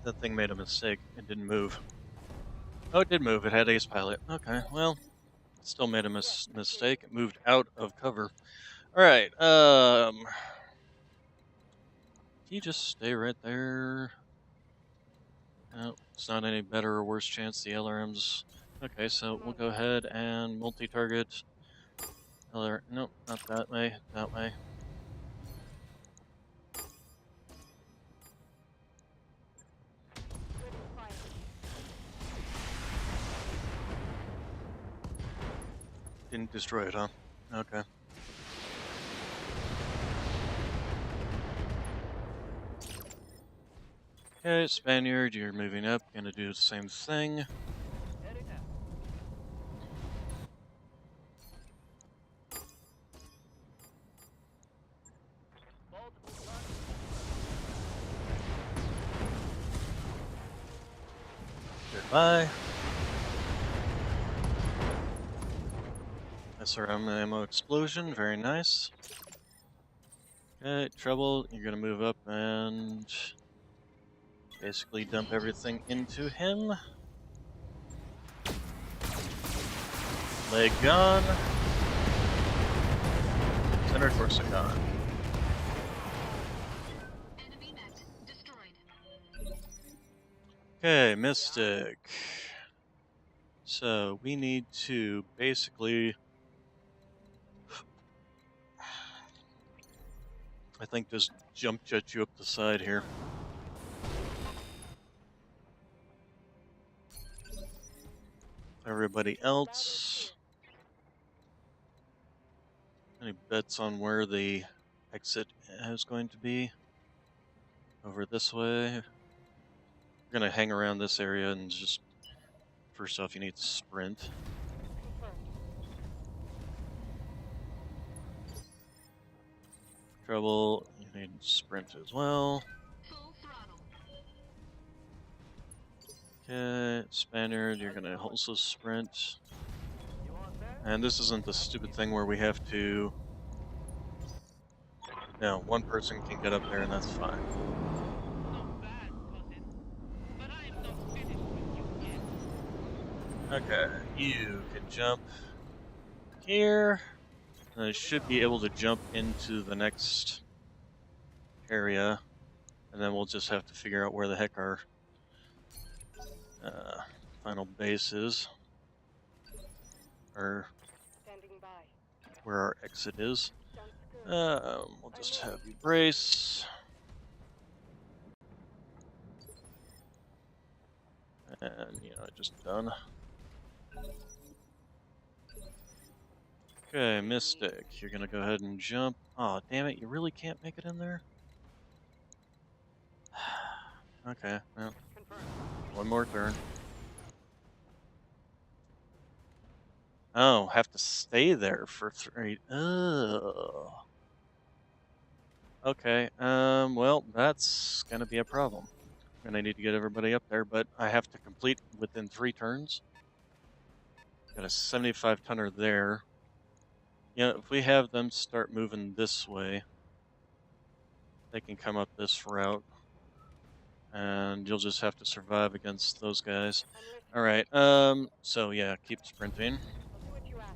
That thing made a mistake. It didn't move. Oh, it did move. It had ace pilot. Okay, well, it still made a mistake. It moved out of cover. Alright, can you just stay right there? No, it's not any better or worse chance. The LRM's... Okay, so we'll go ahead and multi-target. Nope, not that way. That way. Didn't destroy it, huh? Okay. Okay, Spaniard, you're moving up. Gonna do the same thing.
Heading now. Multiple guns.
Goodbye. SRM ammo explosion, very nice. Okay, Trouble, you're gonna move up and basically dump everything into him. Leg gone. Center torso gone.
Enemy net destroyed.
Okay, Mystic. So we need to basically, I think, just jump jet you up the side here. Everybody else, any bets on where the exit is going to be? Over this way. We're gonna hang around this area and just, first off, you need to sprint. Trouble, you need to sprint as well.
Full throttle.
Okay, Spaniard, you're gonna also sprint.
You want that?
And this isn't the stupid thing where we have to... No, one person can get up there and that's fine.
Not bad, cousin. But I am not finished with you yet.
Okay, you can jump here. And I should be able to jump into the next area. And then we'll just have to figure out where the heck our final base is. Or
Standing by.
where our exit is.
Sounds good.
We'll just have you brace. And, just done. Okay, Mystic, you're gonna go ahead and jump. Aw, damn it, you really can't make it in there? Okay, well,
Confirmed.
one more turn. Oh, have to stay there for 3. Ugh. Okay, well, that's gonna be a problem. I'm gonna need to get everybody up there, but I have to complete within 3 turns. Got a 75 tonner there. If we have them start moving this way, they can come up this route. And you'll just have to survive against those guys. Alright, so yeah, keep sprinting.
I'll do what you ask.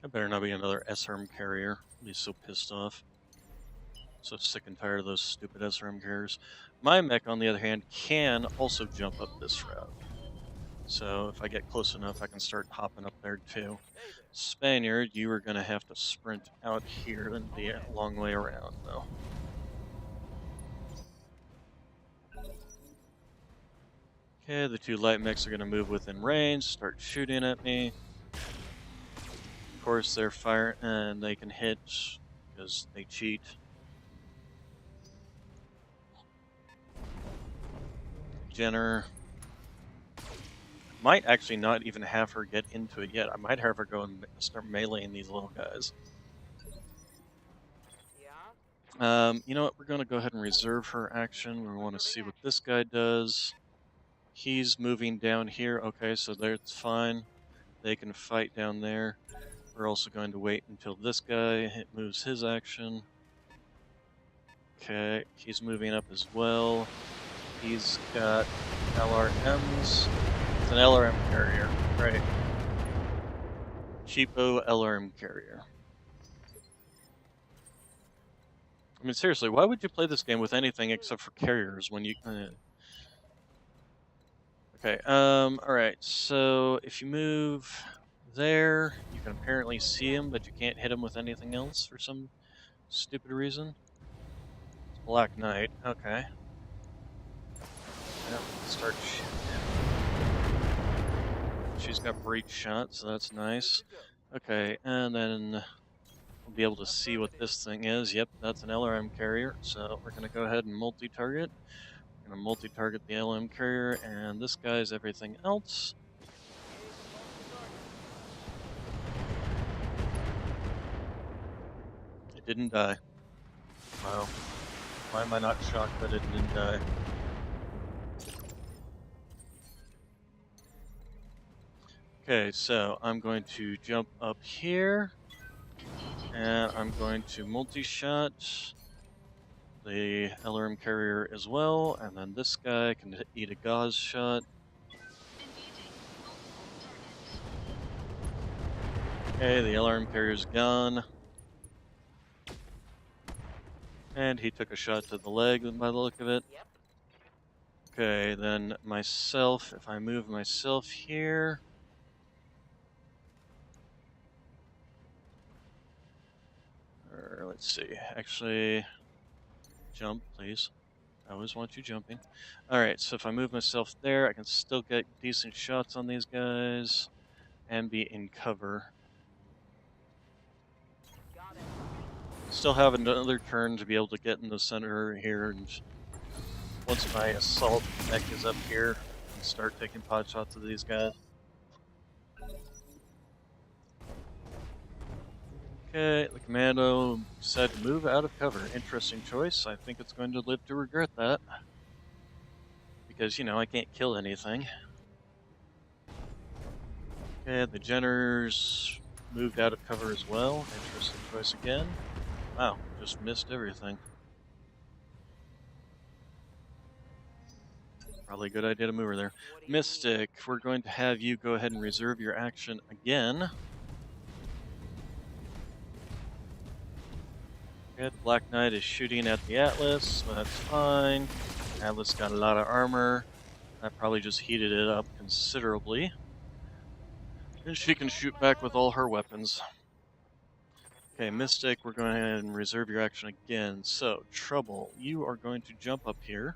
I better not be another SRM carrier. I'll be so pissed off. So sick and tired of those stupid SRM carriers. My mech, on the other hand, can also jump up this route. So if I get close enough, I can start hopping up there too. Spaniard, you are going to have to sprint out here and be a long way around, though. Okay, the 2 light mechs are going to move within range, start shooting at me. Of course, they're fire and they can hit because they cheat. Jenner. Might actually not even have her get into it yet. I might have her go and start meleeing these little guys.
Yeah?
You know what? We're going to go ahead and reserve her action. We want to see what this guy does. He's moving down here. Okay, so that's fine. They can fight down there. We're also going to wait until this guy moves his action. Okay, he's moving up as well. He's got LRMs. It's an LRM carrier, right? Cheapo LRM carrier. I mean, seriously, why would you play this game with anything except for carriers when you... Okay, alright, so if you move there, you can apparently see him, but you can't hit him with anything else for some stupid reason. It's Black Knight, okay. Yeah, start shooting. She's got breach shot, so that's nice. Okay, and then we'll be able to see what this thing is. Yep, that's an LRM carrier, so we're going to go ahead and multi-target. We're going to multi-target the LRM carrier, and this guy's everything else. It didn't die. Wow. Why am I not shocked that it didn't die? Okay, so I'm going to jump up here.
Engaging.
And I'm going to multi-shot the LRM carrier as well, and then this guy can eat a gauze shot. Okay, the LRM carrier's gone. And he took a shot to the leg by the look of it.
Yep.
Okay, then myself, if I move myself here. Or let's see, actually, jump, please. I always want you jumping. Alright, so if I move myself there, I can still get decent shots on these guys and be in cover.
Got it.
Still have another turn to be able to get in the center here, and once my assault mech is up here, I can start taking pot shots of these guys. Okay, the commando decided to move out of cover. Interesting choice. I think it's going to live to regret that. Because, you know, I can't kill anything. Okay, the Jenners moved out of cover as well. Interesting choice again. Wow, just missed everything. Probably a good idea to move her there.
What do you
Mystic, we're going to have you go ahead and reserve your action again. Okay, the Black Knight is shooting at the Atlas, but that's fine. Atlas got a lot of armor. That probably just heated it up considerably. And she can shoot back with all her weapons. Okay, Mystic, we're going to go ahead and reserve your action again. So, Trouble, you are going to jump up here.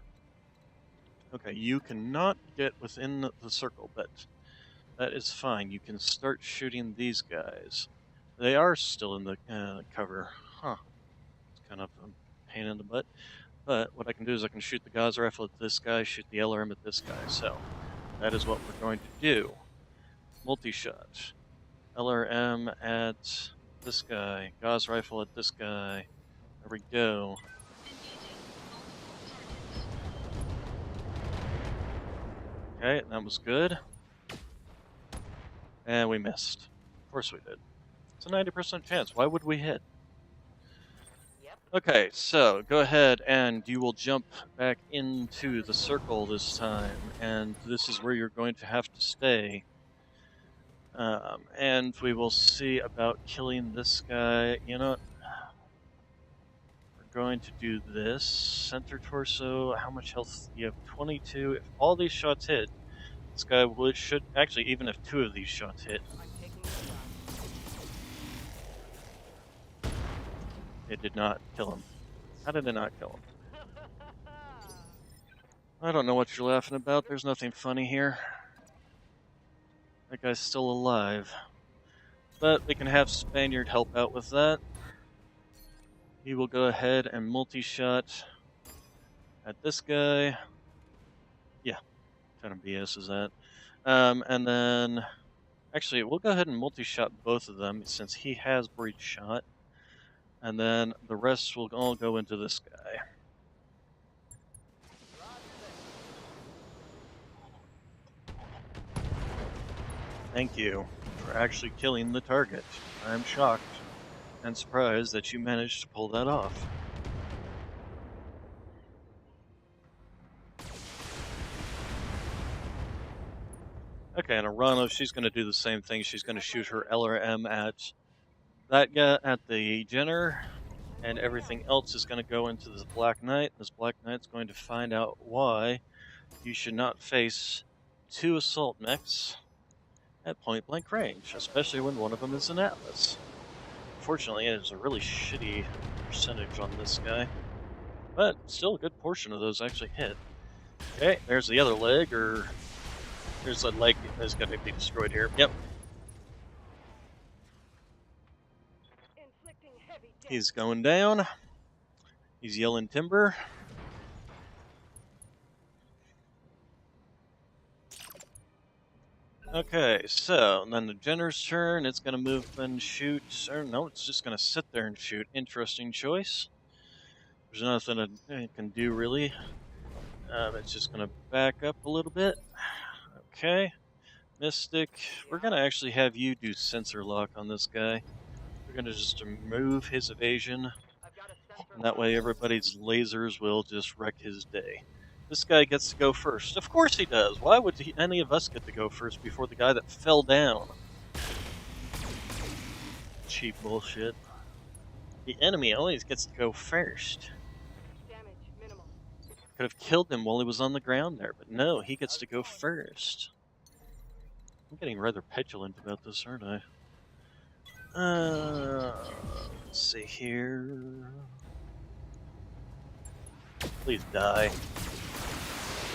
Okay, you cannot get within the circle, but that is fine. You can start shooting these guys. They are still in the cover. Huh. It's kind of a pain in the butt. But what I can do is I can shoot the Gauss rifle at this guy, shoot the LRM at this guy. So, that is what we're going to do. Multi-shot. LRM at this guy. Gauss rifle at this guy. There we go. Okay, that was good. And we missed. Of course we did. It's a 90% chance. Why would we hit?
Yep.
Okay, so go ahead and you will jump back into the circle this time. And this is where you're going to have to stay. And we will see about killing this guy. You know what? We're going to do this. Center torso. How much health? You have 22. If all these shots hit, this guy should actually, even if 2 of these shots hit,
I'm taking the shot.
it did not kill him. How did it not kill him? I don't know what you're laughing about. There's nothing funny here. That guy's still alive. But we can have Spaniard help out with that. He will go ahead and multi-shot at this guy. Yeah, kind of BS is that. And then, actually, we'll go ahead and multi-shot both of them since he has breach shot. And then the rest will all go into this guy. Thank you for actually killing the target. I'm shocked and surprised that you managed to pull that off. Okay, and Arano, she's going to do the same thing. She's going to shoot her LRM at that guy, at the Jenner, and everything else is going to go into this Black Knight. This Black Knight's going to find out why you should not face 2 assault mechs at point-blank range, especially when one of them is an Atlas. Unfortunately, it is a really shitty percentage on this guy, but still a good portion of those actually hit. Okay, there's the other leg, or there's a leg that's going to be destroyed here. Yep.
Inflicting heavy damage.
He's going down. He's yelling timber. Okay, so then the Jenner's turn. It's going to move and shoot. Or no, it's just going to sit there and shoot. Interesting choice. There's nothing it can do really. It's just going to back up a little bit. Okay. Mystic, we're going to actually have you do sensor lock on this guy. gonna just remove his evasion,
I've got a sensor
and that way everybody's lasers will just wreck his day. This guy gets to go first. Of course he does. Why would any of us get to go first before the guy that fell down? Cheap bullshit. The enemy always gets to go first.
Damage minimal.
Could have killed him while he was on the ground there, but no, he gets to go first. I'm getting rather petulant about this, aren't I? Let's see here. Please die.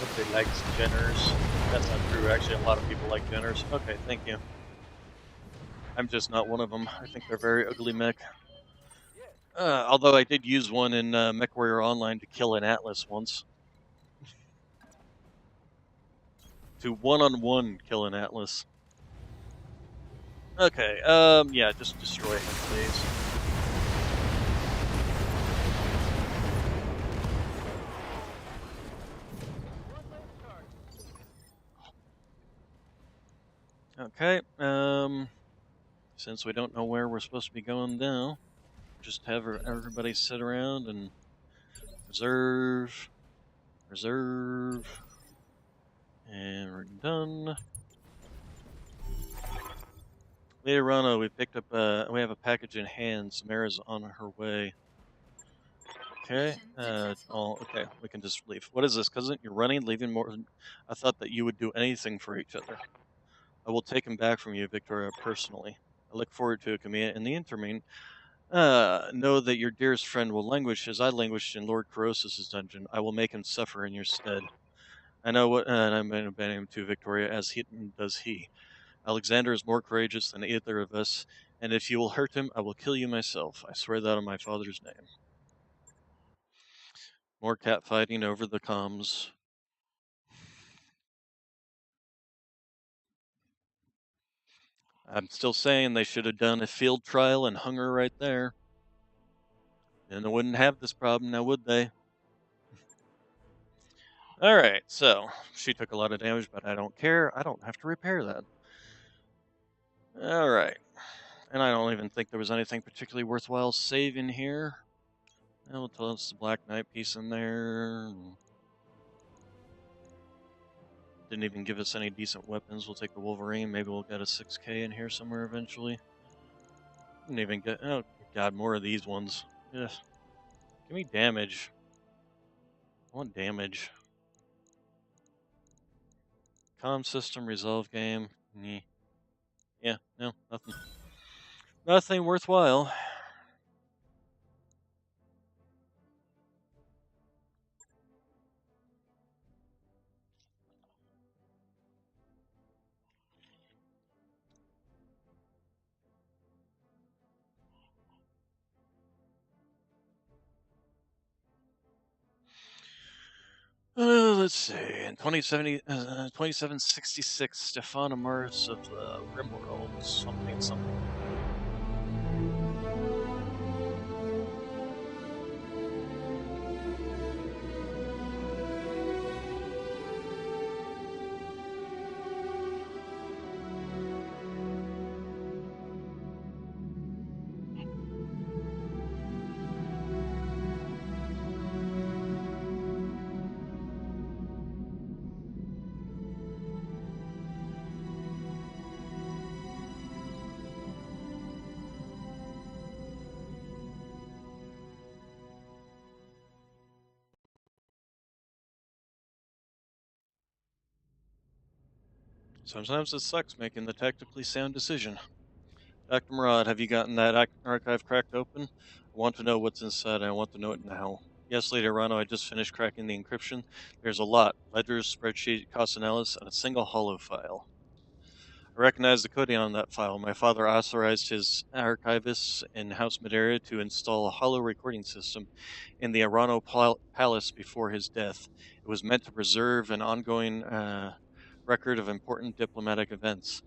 Nobody likes Jenners. That's not true. Actually, a lot of people like Jenners. Okay, thank you. I'm just not one of them. I think they're very ugly mech. Although I did use one in MechWarrior Online to kill an Atlas once. To one-on-one kill an Atlas. Okay, yeah, just destroy him, please. Okay, since we don't know where we're supposed to be going now, just have everybody sit around and reserve, and we're done. Later on, we picked up, we have a package in hand. Samara's on her way. Okay, okay, we can just leave. What is this, cousin? You're running, leaving more than... I thought that you would do anything for each other. I will take him back from you, Victoria, personally. I look forward to it, Camilla. In the interim, know that your dearest friend will languish as I languished in Lord Corrosis' dungeon. I will make him suffer in your stead. I know what, and I'm going to ban him too, Victoria, as does he. Alexander is more courageous than either of us, and if you will hurt him, I will kill you myself. I swear that on my father's name. More catfighting over the comms. I'm still saying they should have done a field trial and hung her right there. Then they wouldn't have this problem now, would they? Alright, so she took a lot of damage, but I don't care. I don't have to repair that. Alright. And I don't even think there was anything particularly worthwhile saving here. We'll tell us the Black Knight piece in there. Didn't even give us any decent weapons. We'll take the Wolverine. Maybe we'll get a 6K in here somewhere eventually. Didn't even get... Oh, God, more of these ones. Ugh. Give me damage. I want damage. Comm system, resolve game. Yeah, no, nothing. Nothing worthwhile. Let's see. In 2766, Stefan Amars of Rimworld. Something. Sometimes it sucks making the tactically sound decision. Dr. Murad, have you gotten that archive cracked open? I want to know what's inside, and I want to know it now. Yes, Leader Rano, I just finished cracking the encryption. There's a lot. Ledgers, spreadsheet, cost analysis, and a single hollow file. I recognize the coding on that file. My father authorized his archivists in House Madeira to install a hollow recording system in the Arano Palace before his death. It was meant to preserve an ongoing record of important diplomatic events.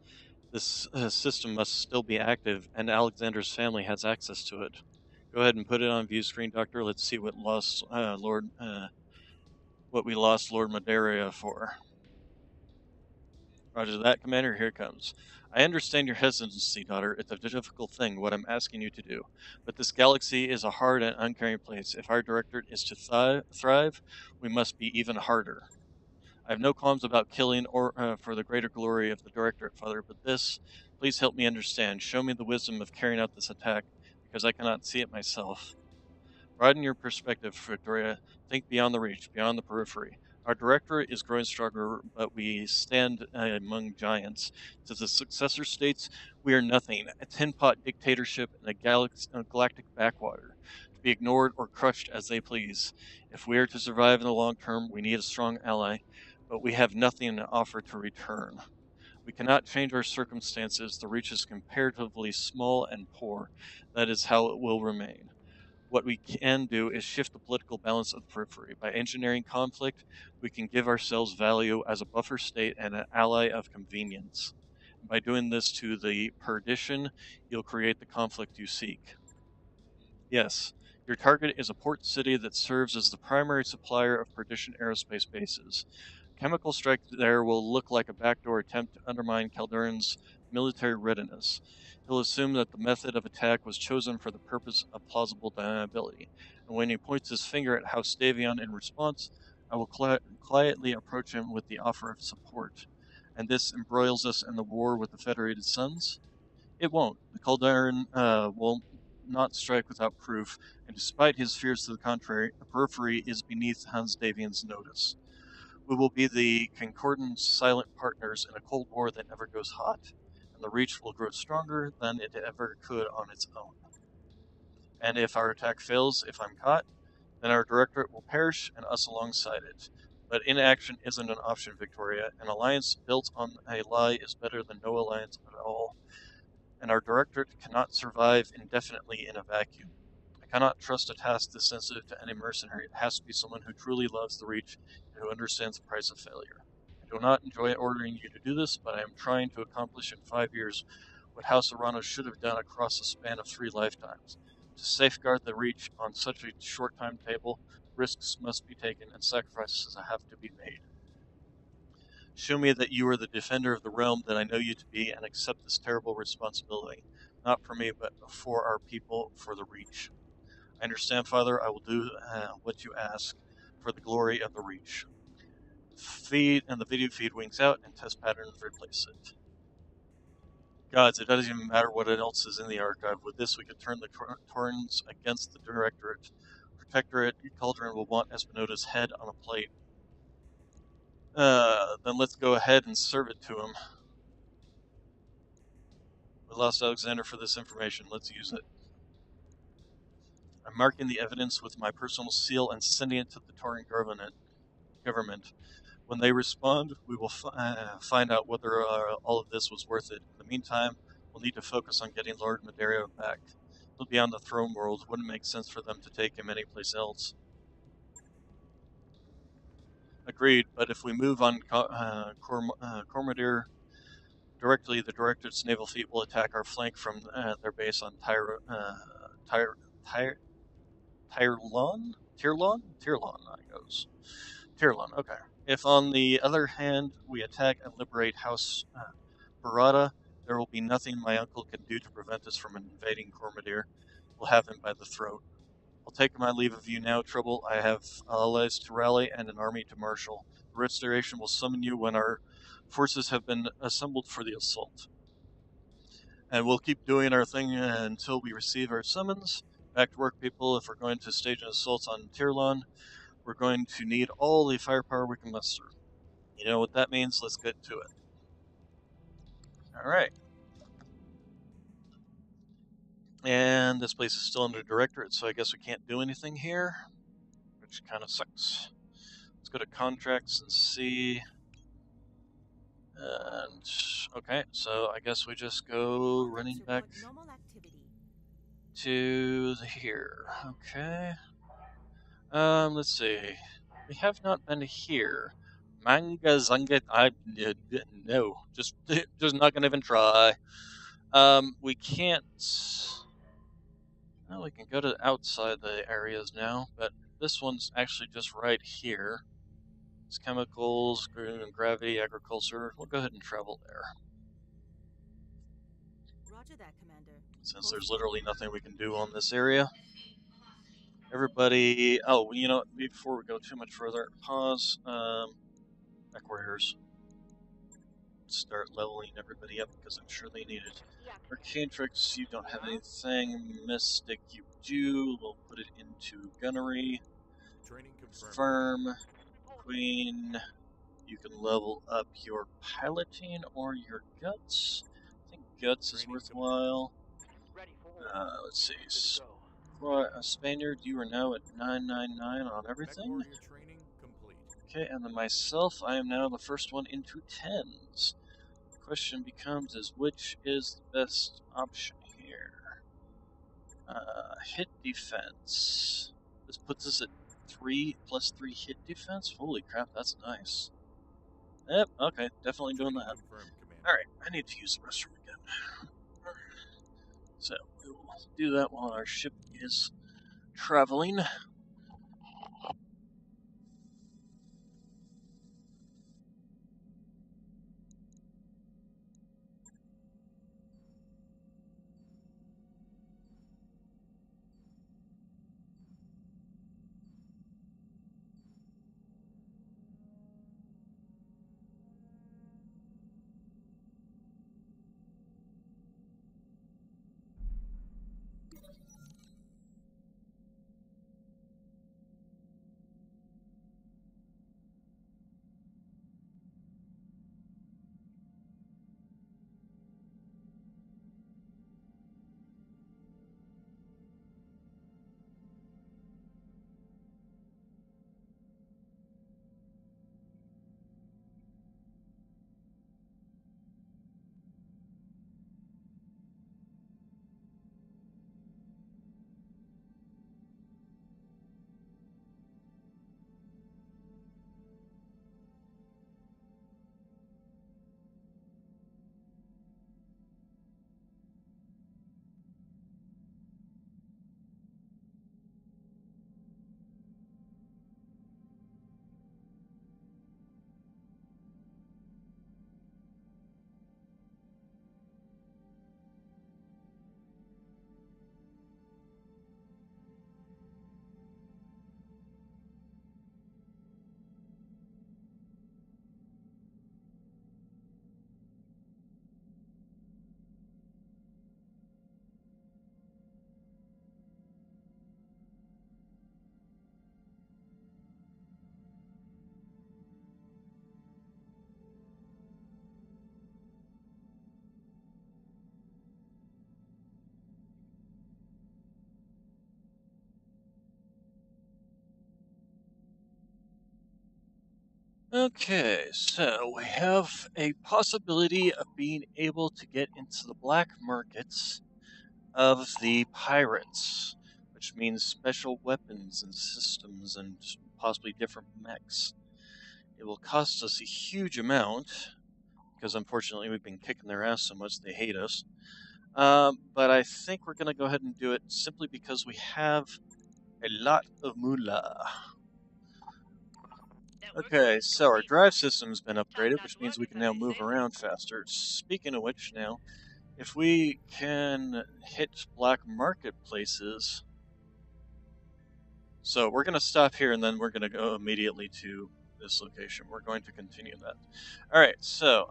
This system must still be active, and Alexander's family has access to it. Go ahead and put it on view screen, Doctor. Let's see what we lost Lord Madeira for. Roger that, Commander. Here it comes. I understand your hesitancy, daughter. It's a difficult thing, what I'm asking you to do. But this galaxy is a hard and uncaring place. If our directorate is to thrive, we must be even harder. I have no qualms about killing or for the greater glory of the directorate, Father, but this, please help me understand. Show me the wisdom of carrying out this attack, because I cannot see it myself. Broaden your perspective, Victoria. Think beyond the reach, beyond the periphery. Our directorate is growing stronger, but we stand among giants. To the successor states, we are nothing, a tin-pot dictatorship in a galactic backwater, to be ignored or crushed as they please. If we are to survive in the long term, we need a strong ally, but we have nothing to offer to return. We cannot change our circumstances. The reach is comparatively small and poor. That is how it will remain. What we can do is shift the political balance of the periphery. By engineering conflict, we can give ourselves value as a buffer state and an ally of convenience. By doing this to the perdition, you'll create the conflict you seek. Yes, your target is a port city that serves as the primary supplier of perdition aerospace bases. Chemical strike there will look like a backdoor attempt to undermine Calderon's military readiness. He'll assume that the method of attack was chosen for the purpose of plausible deniability, and when he points his finger at House Davion in response, I will quietly approach him with the offer of support. And this embroils us in the war with the Federated Suns? It won't. The Calderon will not strike without proof, and despite his fears to the contrary, the periphery is beneath Hans Davion's notice. We will be the concordant silent partners in a Cold War that never goes hot, and the Reach will grow stronger than it ever could on its own. And if our attack fails, if I'm caught, then our directorate will perish and us alongside it. But inaction isn't an option, Victoria. An alliance built on a lie is better than no alliance at all. And our directorate cannot survive indefinitely in a vacuum. I cannot trust a task this sensitive to any mercenary. It has to be someone who truly loves the Reach and who understands the price of failure. I do not enjoy ordering you to do this, but I am trying to accomplish in 5 years what House Arano should have done across the span of 3 lifetimes. To safeguard the Reach on such a short timetable, risks must be taken and sacrifices have to be made. Show me that you are the defender of the realm that I know you to be, and accept this terrible responsibility, not for me, but for our people, for the Reach. I understand, Father. I will do what you ask for the glory of the Reach. Feed, and the video feed winks out, and test patterns replace it. Gods, it doesn't even matter what else is in the archive. With this, we could turn the Torrens against the Directorate. Protectorate Cauldron will want Espinota's head on a plate. Then let's go ahead and serve it to him. We lost Alexander for this information. Let's use it. I'm marking the evidence with my personal seal and sending it to the Tauran government. When they respond, we will find out whether all of this was worth it. In the meantime, we'll need to focus on getting Lord Madeira back. He'll be on the throne world. It wouldn't make sense for them to take him anyplace else. Agreed, but if we move on Cormadir directly, the Directorate's naval fleet will attack our flank from their base on Tirlon, I goes. Tirlon, okay. If, on the other hand, we attack and liberate House Barada, there will be nothing my uncle can do to prevent us from invading Cormadir. We'll have him by the throat. I'll take my leave of you now, Trouble. I have allies to rally and an army to marshal. The Restoration will summon you when our forces have been assembled for the assault. And we'll keep doing our thing until we receive our summons. Back to work, people. If we're going to stage an assault on Tirlon, we're going to need all the firepower we can muster. You know what that means? Let's get to it. Alright. And this place is still under Directorate, so I guess we can't do anything here, which kind of sucks. Let's go to contracts and see. And, okay, so I guess we just go running back to here. Okay. Let's see. We have not been here. Manga Zanga, no, just not gonna even try. We can't. Well, we can go to outside the areas now, but this one's actually just right here. It's chemicals, gravity, agriculture. We'll go ahead and travel there.
Roger that, Commander.
Since there's literally nothing we can do on this area. Everybody, oh, you know, before we go too much further, pause, back warriors. Start leveling everybody up because I'm sure they need it. Arcane tricks, you don't have anything. Mystic, you do. We'll put it into gunnery.
Training confirmed.
Firm, queen. You can level up your piloting or your guts. I think guts is worthwhile. Let's see. Spaniard, you are now at 999 on everything.
Training complete.
Okay, and then myself, I am now the first one into 10s. The question becomes is which is the best option here? Hit defense. This puts us at 3 plus 3 hit defense? Holy crap, that's nice. Yep, okay, definitely doing that. Alright, I need to use the restroom again. So, we will do that while our ship is traveling. Okay, so we have a possibility of being able to get into the black markets of the pirates, which means special weapons and systems and possibly different mechs. It will cost us a huge amount, because unfortunately we've been kicking their ass so much they hate us. But I think we're going to go ahead and do it simply because we have a lot of moolah. Okay, so our drive system's been upgraded, which means we can now move around faster. Speaking of which now, if we can hit black marketplaces... So we're going to stop here and then we're going to go immediately to this location. We're going to continue that. Alright, so,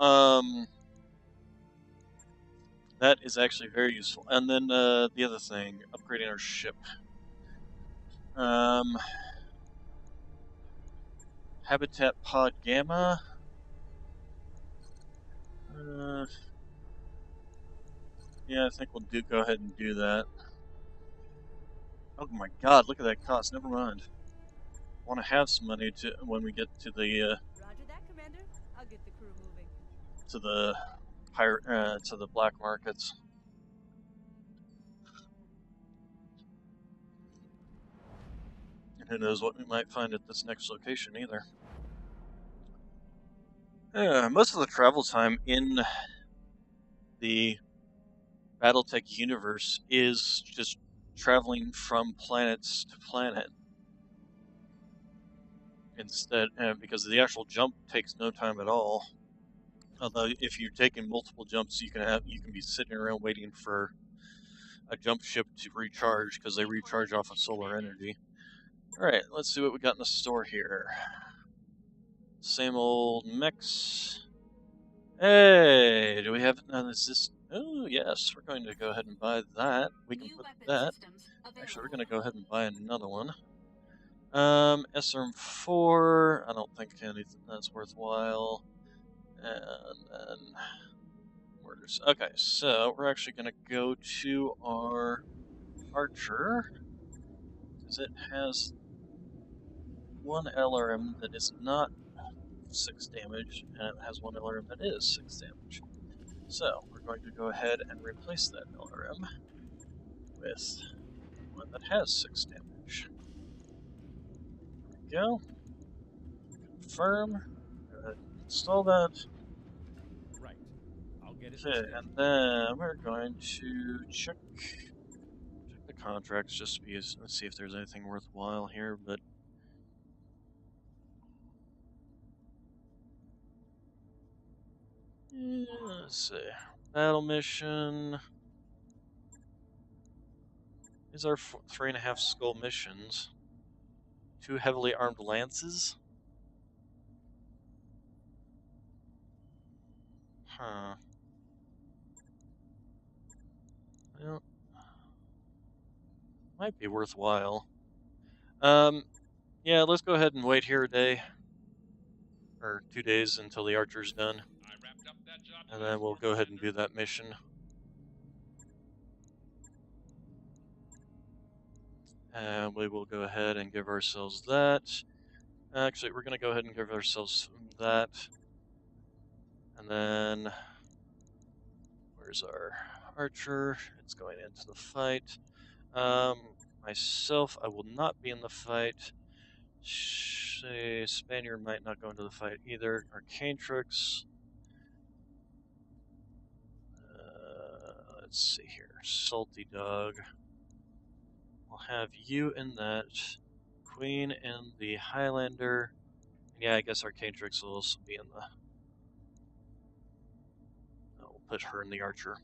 that is actually very useful. And then the other thing, upgrading our ship. Habitat Pod Gamma. Yeah, I think we'll go ahead and do that. Oh my god, look at that cost. Never mind. I want to have some money to when we get to the
Roger that, Commander. I'll get the crew moving.
To the black markets. And who knows what we might find at this next location either. Most of the travel time in the Battletech universe is just traveling from planets to planet. instead, because the actual jump takes no time at all. Although if you're taking multiple jumps, you can be sitting around waiting for a jump ship to recharge because they recharge off of solar energy. All right, let's see what we got in the store here. Same old mix. Hey, do we have? Is this? Oh yes, we're going to go ahead and buy that. We can put that. Actually, we're going to go ahead and buy another one. SRM4. I don't think anything that's worthwhile. And then orders. Okay, so we're actually going to go to our Archer because it has one LRM that is not 6 damage, and it has one LRM that is 6 damage. So we're going to go ahead and replace that LRM with one that has 6 damage. There we go. Confirm. Go ahead and install that.
Right. I'll get it.
Okay, and then we're going to check the contracts just to be, let's see if there's anything worthwhile here, but let's see. Battle mission. These are 3.5 skull missions. 2 heavily armed lances. Huh. Well, might be worthwhile. Yeah, let's go ahead and wait here a day. Or 2 days until the Archer's done.
I wrapped up that job.
And then we'll go ahead and do that mission. And we will go ahead and give ourselves that. Actually, we're going to go ahead and give ourselves that. And then, where's our Archer? It's going into the fight. Myself, I will not be in the fight. Spaniard might not go into the fight either. Arcantrix. Let's see here. Salty Dog. We'll have you in that. Queen in the Highlander. Yeah, I guess Arcantrix will also be in the... We'll put her in the Archer.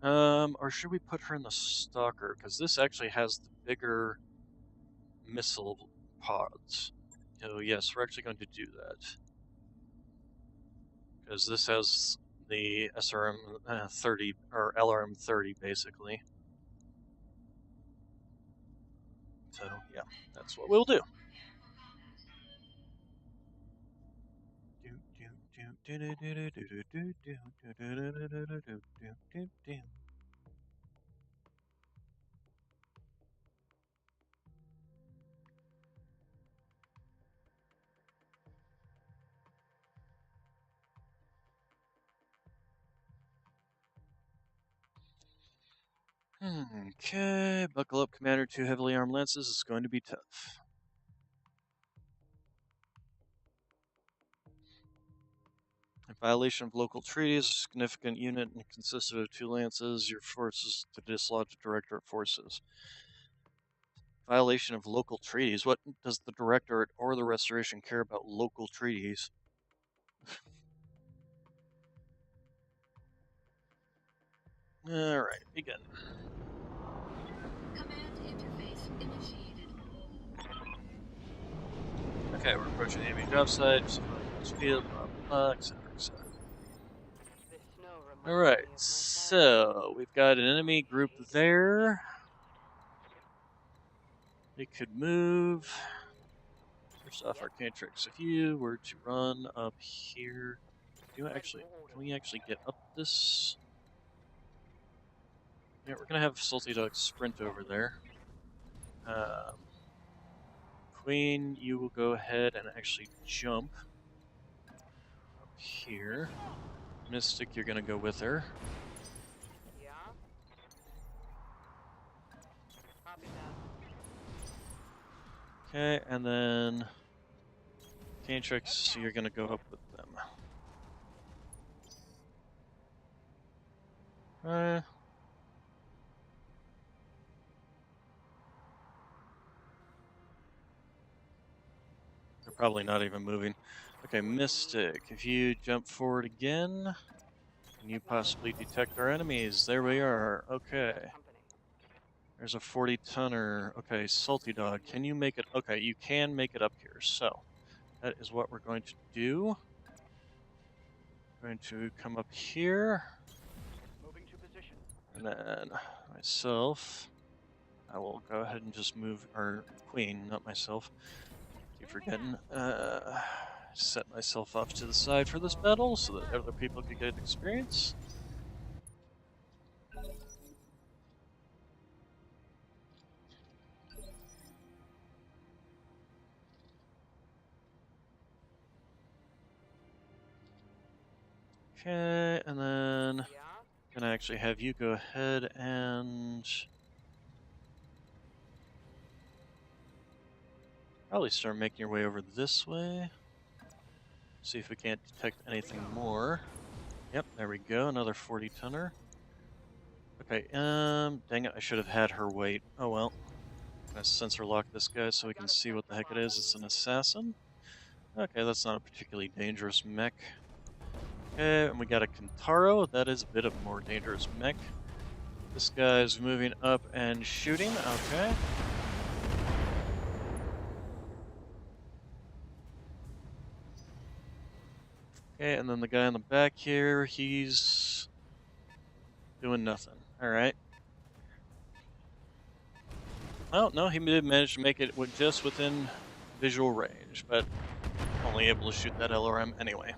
Or should we put her in the Stalker? Because this actually has the bigger missile pods. Oh yes, we're actually going to do that. Because this has the SRM 30, or LRM 30 basically. So yeah, that's what we'll do. Okay, buckle up, Commander. 2 heavily armed lances is going to be tough. In violation of local treaties, a significant unit consisted of 2 lances. Your forces to dislodge the Directorate forces. Violation of local treaties? What does the Directorate or the Restoration care about local treaties? Alright, begin.
Command interface initiated.
Okay, we're approaching the enemy job site. Speed, blah, blah, etc., etc. Alright, so we've got an enemy group there. They could move. First off, Arcantrix, if you were to run up here, can we actually get up this? Yeah, we're gonna have Salty Dog sprint over there. Queen, you will go ahead and actually jump up here. Mystic, you're gonna go with her.
Yeah? Copy that.
Okay, and then Arcantrix, you're gonna go up with them. Probably not even moving. Okay, Mystic, if you jump forward again, can you possibly detect our enemies? There we are. Okay. There's a 40-tonner. Okay, Salty Dog, can you make it? Okay, you can make it up here. So, that is what we're going to do. Going to come up here.
Moving to position.
And then myself, I will go ahead and just move, or Queen, not myself. Keep forgetting. Set myself off to the side for this battle so that other people could get experience. Okay, and then
Yeah.
I'm gonna actually have you go ahead and probably start making your way over this way. See if we can't detect anything more. Yep, there we go, another 40-tonner. Okay, dang it, I should have had her wait. Oh well. I'm gonna sensor lock this guy so we can see what the heck it is. It's an assassin. Okay, that's not a particularly dangerous mech. Okay, and we got a Kintaro. That is a bit of a more dangerous mech. This guy's moving up and shooting. Okay. Okay, and then the guy in the back here, he's doing nothing. Alright. Oh, no, he did manage to make it just within visual range, but only able to shoot that LRM anyway.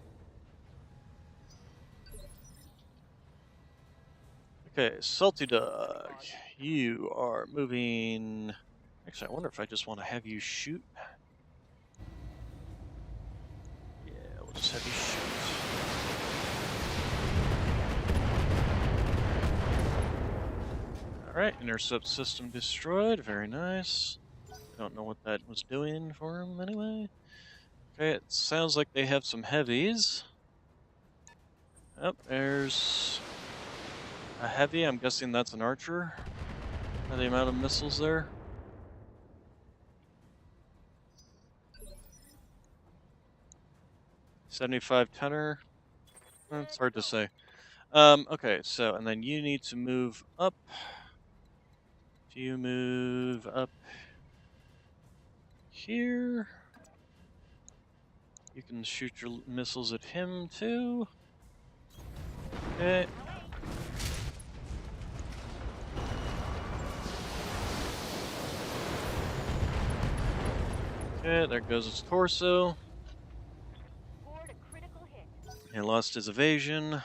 Okay, Salty Dog, you are moving... Actually, I wonder if I just want to have you shoot. Yeah, we'll just have you shoot. Alright, intercept system destroyed. Very nice. Don't know what that was doing for him anyway. Okay, it sounds like they have some heavies. Oh, there's a heavy. I'm guessing that's an archer. By the amount of missiles there. $75-tonner. It's hard to say. Okay, so, and then you need to move up. Do you move up here? You can shoot your missiles at him too. Okay. Okay, there goes his torso. He lost his evasion,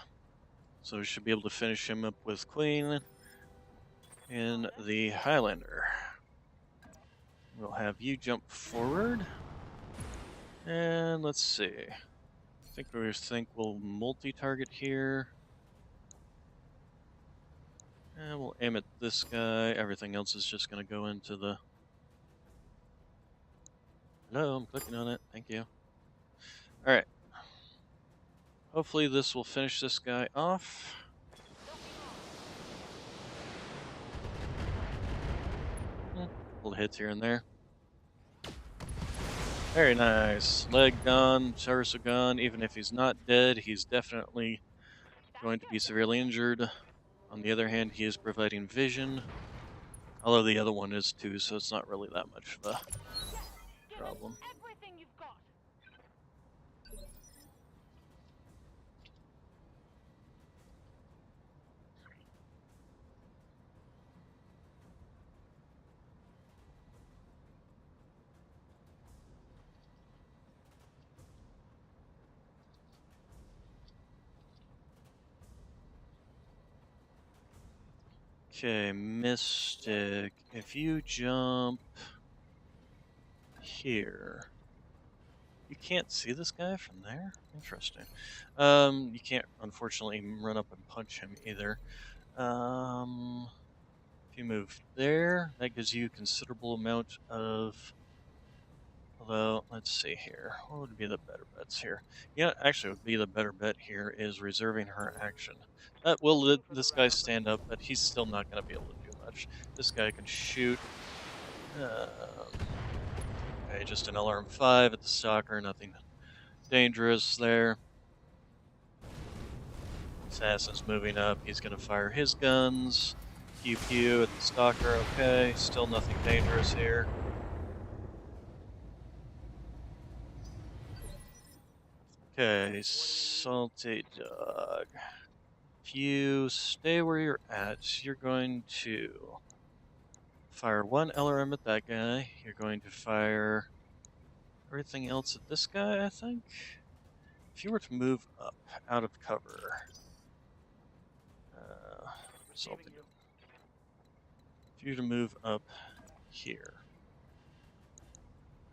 so we should be able to finish him up with Queen in the Highlander. We'll have you jump forward. And let's see. I think we'll multi-target here. And we'll aim at this guy. Everything else is just going to go into the... Hello, I'm clicking on it. Thank you. Alright. Hopefully this will finish this guy off. Little hits here and there. Very nice. Leg gone, torso gone. Even if he's not dead, he's definitely going to be severely injured. On the other hand, he is providing vision. Although the other one is too, so it's not really that much of a problem. Okay, Mystic, if you jump here, you can't see this guy from there? Interesting. You can't, unfortunately, run up and punch him either. If you move there, that gives you a considerable amount of... Although, let's see here. What would be the better bets here? Yeah, actually, what would be the better bet here is reserving her action. That will let this guy stand up, but he's still not going to be able to do much. This guy can shoot. Okay, just an LRM-5 at the stalker, nothing dangerous there. Assassin's moving up, he's gonna fire his guns. Pew pew at the stalker, okay, still nothing dangerous here. Okay, Salty Dog. If you stay where you're at, you're going to fire one LRM at that guy. You're going to fire everything else at this guy, I think. If you were to move up out of cover, Salty Dog. If you were to move up here,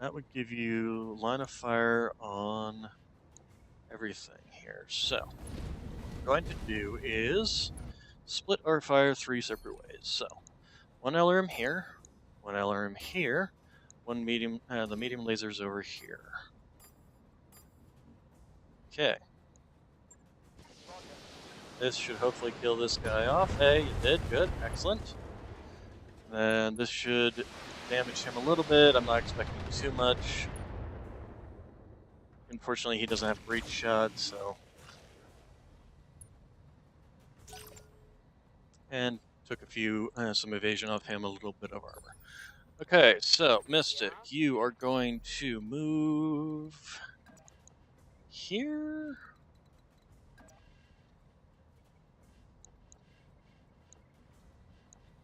that would give you line of fire on everything here. So, what we're going to do is split our fire 3 separate ways. So, one LRM here, one LRM here, one medium, the medium laser's over here. Okay. This should hopefully kill this guy off. Hey, you did, good, excellent. Then this should damage him a little bit. I'm not expecting too much. Unfortunately, he doesn't have breach shot, so. And took a few, some evasion off him, a little bit of armor. Okay, so Mystic, you are going to move here.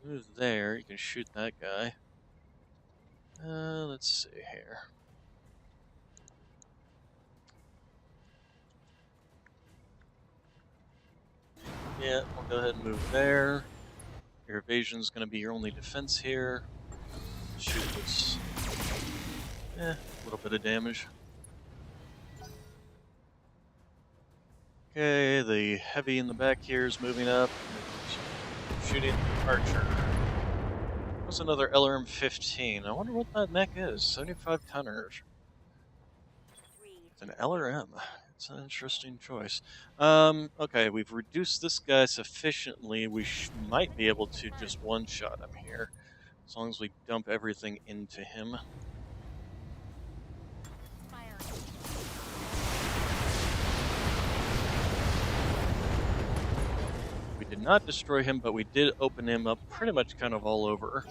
Move there, you can shoot that guy. Let's see here. Yeah, we'll go ahead and move there. Your evasion's going to be your only defense here. Shoot this. A little bit of damage. Okay, the heavy in the back here is moving up. Shooting Archer. What's another LRM-15? I wonder what that mech is. 75 tonners. It's an LRM. It's an interesting choice. Okay, we've reduced this guy sufficiently. We might be able to just one-shot him here, as long as we dump everything into him. We did not destroy him, but we did open him up pretty much kind of all over.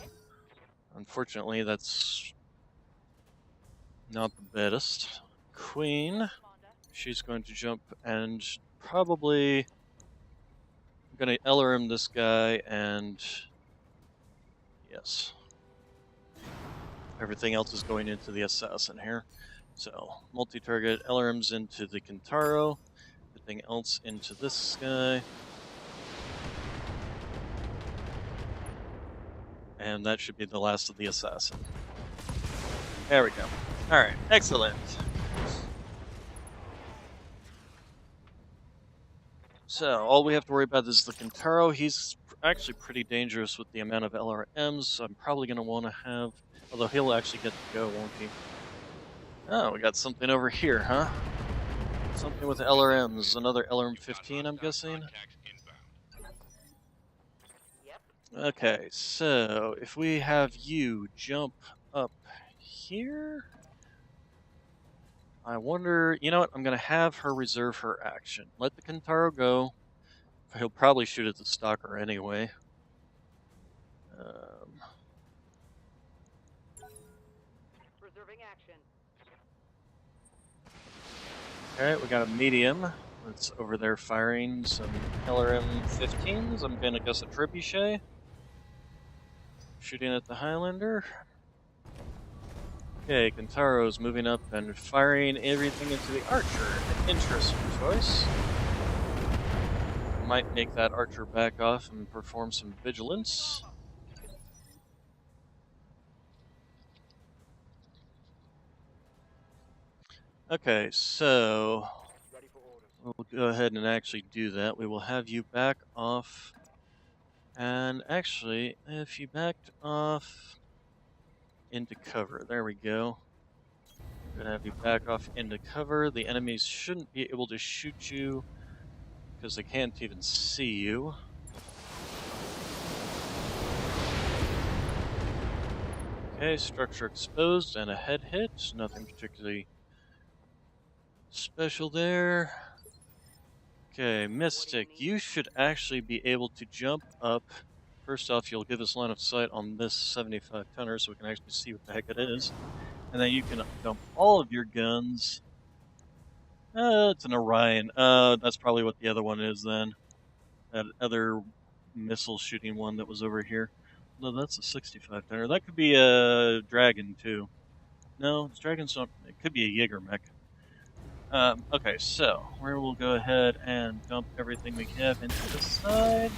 Unfortunately, that's not the best. Queen, she's going to jump and probably I'm going to LRM this guy and yes. Everything else is going into the assassin here. So, multi-target LRMs into the Kintaro, everything else into this guy. And that should be the last of the assassin. There we go. Alright, excellent. So, all we have to worry about is the Kintaro. He's actually pretty dangerous with the amount of LRMs, so I'm probably going to want to have... Although he'll actually get to go, won't he? Oh, we got something over here, huh? Something with LRMs. Another LRM-15, I'm guessing? Okay, so if we have you jump up here... I wonder... You know what? I'm going to have her reserve her action. Let the Kintaro go. He'll probably shoot at the stalker anyway.
Reserving action.
Alright, we got a medium that's over there firing some LRM-15s. I'm gonna guess a trebuchet. Shooting at the Highlander. Okay, Kintaro's moving up and firing everything into the Archer. An interesting choice. Might make that Archer back off and perform some vigilance. Okay, so we'll go ahead and actually do that. We will have you back off. And actually, if you backed off into cover, there we go. I'm gonna have you back off into cover. The enemies shouldn't be able to shoot you because they can't even see you. Okay, structure exposed and a head hit. Nothing particularly special there. Okay, Mystic, you should actually be able to jump up. First off, you'll give us line of sight on this 75 tonner so we can actually see what the heck it is. And then you can dump all of your guns. It's an Orion. That's probably what the other one is then. That other missile shooting one that was over here. No, that's a 65 tonner. That could be a Dragon too. No, it's Dragons don't. It could be a Jaeger mech. Okay, so we will go ahead and dump everything we have into this side.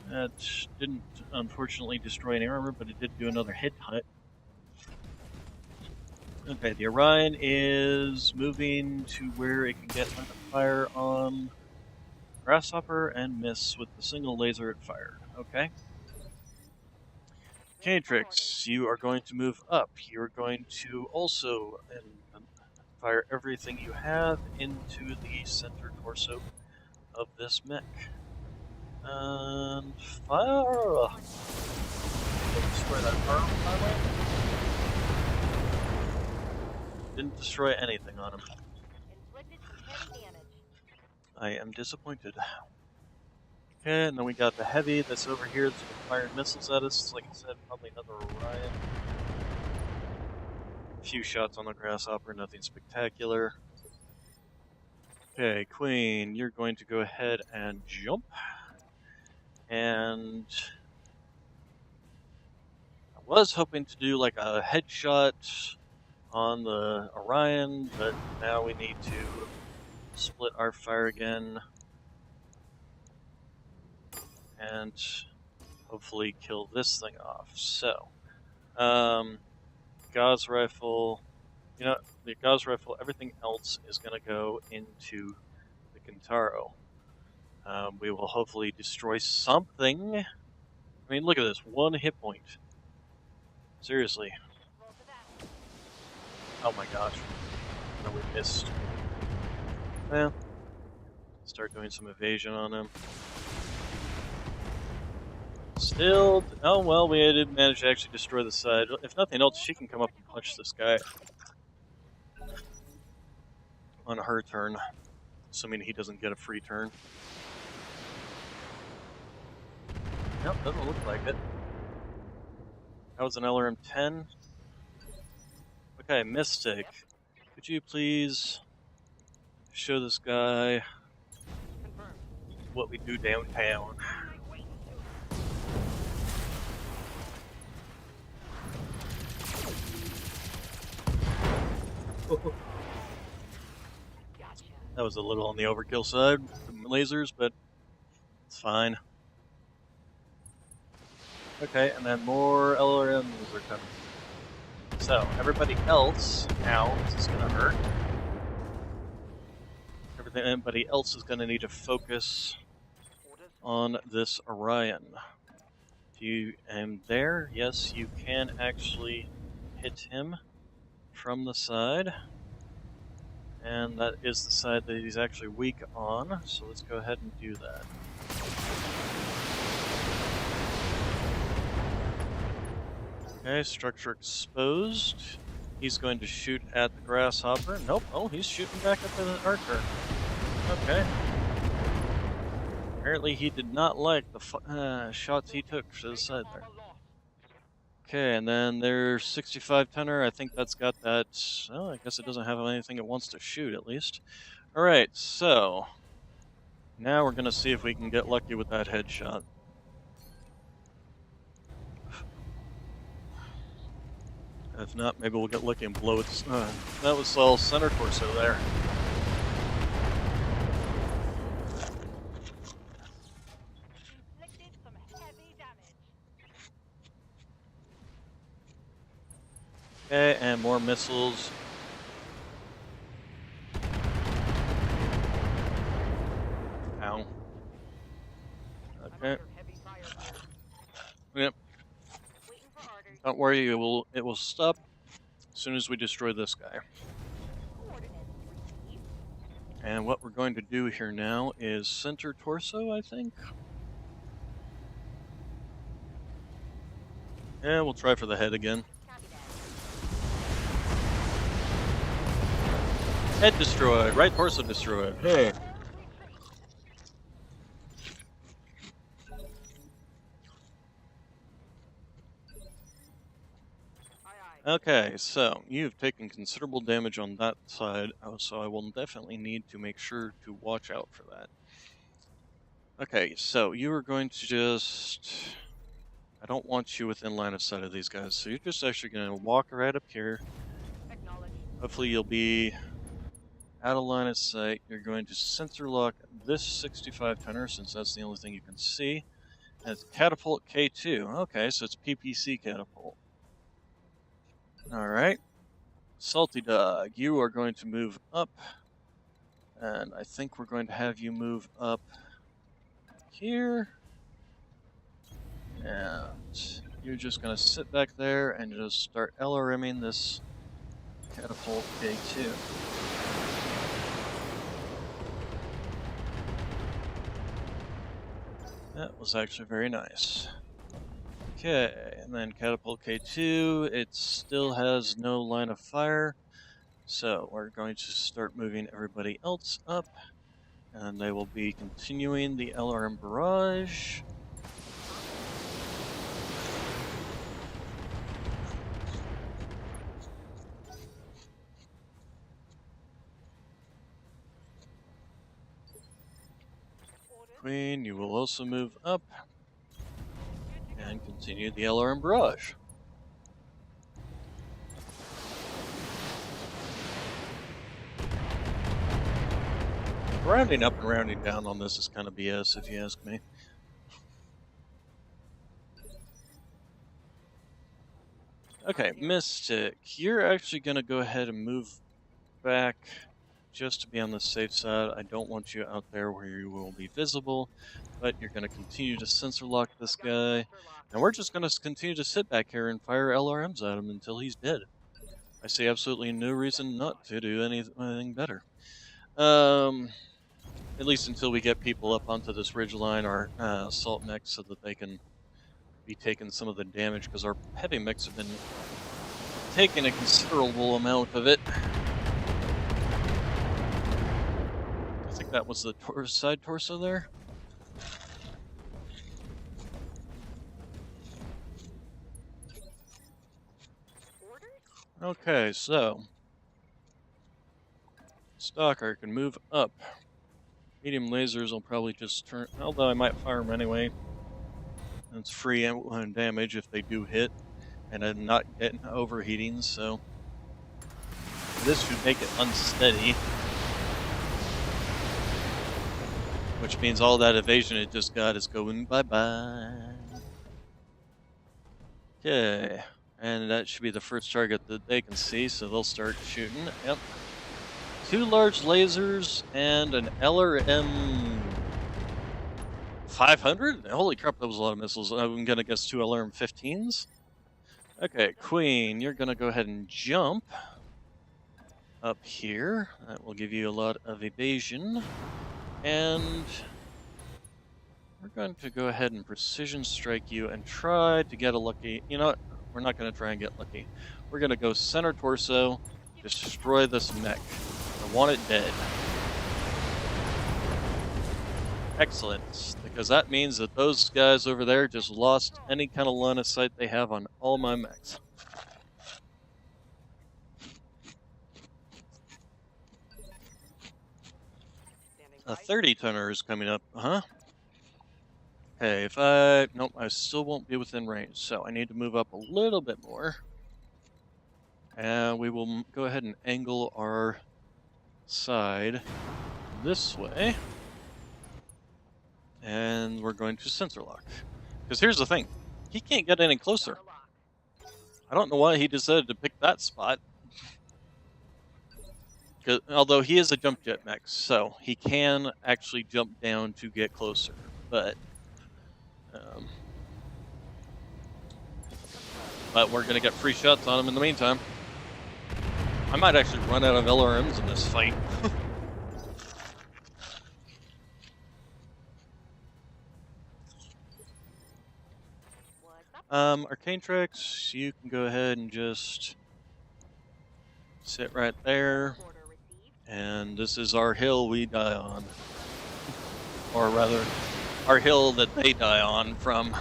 That didn't unfortunately destroy any armor, but it did do another hit hut. Okay, the Orion is moving to where it can get line of fire on Grasshopper and miss with the single laser it fired. Okay. Catrix, you are going to move up. You are going to also fire everything you have into the center torso of this mech. And fire! Destroy that arm, by the way. Didn't destroy anything on him.
Inflicted some heavy damage.
I am disappointed. Okay, and then we got the heavy that's over here that's firing missiles at us. Like I said, probably another Orion. A few shots on the Grasshopper, nothing spectacular. Okay, Queen, you're going to go ahead and jump. And I was hoping to do like a headshot on the Orion, but now we need to split our fire again and hopefully kill this thing off. So, Gauss rifle, the Gauss rifle, everything else is going to go into the Kintaro. We will hopefully destroy something. I mean, look at this, 1 hit point. Seriously. Oh my gosh. No, we missed. Well, start doing some evasion on him. Still, oh well, we did manage to actually destroy the side. If nothing else, she can come up and punch this guy on her turn, assuming he doesn't get a free turn. Nope, doesn't look like it. That was an LRM-10. Okay, Mystic, could you please show this guy what we do downtown? That was a little on the overkill side, the lasers, but it's fine. Okay, and then more LRMs are coming. So, everybody else, now, this is gonna hurt. Everybody else is gonna need to focus on this Orion. Do you am there? Yes, you can actually hit him from the side. And that is the side that he's actually weak on, so let's go ahead and do that. Okay, structure exposed. He's going to shoot at the Grasshopper. Nope, oh, he's shooting back at the archer. Okay. Apparently he did not like the shots he took to the side there. Okay, and then there's 65 tonner. I think that's got that. Well, I guess it doesn't have anything it wants to shoot, at least. Alright, so now we're going to see if we can get lucky with that headshot. If not, maybe we'll get lucky and blow its. That was all center torso there.
Inflicted some heavy damage.
Okay, and more missiles. Ow. Okay. Yep. Don't worry, it will stop as soon as we destroy this guy. And what we're going to do here now is center torso, I think. Yeah, we'll try for the head again.
Copy that.
Head destroyed. Right torso destroyed. Hey.
Aye, aye.
Okay, so you've taken considerable damage on that side, so I will definitely need to make sure to watch out for that. Okay, so you are going to just... I don't want you within line of sight of these guys, so you're just actually going to walk right up here.
Acknowledged.
Hopefully you'll be out of line of sight. You're going to sensor lock this 65 tonner, since that's the only thing you can see. And it's catapult K2. Okay, so it's PPC catapult. Alright. Salty Dog, you are going to move up. And I think we're going to have you move up here. And you're just going to sit back there and just start LRMing this catapult K2. That was actually very nice. Okay, and then catapult K2, it still has no line of fire. So we're going to start moving everybody else up. And they will be continuing the LRM barrage. Queen, you will also move up and continue the LRM barrage. Rounding up and rounding down on this is kind of BS, if you ask me. Okay, Mystic, you're actually going to go ahead and move back just to be on the safe side. I don't want you out there where you will be visible, but you're going to continue to sensor lock this guy, and we're just going to continue to sit back here and fire LRMs at him until he's dead. I see absolutely no reason not to do anything better. At least until we get people up onto this ridgeline, our assault mechs, so that they can be taking some of the damage, because our heavy mechs have been taking a considerable amount of it. I think that was the side torso there. Okay, so Stalker can move up. Medium lasers will probably just turn, although I might fire them anyway. It's free damage if they do hit, and I'm not getting overheating, so this should make it unsteady. Which means all that evasion it just got is going bye-bye. Okay, and that should be the first target that they can see, so they'll start shooting. Yep. 2 large lasers and an LRM 500? Holy crap, that was a lot of missiles. I'm gonna guess 2 LRM 15s. Okay, Queen, you're gonna go ahead and jump up here. That will give you a lot of evasion. And we're going to go ahead and precision strike you and try to get a lucky... You know what? We're not going to try and get lucky. We're going to go center torso, destroy this mech. I want it dead. Excellent, because that means that those guys over there just lost any kind of line of sight they have on all my mechs. A 30-tonner is coming up, huh? Okay, if I... Nope, I still won't be within range, so I need to move up a little bit more. And we will go ahead and angle our side this way. And we're going to sensor lock. Because here's the thing, he can't get any closer. I don't know why he decided to pick that spot. Although he is a jump jet mech, so he can actually jump down to get closer. But we're going to get free shots on him in the meantime. I might actually run out of LRMs in this fight. Arcane Tricks, you can go ahead and just sit right there. And this is our hill we die on. Or rather, our hill that they die on from.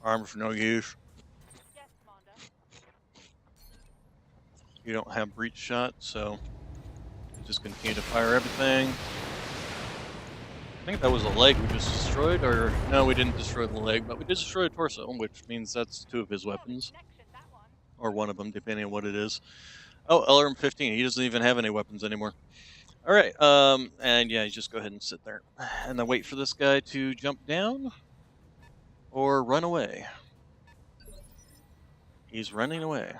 Armor for no use.
Yes, Commander.
You don't have breach shot, so you just continue to fire everything. I think that was a leg we just destroyed, or no, we didn't destroy the leg, but we did destroy a torso, which means that's 2 of his weapons.
Connection, that one.
Or 1 of them, depending on what it is. Oh, LRM 15, he doesn't even have any weapons anymore. Alright, and yeah, you just go ahead and sit there. And then wait for this guy to jump down, or run away. He's running away.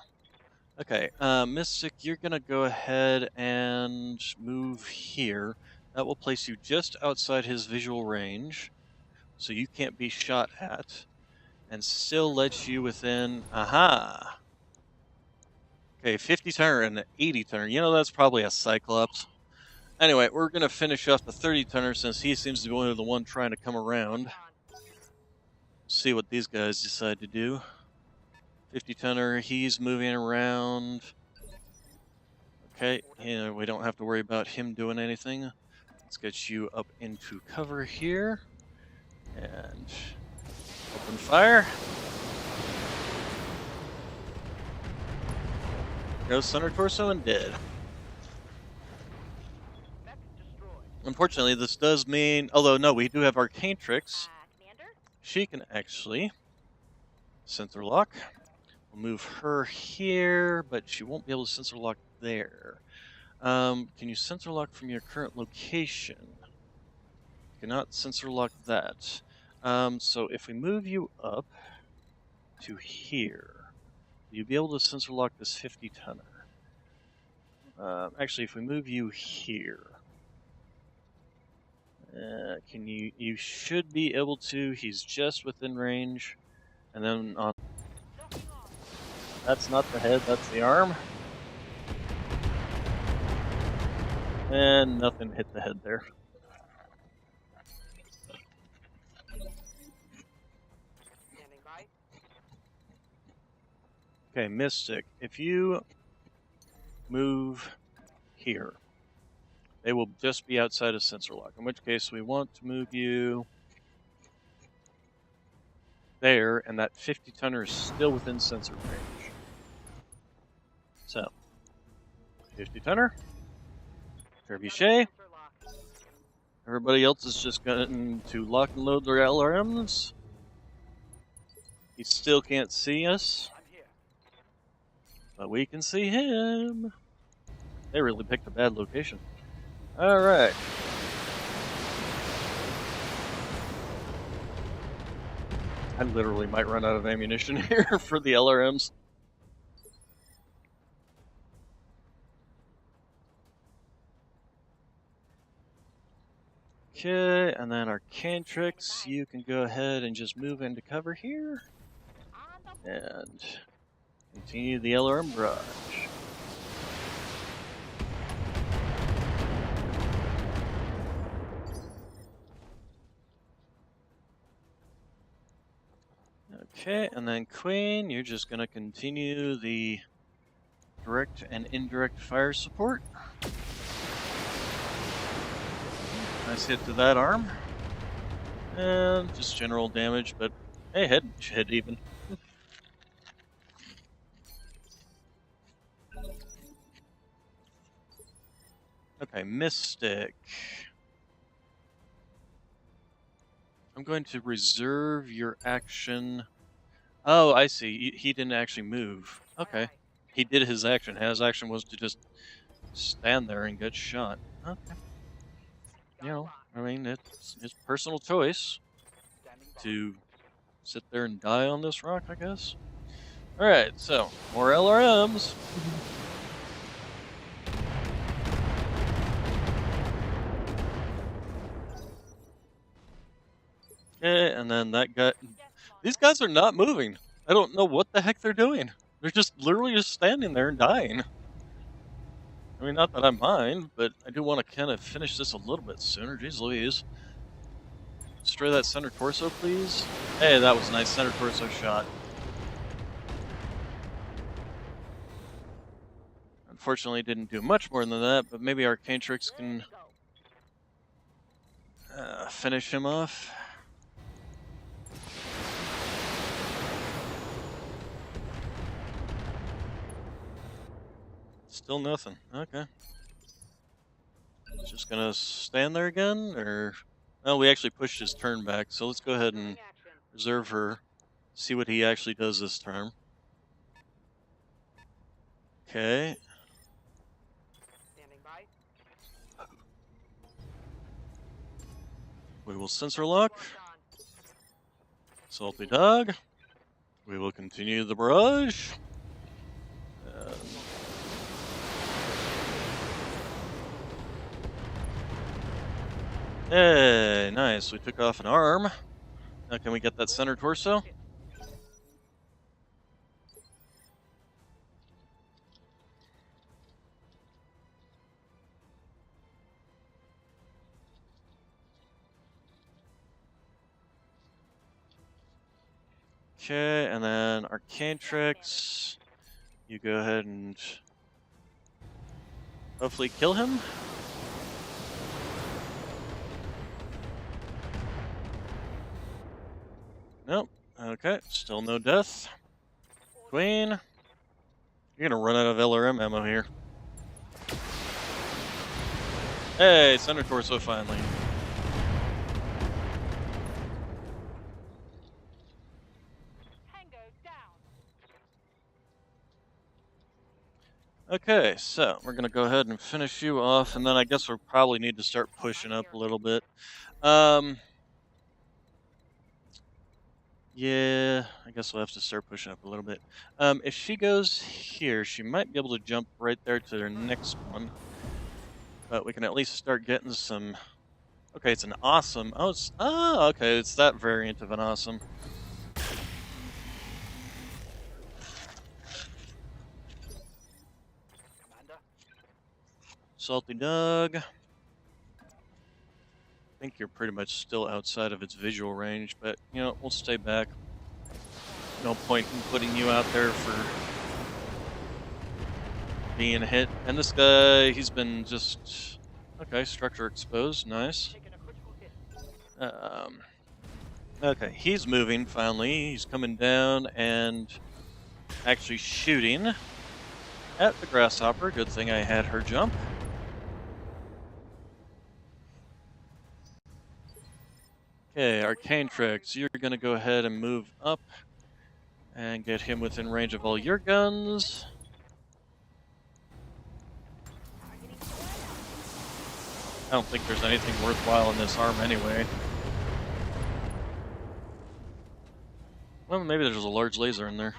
Okay, Mystic, you're gonna go ahead and move here. That will place you just outside his visual range, so you can't be shot at, and still lets you within, aha! Okay, 50 tonner and an 80 tonner. You know, that's probably a Cyclops. Anyway, we're gonna finish off the 30 tonner since he seems to be the one trying to come around. See what these guys decide to do. 50 tonner, he's moving around. Okay, we don't have to worry about him doing anything. Let's get you up into cover here. And open fire. Goes center torso and dead.
Mech destroyed.
Unfortunately, this does mean, although no, we do have Arcane Tricks.
Commander?
She can actually sensor lock. We'll move her here, but she won't be able to sensor lock there. Can you sensor lock from your current location? Cannot sensor lock that. So if we move you up to here, you'll be able to sensor lock this 50 tonner. Actually, if we move you here, you should be able to. He's just within range, and then on. That's not the head, that's the arm. And nothing hit the head there.
Standing by.
Okay, Mystic, if you move here, they will just be outside of sensor lock, in which case we want to move you there, and that 50 tonner is still within sensor range. So, 50 tonner, Trebuchet. Everybody else is just going to lock and load their LRMs. He still can't see us,
I'm here.
but we can see him. They really picked a bad location. Alright. I literally might run out of ammunition here for the LRMs. Okay, and then Arcane Tricks, you can go ahead and just move into cover here. And continue the LRM barrage. Okay, and then Queen, you're just going to continue the direct and indirect fire support. Nice hit to that arm. And just general damage, but hey, head even. Okay, Mystic. I'm going to reserve your action. Oh, I see. He didn't actually move. Okay. He did his action. His action was to just stand there and get shot. Okay. You know, I mean, it's his personal choice to sit there and die on this rock, I guess. Alright, so, more LRMs. Okay, and then that guy... These guys are not moving. I don't know what the heck they're doing. They're just literally just standing there and dying. I mean, not that I mind, but I do want to kind of finish this a little bit sooner. Jeez Louise. destroy that center torso, please? Hey, that was a nice center torso shot. Unfortunately, didn't do much more than that, but maybe Arcantrix can finish him off. Still nothing. Okay. Just gonna stand there again, or... Oh, we actually pushed his turn back, so let's go ahead and reserve her. See what he actually does this turn. Okay.
Standing by.
We will sensor lock. Salty Dog. We will continue the barrage. Hey, nice. We took off an arm. Now can we get that center torso? Okay, and then Arcantrix. You go ahead and hopefully kill him. Nope. Okay, still no death. Queen. You're gonna run out of LRM ammo here. Hey, center torso finally.
Tango down.
Okay, so we're gonna go ahead and finish you off, and then I guess we'll probably need to start pushing up a little bit. Yeah, I guess we'll have to start pushing up a little bit. If she goes here, she might be able to jump right there to their next one. But we can at least start getting some... Okay, it's an awesome. Oh, okay, it's that variant of an awesome.
Commander.
Salty Dog. I think you're pretty much still outside of its visual range, but, you know, we'll stay back. No point in putting you out there for being hit. And this guy, he's been just... Okay, structure exposed, nice.
Taking a critical hit.
Okay, he's moving, finally. He's coming down and actually shooting at the Grasshopper. Good thing I had her jump. Okay, Arcantrix, you're going to go ahead and move up and get him within range of all your guns. I don't think there's anything worthwhile in this arm anyway. Well, maybe there's a large laser in there.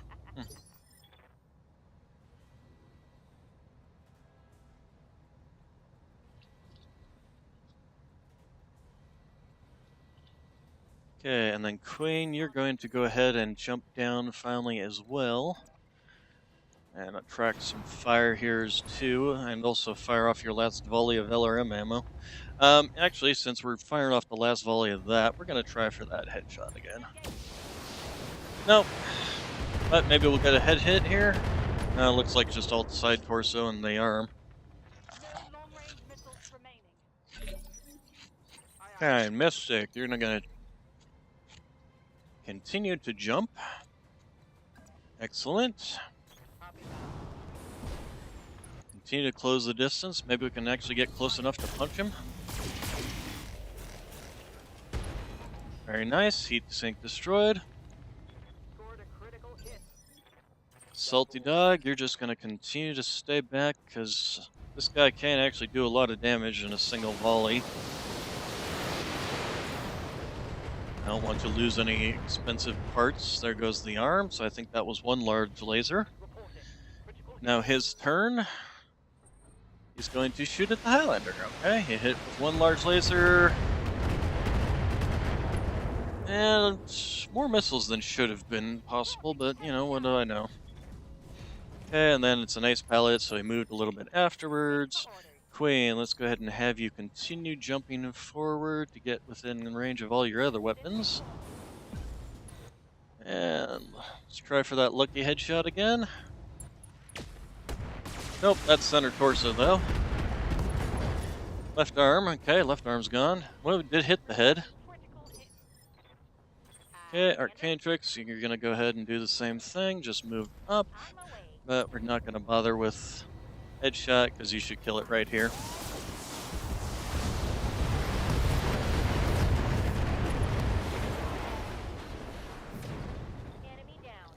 Okay, and then Queen, you're going to go ahead and jump down finally as well. And attract some fire here's too, and also fire off your last volley of LRM ammo. Actually, since we're firing off the last volley of that, we're going to try for that headshot again. Nope. But maybe we'll get a head hit here. Looks like just all the side torso and the arm.
No long-range missiles remaining.
Okay, Mystic, you're not going to continue to jump. Excellent. Continue to close the distance. Maybe we can actually get close enough to punch him. Very nice. Heat sink destroyed.
Scored a critical hit.
Salty Dog, you're just going to continue to stay back because this guy can't actually do a lot of damage in a single volley. I don't want to lose any expensive parts. There goes the arm, so I think that was one large laser. Now his turn. He's going to shoot at the Highlander. Okay, he hit with one large laser. And more missiles than should have been possible, but, you know, what do I know? Okay, and then it's an ace pallet, so he moved a little bit afterwards. Queen, let's go ahead and have you continue jumping forward to get within range of all your other weapons. And let's try for that lucky headshot again. Nope, that's center torso though. Left arm, okay, left arm's gone. Well, it did hit the head. Okay, arcane tricks, you're gonna go ahead and do the same thing, just move up. But we're not gonna bother with headshot because you should kill it right here.
Enemy down.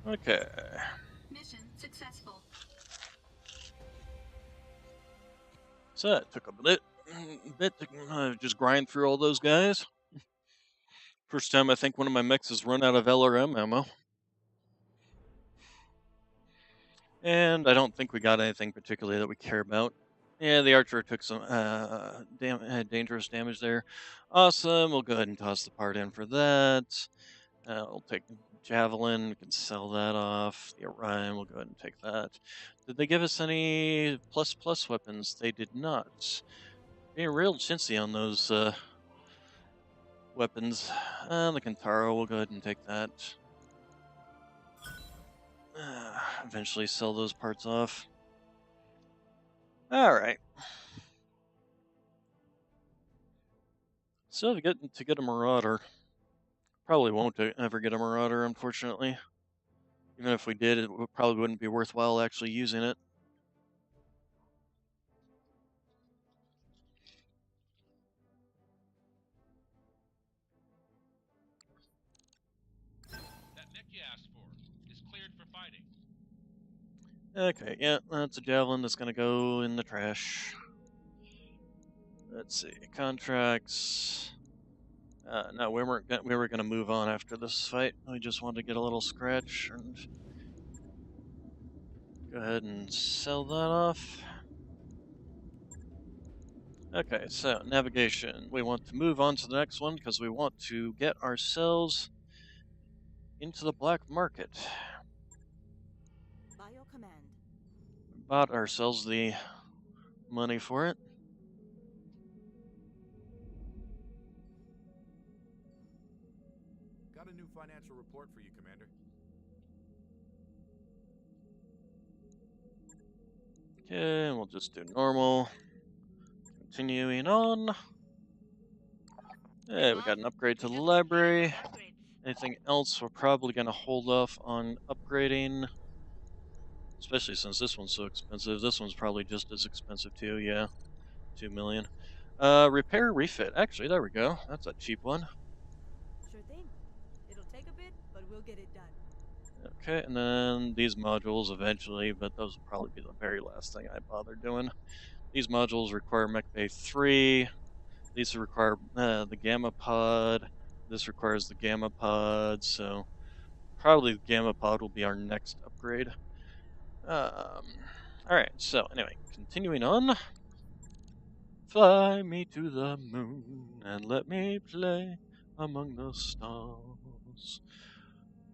Okay.
Mission successful.
So that took a bit to just grind through all those guys. First time I think one of my mechs has run out of LRM ammo. And I don't think we got anything particularly that we care about. Yeah, the archer took some dangerous damage there. Awesome, we'll go ahead and toss the part in for that. We'll take javelin, we can sell that off. The Orion, we'll go ahead and take that. Did they give us any plus weapons? They did not. Being real chintzy on those weapons. The Kentaro, we'll go ahead and take that. Eventually sell those parts off. Alright. So to get a Marauder. Probably won't ever get a Marauder, unfortunately. Even if we did, it probably wouldn't be worthwhile actually using it.
That mech you asked for is cleared for fighting.
Okay, yeah, that's a javelin that's gonna go in the trash. Let's see, contracts. No, we were gonna move on after this fight. We just wanted to get a little scratch and go ahead and sell that off. Okay, so navigation. We want to move on to the next one because we want to get ourselves into the black market.
By your command.
We bought ourselves the money for it.
Got a new financial report for you, Commander.
Okay, and we'll just do normal. Continuing on. Hey, we got an upgrade to the library. Anything else we're probably going to hold off on upgrading. Especially since this one's so expensive. This one's probably just as expensive too, yeah. 2 million. Repair, refit. Actually, there we go. That's a cheap one.
Sure thing. It'll take a bit, but we'll get it done.
Okay, and then these modules eventually, but those will probably be the very last thing I bother doing. These modules require Mech Bay 3. These require the Gamma Pod. This requires the Gamma Pod, so probably the Gamma Pod will be our next upgrade. Alright, so anyway, continuing on. Fly me to the moon and let me play among the stars.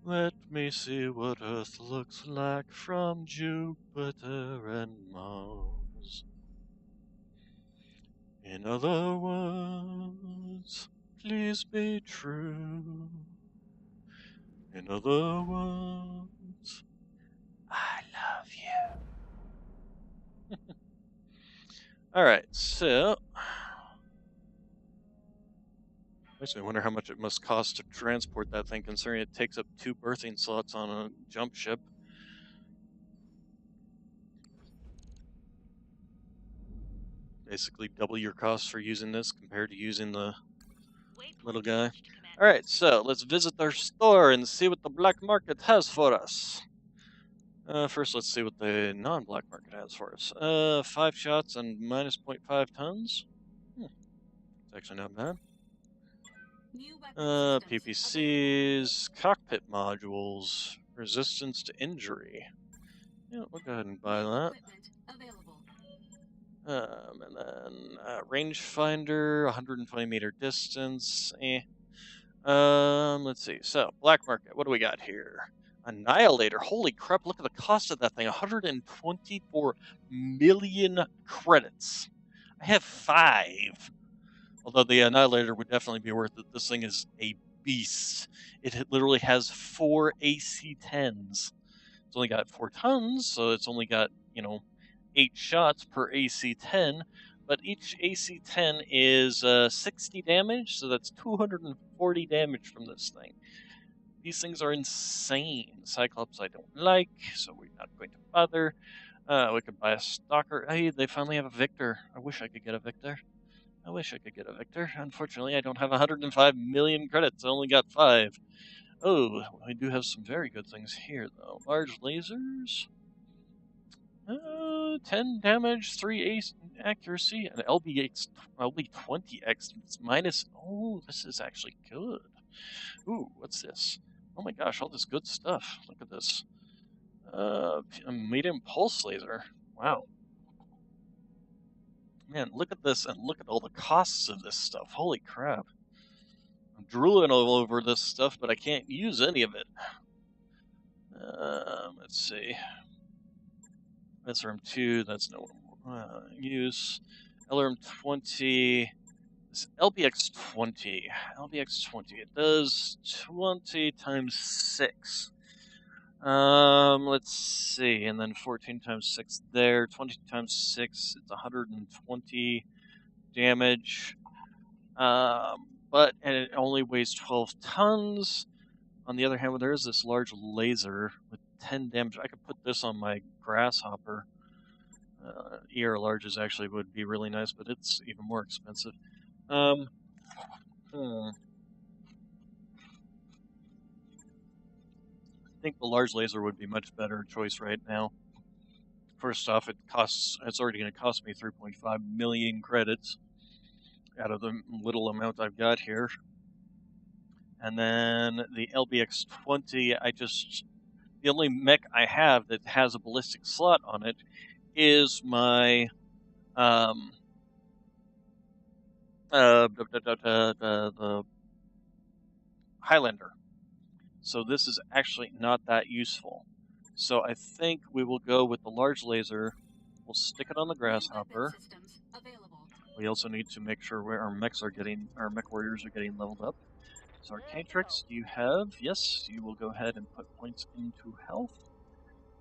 Let me see what Earth looks like from Jupiter and Mars. In other words, please be true. In other words, I love you. Alright, so makes me wonder how much it must cost to transport that thing, considering it takes up 2 berthing slots on a jump ship. Basically double your costs for using this compared to using the little guy. Alright, so let's visit their store and see what the black market has for us. First, let's see what the non-black market has for us. 5 shots and minus 0.5 tons. It's actually not bad. PPCs, cockpit modules, resistance to injury. Yeah, we'll go ahead and buy that. And then rangefinder, 120 meter distance. Let's see. So, black market. What do we got here? Annihilator. Holy crap! Look at the cost of that thing. 124 million credits. I have 5. Although the Annihilator would definitely be worth it. This thing is a beast. It literally has 4 AC-10s. It's only got 4 tons, so it's only got, 8 shots per AC-10. But each AC-10 is 60 damage, so that's 240 damage from this thing. These things are insane. Cyclops I don't like, so we're not going to bother. We could buy a Stalker. Hey, they finally have a Victor. I wish I could get a Victor. Unfortunately, I don't have 105 million credits. I only got 5. Oh, we do have some very good things here, though. Large lasers. 10 damage, 3 ace accuracy, and LB20X minus. Oh, this is actually good. Ooh, what's this? Oh my gosh, all this good stuff. Look at this. A medium pulse laser. Wow. Man, look at this, and look at all the costs of this stuff. Holy crap. I'm drooling all over this stuff, but I can't use any of it. Let's see. SRM2, that's no use. LRM20, this LBX20. It does 20 times 6. Let's see, and then 14 times 6 there, 20 times 6, it's 120 damage. But it only weighs 12 tons. On the other hand, there is this large laser with 10 damage. I could put this on my grasshopper. ER larges actually would be really nice, but it's even more expensive. I think the large laser would be much better choice right now. First off, it's already going to cost me 3.5 million credits out of the little amount I've got here. And then the LBX20, the only mech I have that has a ballistic slot on it is my the Highlander. So this is actually not that useful. So I think we will go with the large laser. We'll stick it on the grasshopper. We also need to make sure our mech warriors are getting leveled up. So Arcanetrix, do you have? Yes, you will go ahead and put points into health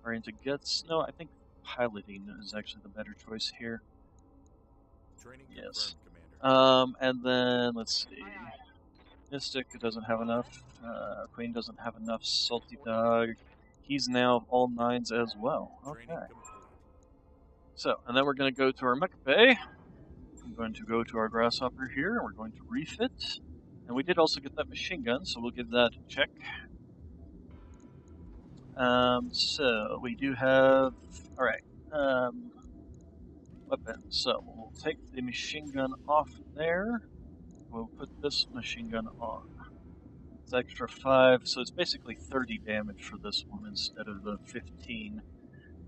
or into guts. No, I think piloting is actually the better choice here.
Training
Yes.
confirmed, Commander.
And then let's see. Mystic doesn't have enough. Queen doesn't have enough. Salty Dog, he's now all 9s as well. Okay. So, and then we're going to go to our mecha bay. I'm going to go to our grasshopper here, and we're going to refit. And we did also get that machine gun, so we'll give that a check. So we do have, alright, weapons. So we'll take the machine gun off there. We'll put this machine gun on. It's extra 5, so it's basically 30 damage for this one instead of the 15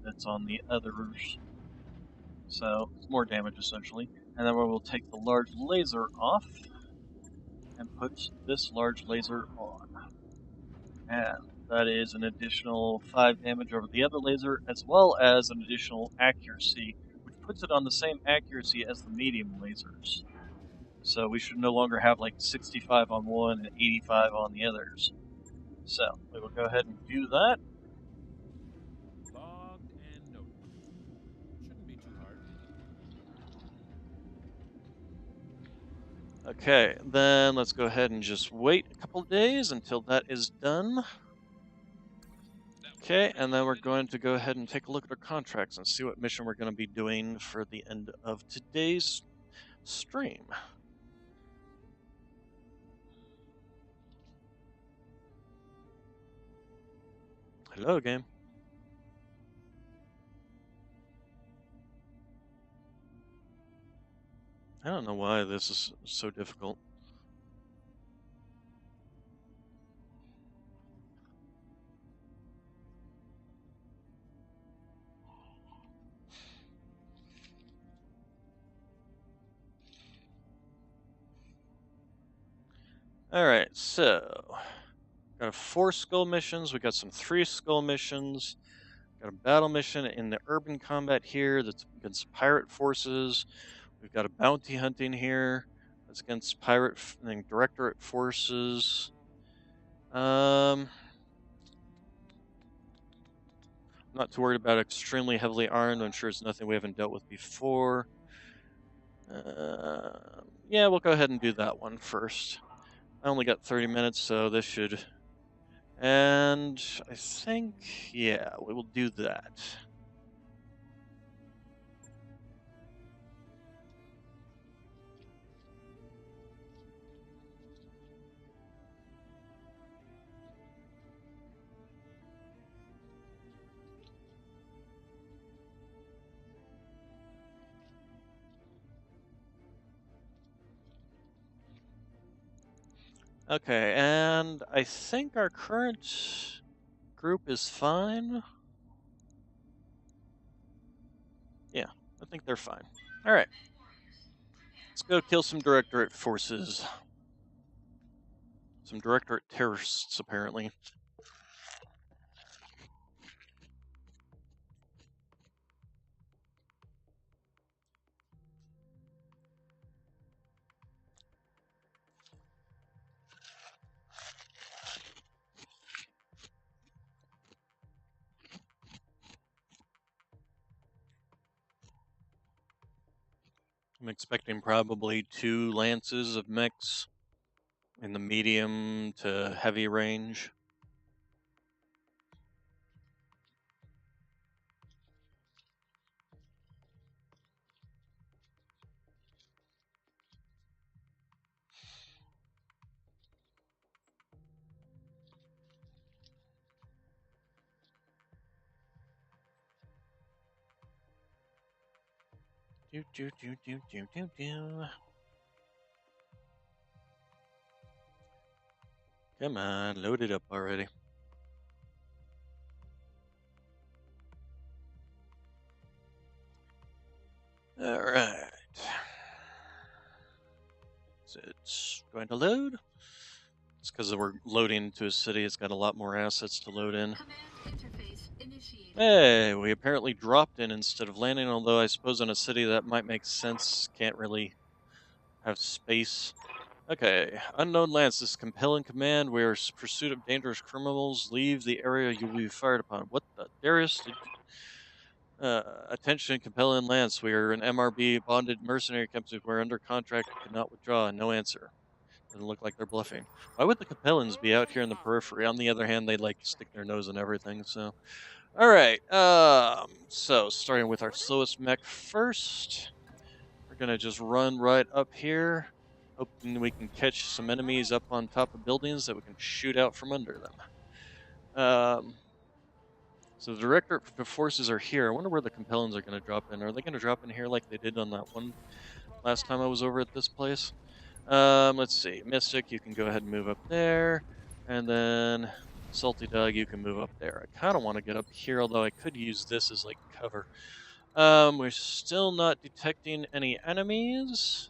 that's on the others. So it's more damage essentially. And then we will take the large laser off and put this large laser on. And that is an additional 5 damage over the other laser, as well as an additional accuracy, which puts it on the same accuracy as the medium lasers. So we should no longer have like 65 on one and 85 on the others. So we will go ahead and do that.
Logged and noted. Shouldn't be too hard.
Okay, then let's go ahead and just wait a couple of days until that is done. Okay, and then we're going to go ahead and take a look at our contracts and see what mission we're going to be doing for the end of today's stream. Hello, game. I don't know why this is so difficult. Alright, so got 4 skull missions, we got some 3 skull missions, got a battle mission in the urban combat here that's against pirate forces. We've got a bounty hunting here that's against pirate and directorate forces. I'm not too worried about extremely heavily armed. I'm sure it's nothing we haven't dealt with before. Yeah, we'll go ahead and do that one first. I only got 30 minutes, so this should... And I think, yeah, we will do that. Okay, and I think our current group is fine. Yeah, I think they're fine. Alright. Let's go kill some directorate forces. Some directorate terrorists, apparently. I'm expecting probably 2 lances of mechs in the medium to heavy range. Do do do do do do do. Come on, load it up already. Alright. So it's going to load. It's because we're loading into a city, it's got a lot more assets to load in.
Command interface initiated.
Hey, we apparently dropped in instead of landing, although I suppose in a city that might make sense. Can't really have space. Okay, unknown lance, this compelling command. We are in pursuit of dangerous criminals. Leave the area, you will be fired upon. What the? Darius? Attention, compelling lance. We are an MRB bonded mercenary company. We're under contract. Cannot withdraw. No answer. Doesn't look like they're bluffing. Why would the Capellans be out here in the periphery? On the other hand, they like stick their nose in everything, so... Alright, so starting with our slowest mech first. We're gonna just run right up here, hoping we can catch some enemies up on top of buildings that we can shoot out from under them. So the director forces are here. I wonder where the Compellans are gonna drop in. Are they gonna drop in here like they did on that one last time I was over at this place? Let's see. Mystic, you can go ahead and move up there. And then Salty Dog, you can move up there. I kind of want to get up here, although I could use this as like cover. We're still not detecting any enemies.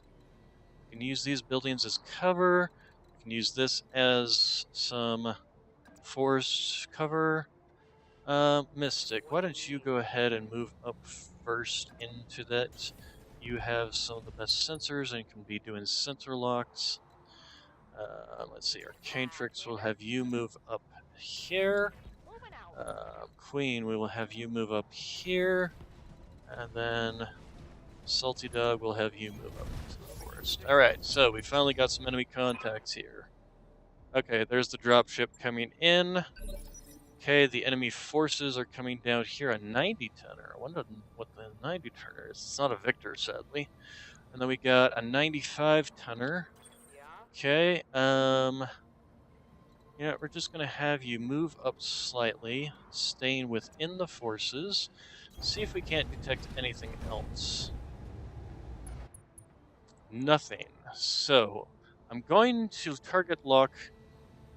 We can use these buildings as cover. We can use this as some forest cover. Mystic, why don't you go ahead and move up first into that? You have some of the best sensors and can be doing sensor locks. Let's see, Arcanetrix will have you move up here. Queen, we will have you move up here. And then Salty Dog will have you move up to the forest. Alright, so we finally got some enemy contacts here. Okay, there's the dropship coming in. Okay, the enemy forces are coming down here. A 90-tonner. I wonder what the 90-tonner is. It's not a Victor, sadly. And then we got a 95-tonner. Okay, yeah, we're just going to have you move up slightly, staying within the forces. See if we can't detect anything else. Nothing. So, I'm going to target lock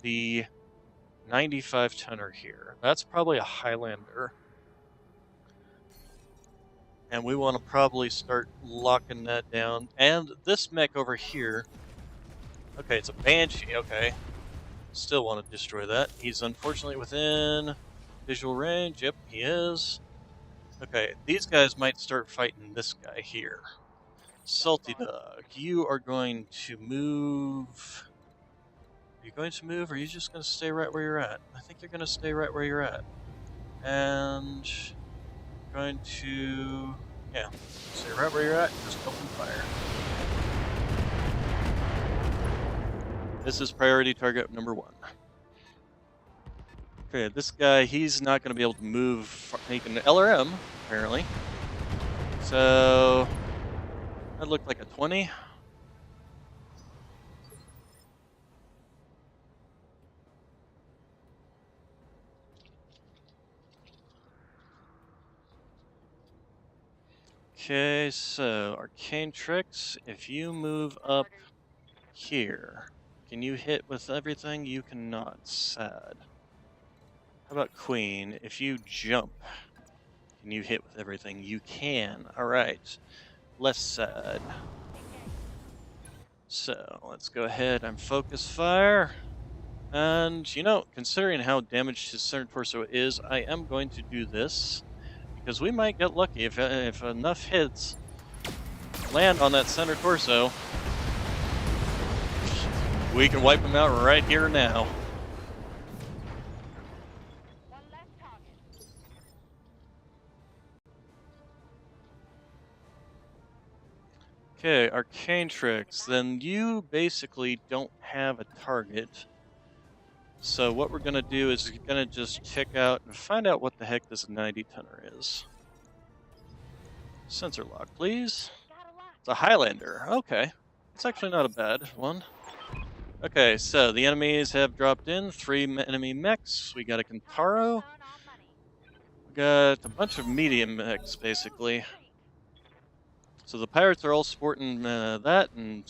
the 95-tonner here. That's probably a Highlander. And we want to probably start locking that down. And this mech over here, Okay, it's a Banshee, okay. Still want to destroy that. He's unfortunately within visual range. Yep, he is. Okay, these guys might start fighting this guy here. Salty Dog, you are going to move... Are you going to move, or are you just going to stay right where you're at? I think you're going to stay right where you're at. And... going to... yeah, stay right where you're at, just open fire. This is priority target number 1. Okay, this guy, he's not going to be able to move. He can LRM, apparently. So, that looked like a 20. Okay, so Arcane Tricks, if you move up here, can you hit with everything? You cannot. Sad. How about Queen? If you jump, can you hit with everything? You can. Alright. Less sad. So, let's go ahead and focus fire. And, you know, considering how damaged his center torso is, I am going to do this. Because we might get lucky if enough hits land on that center torso. We can wipe him out right here now.
One less target.
Okay, Arcane Tricks. Then you basically don't have a target. So what we're going to do is we're going to just check out and find out what the heck this 90-tonner is. Sensor lock, please. It's a Highlander. Okay. It's actually not a bad one. Okay, so the enemies have dropped in. 3 enemy mechs. We got a Kentaro. We got a bunch of medium mechs, basically. So the pirates are all sporting that, and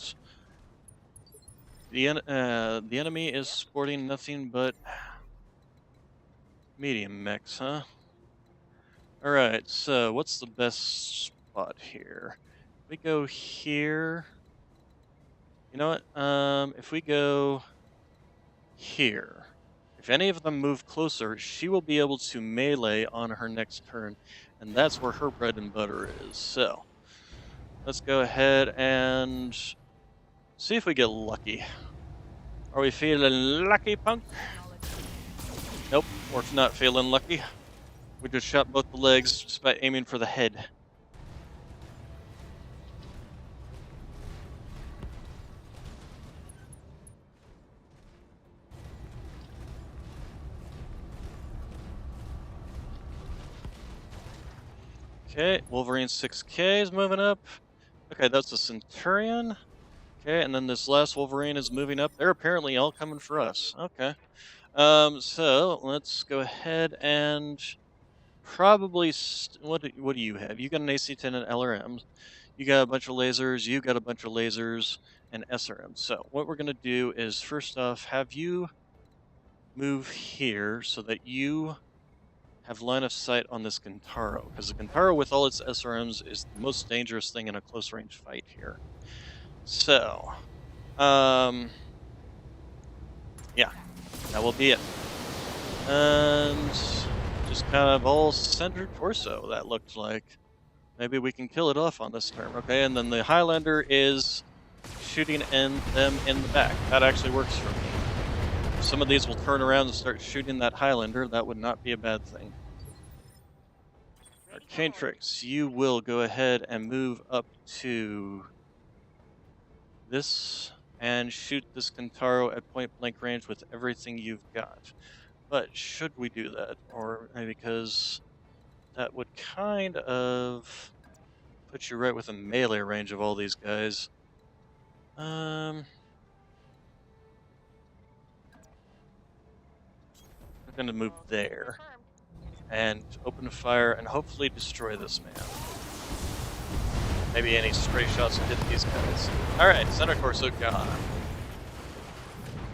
the enemy is sporting nothing but medium mechs, huh? Alright, so what's the best spot here? We go here. You know what? If we go here, if any of them move closer, she will be able to melee on her next turn, and that's where her bread and butter is. So, let's go ahead and see if we get lucky. Are we feeling lucky, punk? Nope, we're not feeling lucky. We just shot both the legs just by aiming for the head. Okay, Wolverine 6K is moving up. Okay, that's a Centurion. Okay, and then this last Wolverine is moving up. They're apparently all coming for us. Okay. So let's go ahead and probably what do you have? You got an AC-10 and LRMs. You got a bunch of lasers. You got a bunch of lasers and SRMs. So what we're gonna do is first off have you move here so that you have line of sight on this Kentaro, because the Kentaro with all its SRMs is the most dangerous thing in a close range fight here. So, yeah, that will be it. And just kind of all center torso, that looked like. Maybe we can kill it off on this turn, okay? And then the Highlander is shooting them in the back. That actually works for me. If some of these will turn around and start shooting that Highlander, that would not be a bad thing. Arcane Tricks, you will go ahead and move up to this and shoot this Kentaro at point blank range with everything you've got. But should we do that? Or because that would kind of put you right within melee range of all these guys. We're gonna move there and open fire and hopefully destroy this man. Maybe any stray shots will hit these guys. Alright, center torso gone.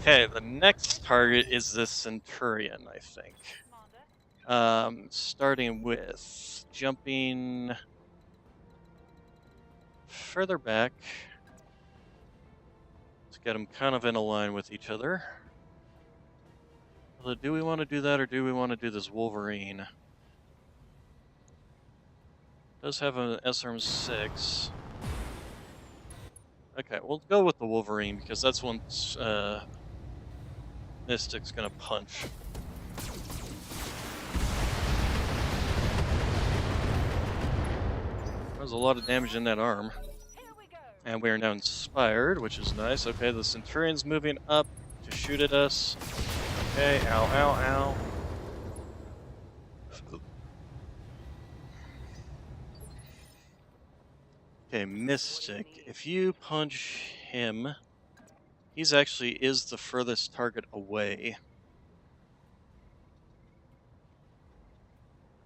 Okay, the next target is this Centurion, I think. Starting with jumping further back to get them kind of in a line with each other. Although, do we want to do that, or do we want to do this Wolverine? Does have an SRM-6. Okay, we'll go with the Wolverine, because that's one Mystic's gonna punch. There's a lot of damage in that arm. And we are now inspired, which is nice. Okay, the Centurion's moving up to shoot at us. Okay, ow, ow, ow. Okay, Mystic. If you punch him, he's actually is the furthest target away.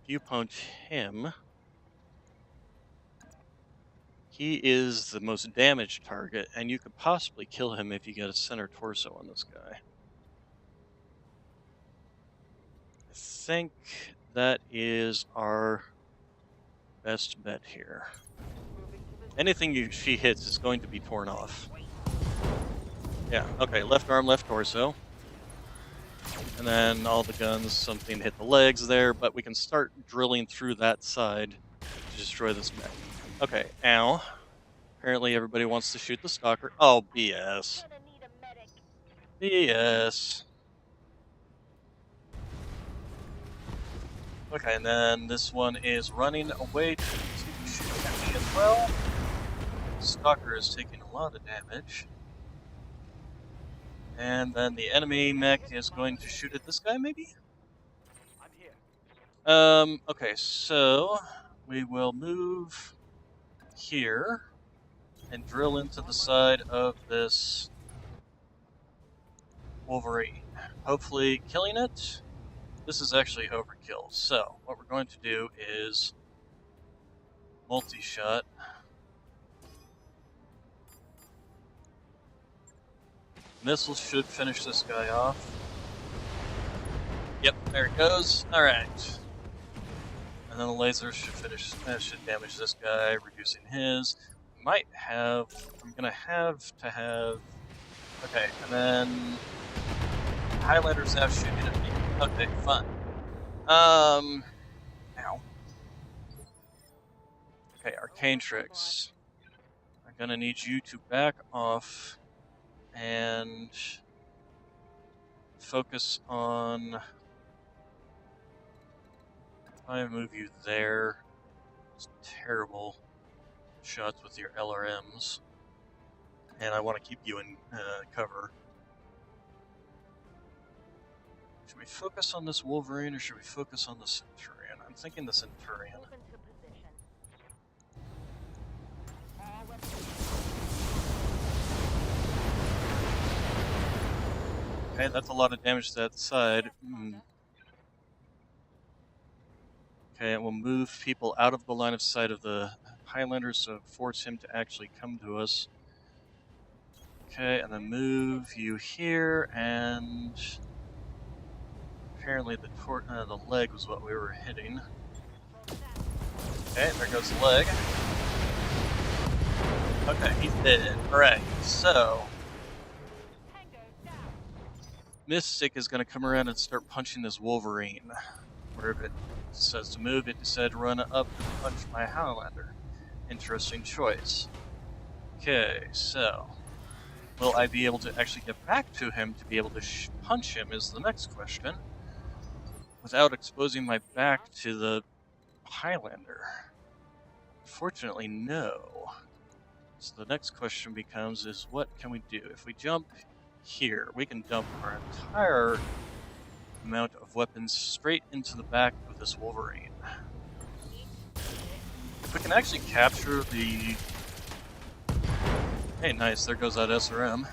If you punch him, he is the most damaged target, and you could possibly kill him if you get a center torso on this guy. I think that is our best bet here. Anything she hits is going to be torn off. Yeah, okay, left arm, left torso. And then all the guns, something hit the legs there, but we can start drilling through that side to destroy this mech. Okay, ow. Apparently everybody wants to shoot the stalker. Oh, BS. BS. Okay, and then this one is running away to shoot at me as well. Stalker is taking a lot of damage. And then the enemy mech is going to shoot at this guy, maybe?
I'm here.
Okay, so we will move here and drill into the side of this Wolverine. Hopefully killing it. This is actually overkill. So, what we're going to do is multi-shot. Missiles should finish this guy off. Yep, there it goes. Alright. And then the lasers should finish, should damage this guy, reducing his. Might have, I'm gonna have to have, okay, and then Highlanders now shooting at me. Okay, fun. Ow. Okay, Arcane Tricks. I'm gonna need you to back off and focus on, if I move you there, it's terrible shots with your LRMs, and I want to keep you in cover. Should we focus on this Wolverine or should we focus on the Centurion? I'm thinking the Centurion. Okay, that's a lot of damage to that side. Okay, and we'll move people out of the line of sight of the Highlanders to force him to actually come to us. Okay, and then move you here, and apparently the leg was what we were hitting. Okay, there goes the leg. Okay, he's dead. Alright, so Mystic is going to come around and start punching this Wolverine. Wherever it says to move, it said run up and punch my Highlander. Interesting choice. Okay, so will I be able to actually get back to him to be able to punch him is the next question, without exposing my back to the Highlander? Fortunately, no. So the next question becomes is what can we do? If we jump here, we can dump our entire amount of weapons straight into the back of this Wolverine. If we can actually capture the... Hey, nice, there goes that SRM.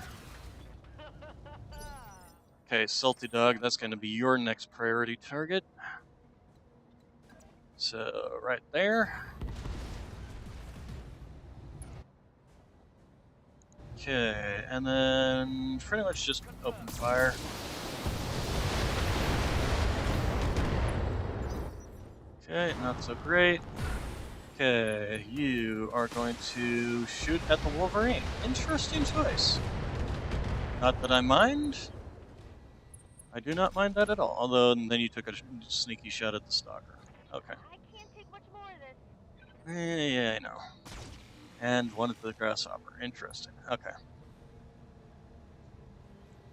Okay, Salty Dog, that's going to be your next priority target. So, right there. Okay, and then pretty much just open fire. Okay, not so great. Okay, you are going to shoot at the Wolverine. Interesting choice. Not that I mind. I do not mind that at all. Although, and then you took a sneaky shot at the stalker. Okay.
I can't take much more of this.
Yeah, I know. And one at the grasshopper. Interesting. Okay.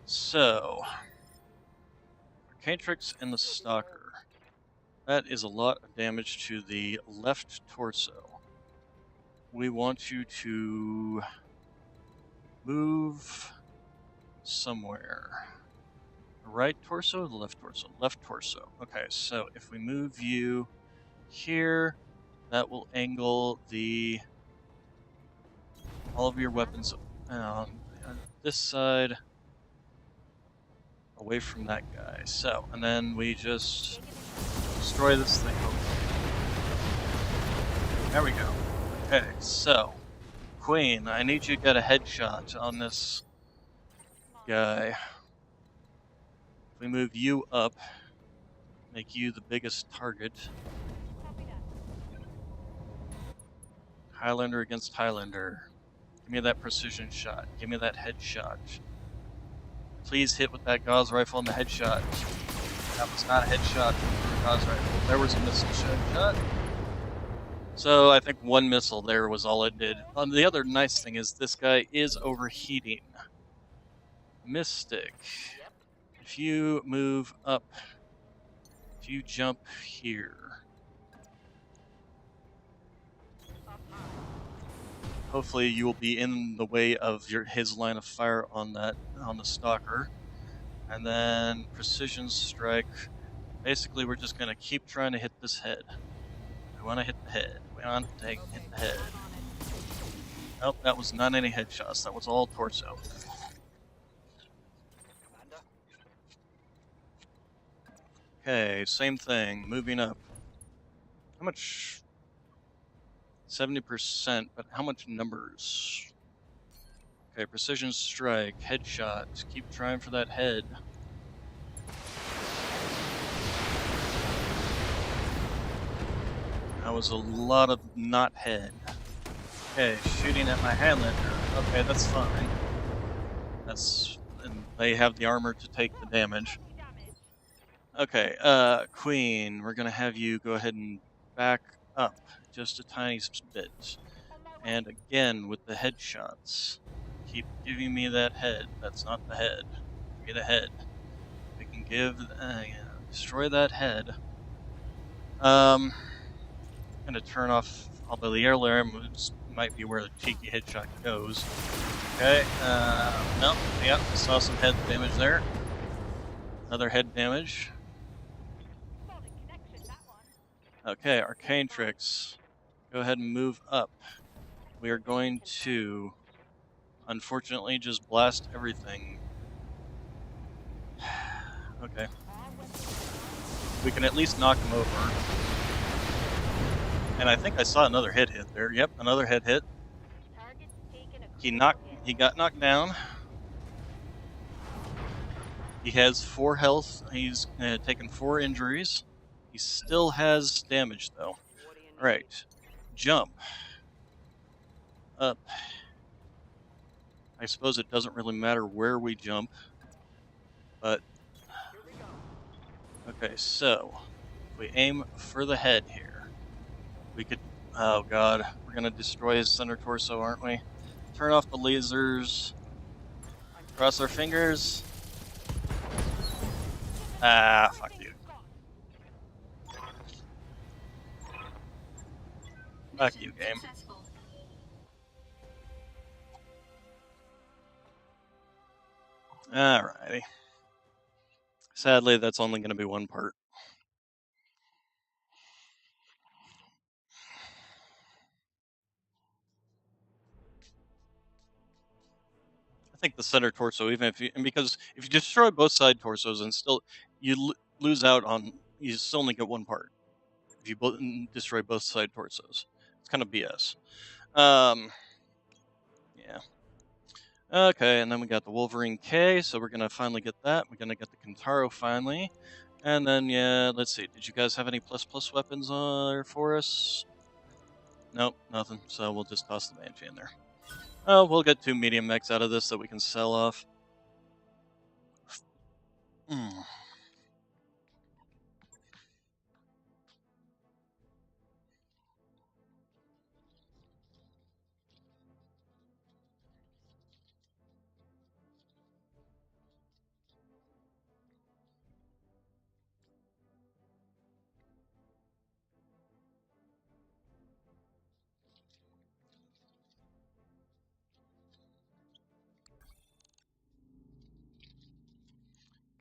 So, Arcatrix and the stalker. That is a lot of damage to the left torso. We want you to move somewhere. The right torso or the left torso? Left torso. Okay, so if we move you here, that will angle all of your weapons on this side away from that guy. So, and then we just destroy this thing. There we go. Okay, so, Queen, I need you to get a headshot on this guy. If we move you up, make you the biggest target. Highlander against Highlander. Give me that precision shot. Give me that headshot. Please hit with that Gauss rifle on the headshot. That was not a headshot for the Gauss rifle. There was a missile shot. So I think one missile there was all it did. The other nice thing is this guy is overheating. Mystic. If you move up, if you jump here, hopefully you will be in the way of his line of fire on the stalker. And then precision strike. Basically, we're just going to keep trying to hit this head. We want to hit the head. We want to hit the head. Nope, that was not any headshots. That was all torso. Okay, same thing. Moving up. How much? 70%, but how much numbers? Okay, precision strike, headshot. Keep trying for that head. That was a lot of not head. Okay, shooting at my Highlander. Okay, that's fine. And they have the armor to take the damage. Okay, Queen, we're gonna have you go ahead and back up just a tiny bit. And again, with the headshots, keep giving me that head. That's not the head. Give me the head. We can destroy that head. I'm gonna turn off, although the air alarm might be where the cheeky headshot goes. Okay, no, yep, saw some head damage there. Another head damage. Okay, Arcane Tricks. Go ahead and move up. We are going to, unfortunately, just blast everything. Okay. We can at least knock him over. And I think I saw another head hit there. Yep, another head hit. He got knocked down. He has 4 health. He's taken 4 injuries. He still has damage though. Alright. Jump. Up. I suppose it doesn't really matter where we jump. But okay, so if we aim for the head here, we could, oh god, we're gonna destroy his center torso, aren't we? Turn off the lasers. Cross our fingers. Ah, fuck you. Fuck you, game. Alrighty. Sadly, that's only going to be one part. I think the center torso, even if because if you destroy both side torsos and still you lose out on, you still only get one part if you destroy both side torsos. It's kind of BS. Yeah. Okay, and then we got the Wolverine K, so we're gonna finally get that. We're gonna get the Kentaro finally, and then yeah, let's see. Did you guys have any ++ weapons for us? Nope, nothing. So we'll just toss the Banshee in there. Oh, we'll get 2 medium mechs out of this that we can sell off. Mm.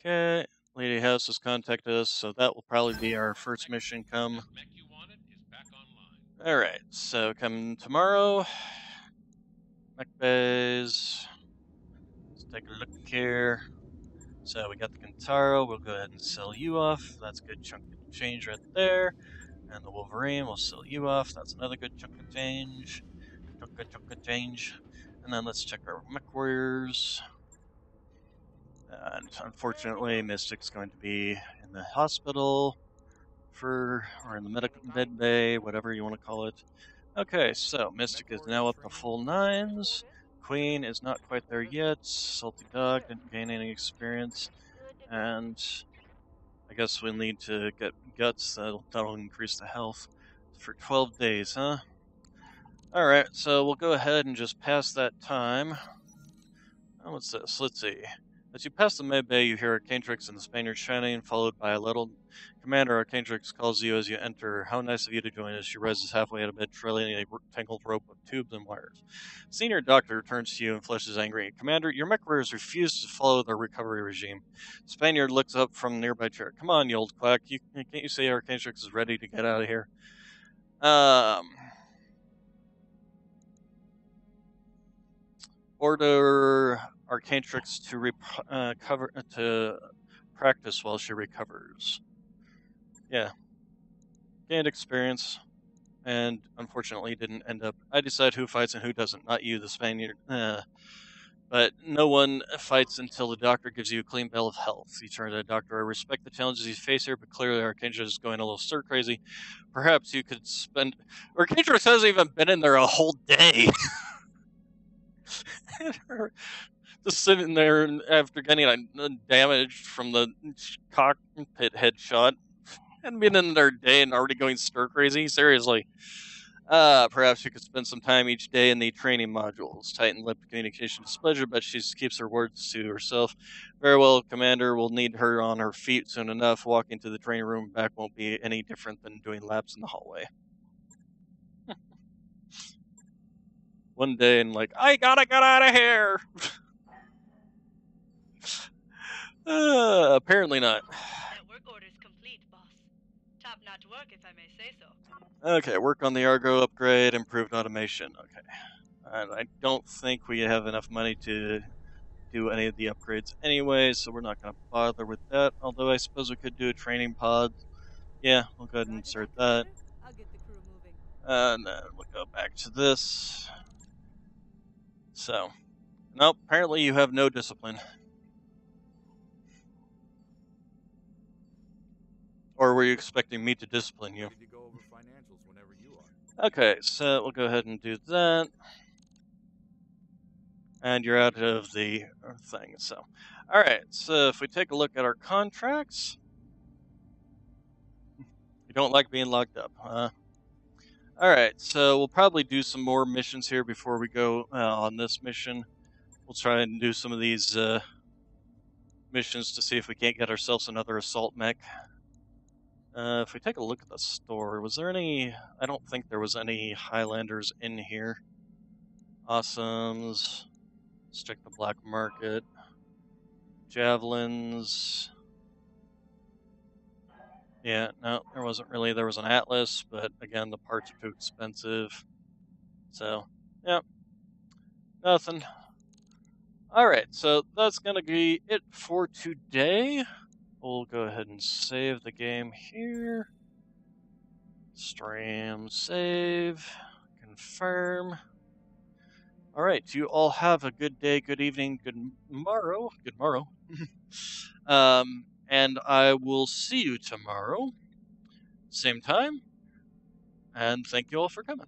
Okay, Lady House has contacted us, so that will probably be our first mission come.
That mech you wanted is back online.
Alright, so come tomorrow. Mech bays. Let's take a look here. So we got the Kintaro, we'll go ahead and sell you off. That's a good chunk of change right there. And the Wolverine, we'll sell you off. That's another good chunk of change. Chunk of change. And then let's check our mech warriors. And unfortunately, Mystic's going to be in the hospital or in the medical med bay, whatever you want to call it. Okay, so Mystic is now up to full 9s. Queen is not quite there yet. Salty Dog didn't gain any experience. And I guess we'll need to get Guts. That'll increase the health for 12 days, huh? Alright, so we'll go ahead and just pass that time. Oh, what's this? Let's see. As you pass the med bay, you hear Arcantrix and the Spaniard shouting, followed by a little Commander. Arcantrix calls you as you enter. How nice of you to join us. She rises halfway out of bed, trailing a tangled rope of tubes and wires. Senior Doctor turns to you and flushes angry. Commander, your mech warriors refuse to follow their recovery regime. Spaniard looks up from a nearby chair. Come on, you old quack. Can't you say Arcantrix is ready to get out of here? Order Arcantrix to practice while she recovers. Yeah. Gained experience, and unfortunately didn't end up. I decide who fights and who doesn't, not you, the Spaniard. But no one fights until the doctor gives you a clean bill of health. You turn to the doctor. I respect the challenges you face here, but clearly Arcantrix is going a little stir crazy. Perhaps you could spend. Arcantrix hasn't even been in there a whole day. Just sitting there after getting damaged from the cockpit headshot and being in their day and already going stir crazy. Seriously. Perhaps you could spend some time each day in the training modules. Tighten-lipped communication displeasure, but she keeps her words to herself. Very well, Commander. We'll need her on her feet soon enough. Walking to the training room back won't be any different than doing laps in the hallway. One day and I gotta get out of here! Apparently not.
That work order's complete, boss. Top-notch work, if I may say so.
Okay, work on the Argo upgrade, improved automation. Okay. And I don't think we have enough money to do any of the upgrades anyway, so we're not going to bother with that. Although I suppose we could do a training pod. Yeah, we'll go ahead and insert that.
I'll get the crew moving.
And then we'll go back to this. So, nope, apparently you have no discipline. Or were you expecting me to discipline you?
Ready to go over financials whenever you are.
Okay, so we'll go ahead and do that. And you're out of the thing, so. Alright, so if we take a look at our contracts. You don't like being locked up, huh? Alright, so we'll probably do some more missions here before we go on this mission. We'll try and do some of these missions to see if we can't get ourselves another assault mech. If we take a look at the store, was there any... I don't think there was any Highlanders in here. Awesomes. Let's check the black market. Javelins. Yeah, no, there wasn't really. There was an Atlas, but again, the parts are too expensive. So, yeah, nothing. Alright, so that's going to be it for today. We'll go ahead and save the game here. Stream, save, confirm. Alright, you all have a good day, good evening, good morrow. And I will see you tomorrow, same time, and thank you all for coming.